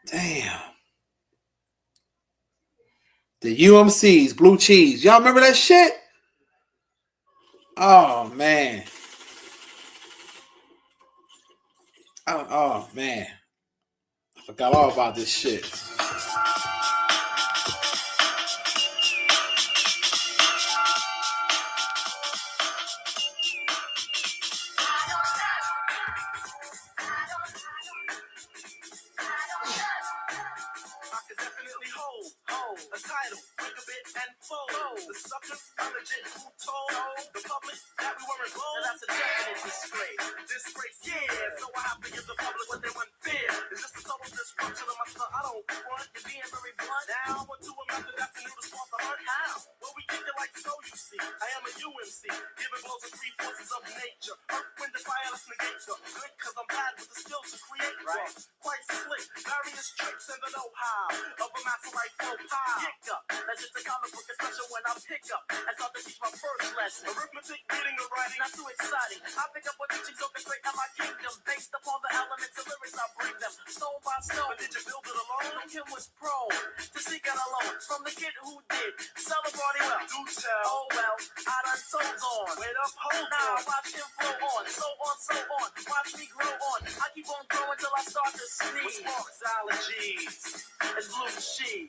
Speaker 1: Damn. The UMC's Blue Cheese. Y'all remember that shit? Oh man. Oh man. I forgot all about this shit.
Speaker 2: A title, quick a bit and fold. The suckers are legit who told the public that we weren't gold. That's a definite disgrace. Disgrace, yeah. So I have to give the public what they want fear. It's just a total disruption of my stuff. I don't front. You're being very blunt. Now I want to a method that's new to spot the hunt. How? Well, we kick it like so, you see. I am a UMC, giving blows to three forces of nature. Earth, wind, and fire, let's negate the good, cause I'm bad with the skills to create. Right? Quite slick, various tricks and the know-how of a master like flow pie. Kick up, that's just a comic book, especially when I pick up and start to teach my first lesson. Arithmetic, reading, or writing, not too exciting. I pick up what teachings orchestrate at my kingdom, based upon the elements of lyrics I bring them, stone by stone. But did you build it alone? No kid was prone to seek out alone from the kid who did sell a party well. Do tell. Oh well, I done sold on. Wait up, hold on. Watch him flow on, so on, so on. Watch me grow on. I keep on growing till I start to sneeze. With sparks, allergies, and blue cheese.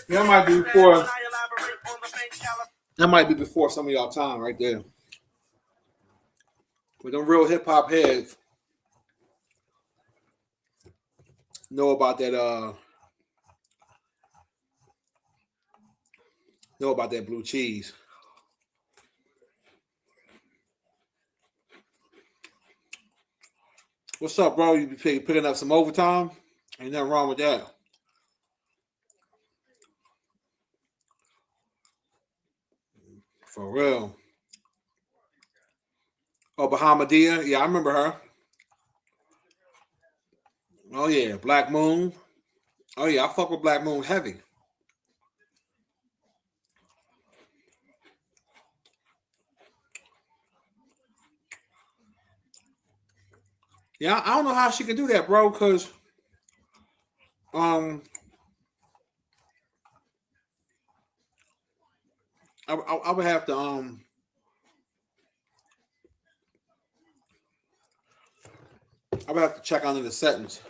Speaker 1: That might be before. That might be before some of y'all time right there. With them real hip hop heads know about that. Know about that Blue Cheese. What's up, bro? You be picking up some overtime? Ain't nothing wrong with that. For real. Oh, Bahamadia? Yeah, I remember her. Oh, yeah. Black Moon. Oh, yeah. I fuck with Black Moon heavy. Yeah, I don't know how she can do that, bro, because um, I would have to I would have to check under the settings.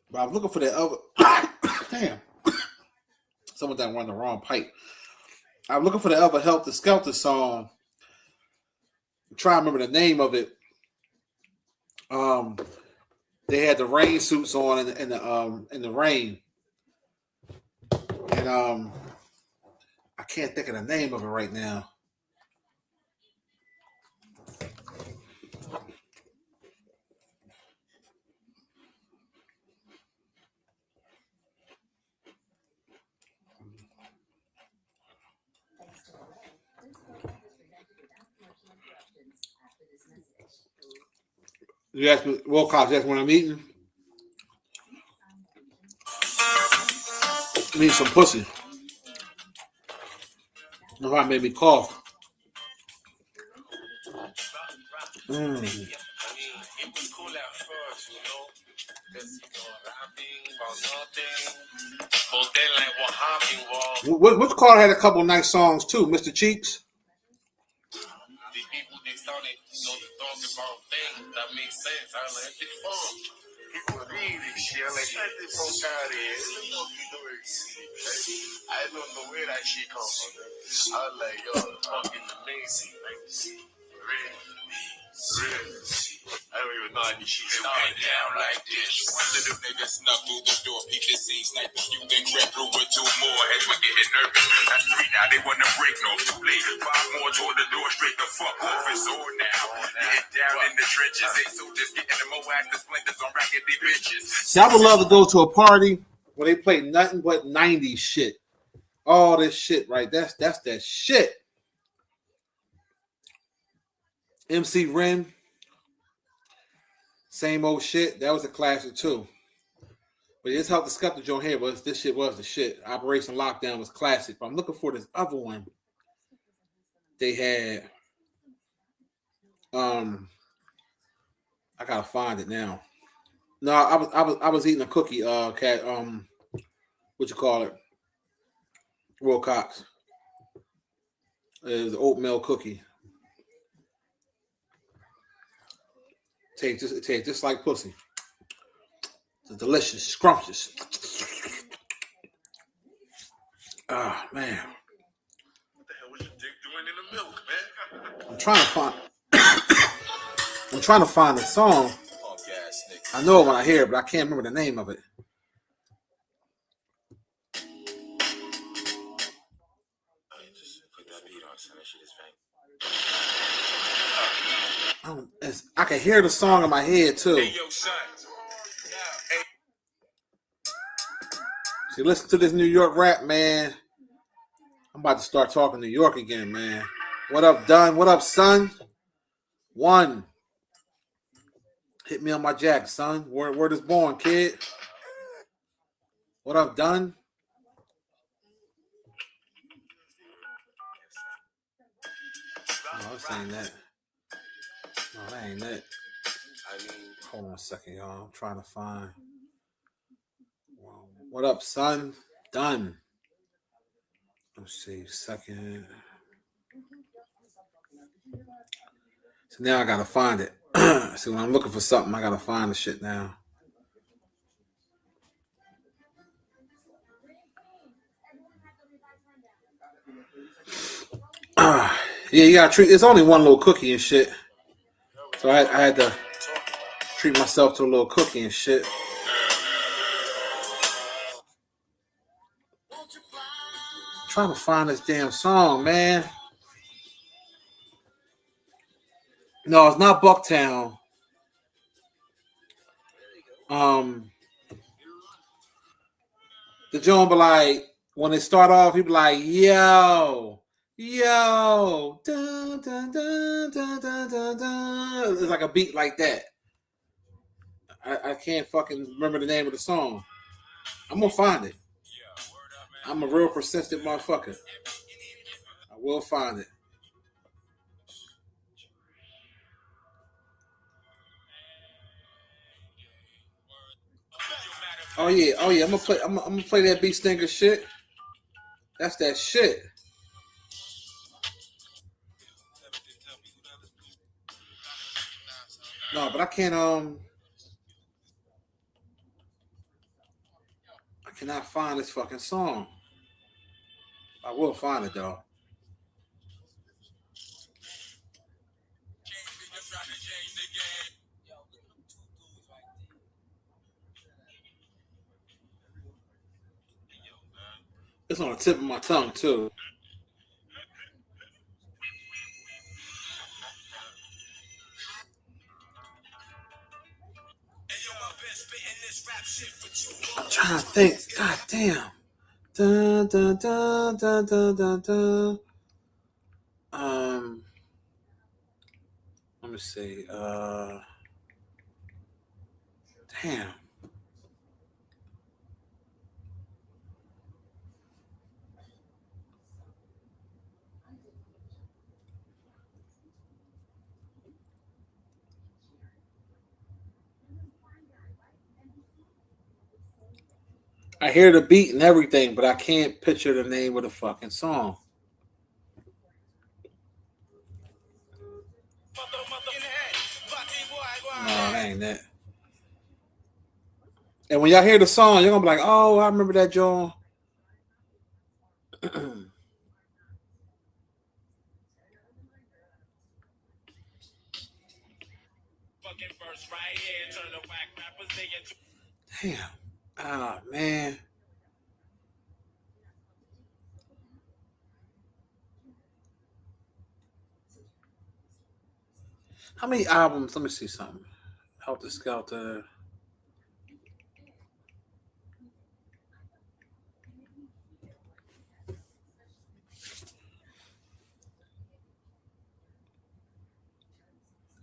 Speaker 1: But I'm looking for that other. Damn. Someone that won the wrong pipe. I'm looking for the other Helter Skelter song. I'm trying to remember the name of it. They had the rain suits on in the rain, and I can't think of the name of it right now. You asked me, Wilcox, you asked me when I'm eating. I need some pussy. That's why it made me cough. Mm. Which Carter had a couple nice songs too, Mr. Cheeks.
Speaker 2: The people they started, talking about things that make sense. I was like, it's fun. People read this shit. I'm like, that's this fuck out of here. I don't know where that shit comes from. I was like, yo, fucking amazing. Like, really. I don't even know how this shit started down like this. One of them niggas snuck through the door, peep the scene, snipe the few, then crept through with two more. Heads were getting nervous. That's three now, they wanna break no too late. Five more toward the door, straight the fuck off. It's on now. Getting down in the trenches. They soldiers getting the more ass, the splinters on raggedy bitches.
Speaker 1: See, I would love to go to a party where they play nothing but 90s shit. All this shit, right? That's that shit. MC Ren, same old shit. That was a classic too. But it's Helter Skelter joint here, but this shit was the shit. Operation Lockdown was classic. But I'm looking for this other one. They had. I gotta find it now. No, I was eating a cookie. Cat. What you call it? Wilcox. It was an oatmeal cookie. It tastes just like pussy. It's delicious, scrumptious. Ah, man.
Speaker 2: What the hell was your dick doing in the milk, man?
Speaker 1: I'm trying to find the song. I know it when I hear it, but I can't remember the name of it. I can hear the song in my head too.
Speaker 2: Hey, yo, son.
Speaker 1: See, listen to this New York rap, man. I'm about to start talking New York again, man. What up, Dunn? What up, son? One. Hit me on my jack, son. Word is born, kid. What up, Dunn? No, this ain't that. No, that ain't that. Hold on a second, y'all. I'm trying to find. What up, son? Done. Let's see. Second. So now I gotta find it. See, when I'm looking for something, I gotta find the shit now. Yeah, you gotta treat. It's only one little cookie and shit. So I had to treat myself to a little cookie and shit. I'm trying to find this damn song, man. No, it's not Bucktown. The joint be like, when they start off, he be like, yo, dun, dun, dun, dun, dun, dun, dun. It's like a beat like that. I can't fucking remember the name of the song. I'm gonna find it. I'm a real persistent motherfucker. I will find it. Oh yeah. I'm gonna play that beat stinger shit. That's that shit. No, but I can't. I cannot find this fucking song. I will find it though. It's on the tip of my tongue too. I'm trying to think. God damn. Dun, dun, dun, dun, dun, dun, dun. Um, let me see. Damn. I hear the beat and everything, but I can't picture the name of the fucking song. No, it ain't that. And when y'all hear the song, you're gonna be like, "Oh, I remember that John." Damn. Ah, man. How many albums? Let me see something. Helter Skelter.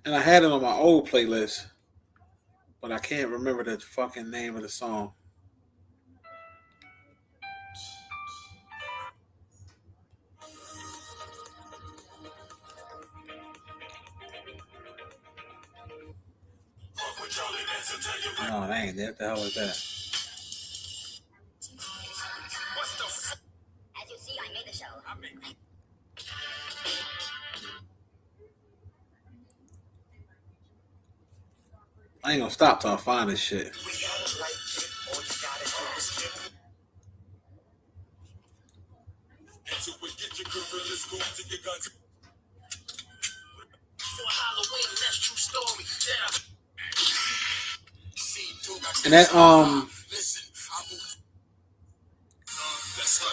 Speaker 1: And I had it on my old playlist, but I can't remember the fucking name of the song. No, it ain't that. What the hell is that? As you see, I made the show. I ain't gonna stop till I find this shit. And that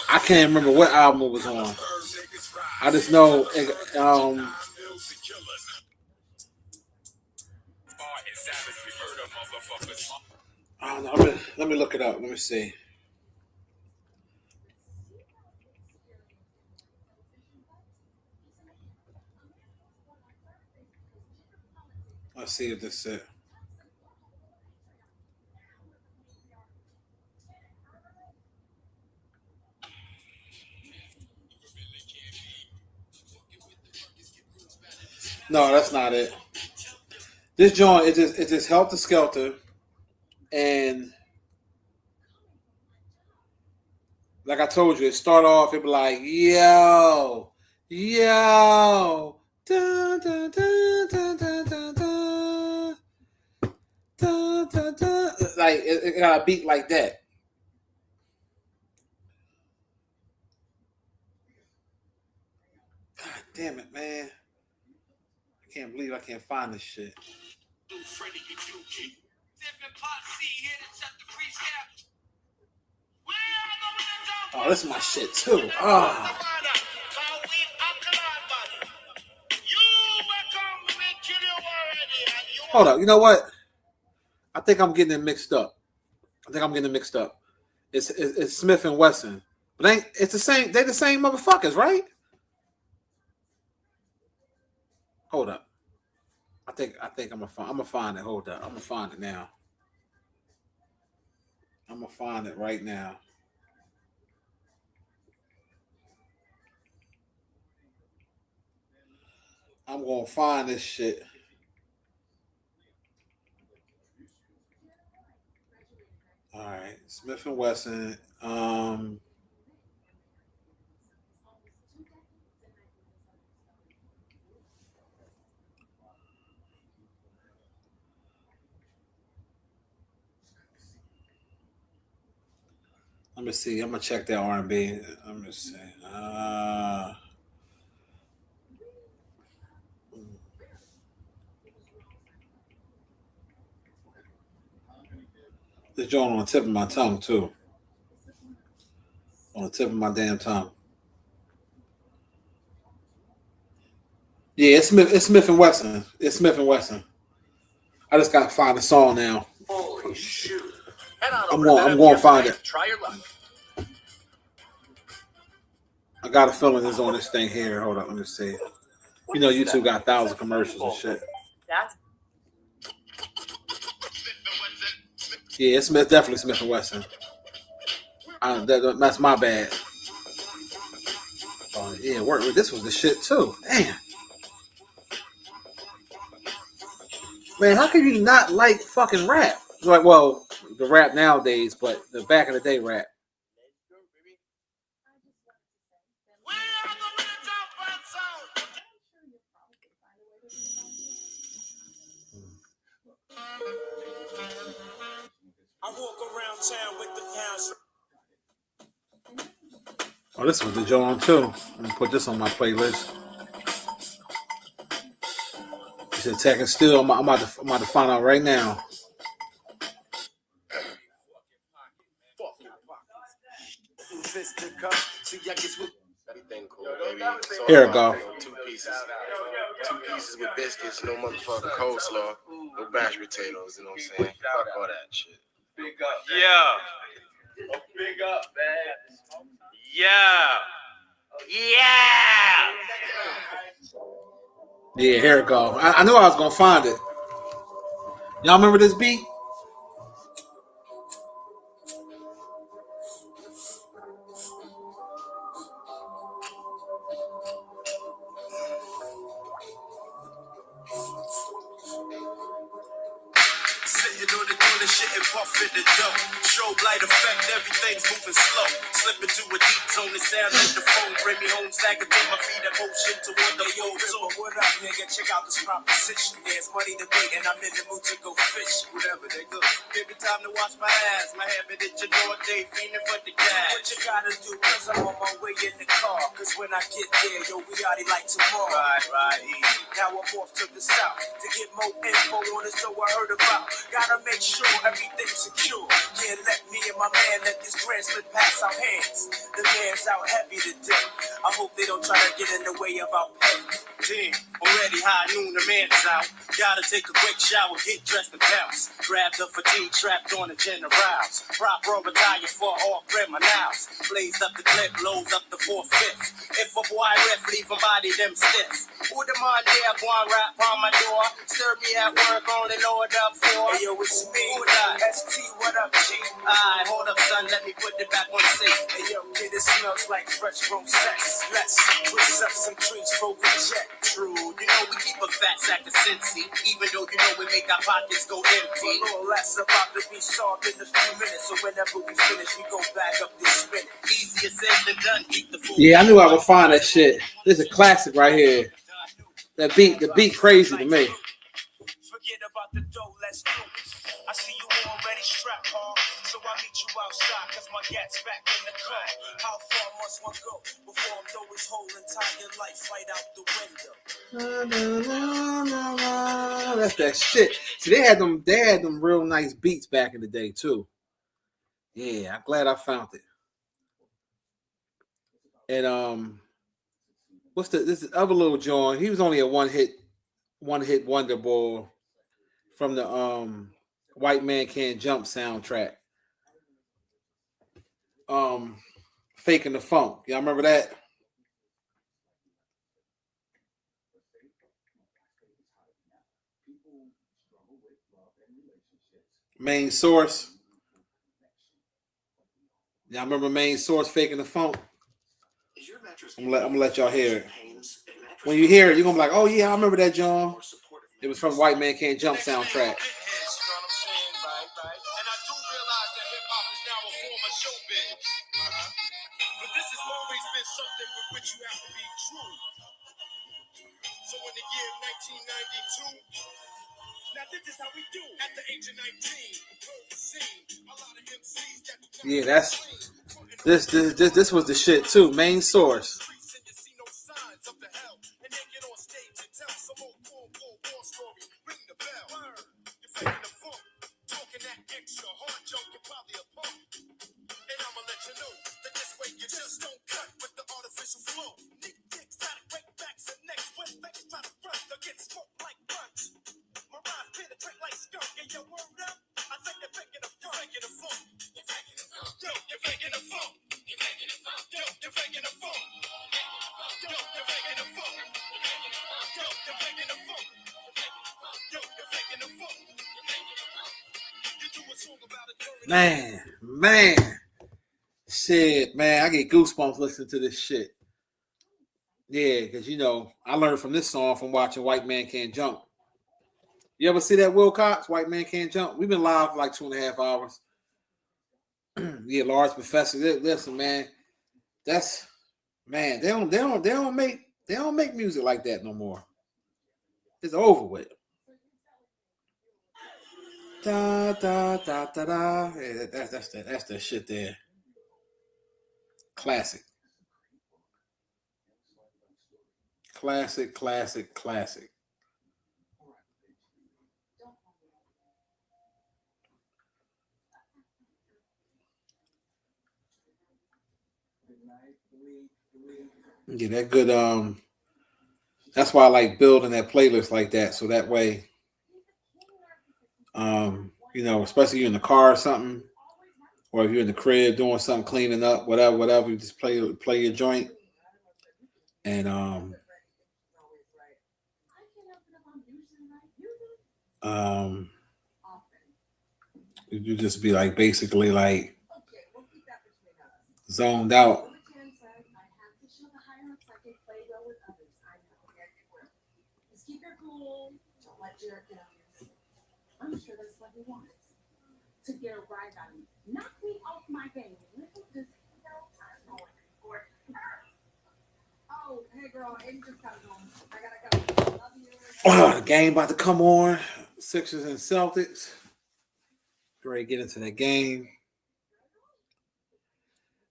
Speaker 1: I can't remember what album it was on. I just know I don't know. Let me look it up. Let me see. Let's see if this is it. No, that's not it. This joint it just Helter Skelter, and like I told you, it start off it be like yo, yo, dun, dun, dun, dun, dun, dun, dun, dun, dun, dun. Like it got a beat like that. God damn it, man! I can't believe I can't find this shit. Oh, this is my shit too. Oh. Hold up. You know what? I think I'm getting it mixed up. It's Smith and Wesson, but ain't it's the same? They the same motherfuckers, right? Hold up. I think I'm gonna find it. Hold up. I'm gonna find it now. I'm gonna find it right now. I'm gonna find this shit. All right, Smith and Wesson. Let me see. I'm gonna check that R&B. Let me see. This joint on the tip of my tongue too. On the tip of my damn tongue. Yeah, it's Smith. It's Smith and Wesson. It's Smith and Wesson. I just gotta find the song now.
Speaker 2: Holy shoot. Head on
Speaker 1: I'm
Speaker 2: over
Speaker 1: going.
Speaker 2: to
Speaker 1: I'm going to find
Speaker 2: today
Speaker 1: it.
Speaker 2: to try your luck.
Speaker 1: I got a feeling it's on this thing here. Hold up. Let me see. You know, YouTube got thousands of commercials and shit.
Speaker 2: That's
Speaker 1: Yeah, it's Smith. Definitely Smith and Wesson. That's my bad. Yeah, work. This was the shit too. Damn. Man, how can you not like fucking rap? Like, well, the rap nowadays, but the back in the day rap.
Speaker 2: I walk around town with the pounds.
Speaker 1: Oh, this was the joint too. I'm gonna put this on my playlist. You said Tech and Steel. I'm about to find out right now.
Speaker 2: Everything cool, baby.
Speaker 1: Here we go.
Speaker 2: Two pieces. Two pieces with biscuits, no motherfucking coleslaw, no mashed potatoes, you know what I'm saying? Fuck all that shit. Big up, man. Yeah. Oh, big up, man. Yeah. Yeah.
Speaker 1: Yeah, here we go. I knew I was gonna find it. Y'all remember this beat?
Speaker 2: Sitting on the toilet, shit and puffing the dough. Strobe light effect, everything's moving slow. Slip into a deep zone, the sound of the phone. Bring me home, stagger to my feet, a motion toward the floor. So what up, nigga? Check out this proposition. There's money to make, and I'm in the mood to go fish. Whatever, nigga. Give me time to wash my ass. My habit itching all day, feeling for the gas. What you gotta do, cause I'm on my way in the car. Cause when I get there, yo, we already like tomorrow. Right, easy. Now I'm off to the south to get more info on it, so I heard about. Gotta make sure everything's secure. Can't let me and my man let this grand slip pass our hands. The man's out heavy today. I hope they don't try to get in the way of our pay. Damn, already high noon, the man's out. Gotta take a quick shower, get dressed and bounce. Grab the fatigue trapped on the generals. Proper retire for all criminals. Blaze up the clip, loads up the 4/5. If a boy ref, leave a body them stiff. Who the man there, go and rap on my door. Stir me at work, only load up for. Hey yo, it's me. Who that? ST, what up, G? Alright, hold up, son, let me put it back on safe. Hey yo, kid, it smells like fresh grown sex. Let's twist up some trees for reject. True, you know we keep a fat sack of Cincy, even though you know we make our pockets go empty. A little less about to be solved in a few minutes, so whenever we finish, we go back up this spin. Easier said than done, keep the food.
Speaker 1: Yeah, I knew I would find that shit. This is a classic right here. The beat crazy to me.
Speaker 2: Forget about the dough, let's do this. I see you already strapped, Paul. So I meet you outside, cause my gat's back in the car. How far must one go before I throw his whole entire life right out the window?
Speaker 1: That's that shit. See, they had them real nice beats back in the day too. Yeah, I'm glad I found it. And this other little joint? He was only a one hit wonder boy from the White Man Can't Jump soundtrack. Faking the Funk. Y'all remember that? Main Source. Y'all remember Main Source Faking the Funk? I'm gonna let y'all hear it. When you hear it, you're gonna be like, oh yeah, I remember that, John. It was from White Man Can't Jump soundtrack.
Speaker 2: But this has always been something with which you have to be true. So in the year 1992, Now this is how we do. At the age of 19, a lot of MCs that
Speaker 1: Yeah, this was the shit too. Main source.
Speaker 2: Talking that extra hard junk, you're probably a punk. And I'ma let you know that this way you just don't cut with the artificial flow. Nick dicks try to break backs and necks when fakes try to front, they'll get smoked like blunts. My rhymes penetrate like skunk, and your word up, I think they're faking the funk. You're faking the funk. You're faking the funk. Yo, you're faking the funk. You're faking the funk. Yo, you're faking the funk. Yo, you're faking the funk. Yo, you're faking the funk. Yo, you're faking the funk. You do a song about it during
Speaker 1: Man. Shit, man, I get goosebumps listening to this shit. Yeah, because you know, I learned from this song from watching White Man Can't Jump. You ever see that, Will Cox? White Man Can't Jump? We've been live for like 2.5 hours. Yeah, Large Professor. Listen, man, that's man. They don't make music like that no more. It's over with. Da da da da da. Yeah, that's the shit there. Classic. Yeah, that good. That's why I like building that playlist like that, so that way, you know, especially you're in the car or something, or if you're in the crib doing something, cleaning up, whatever, you just play your joint, and you just be like basically like zoned out.
Speaker 2: I'm sure that's what he wants. To get a ride on me. Knock me off my game. Just oh, hey girl, Aiden just got home. I gotta go. Love you.
Speaker 1: The game about to come on. Sixers and Celtics. Ready to get into that game.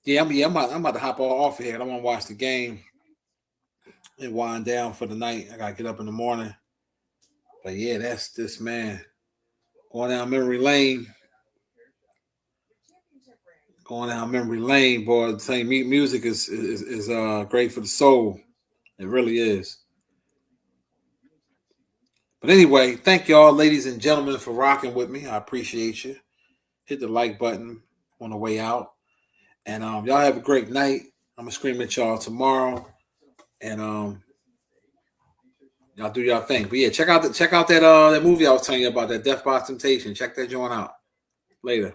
Speaker 1: Yeah, I'm about to hop off here. I want to watch the game and wind down for the night. I gotta get up in the morning. But yeah, that's this man going down memory lane. Going down memory lane, boy. Saying music is great for the soul. It really is. But anyway, thank y'all, ladies and gentlemen, for rocking with me. I appreciate you. Hit the like button on the way out. And y'all have a great night. I'm gonna scream at y'all tomorrow. And y'all do y'all thing. But yeah, check out that movie I was telling you about, that Death by Temptation. Check that joint out. Later.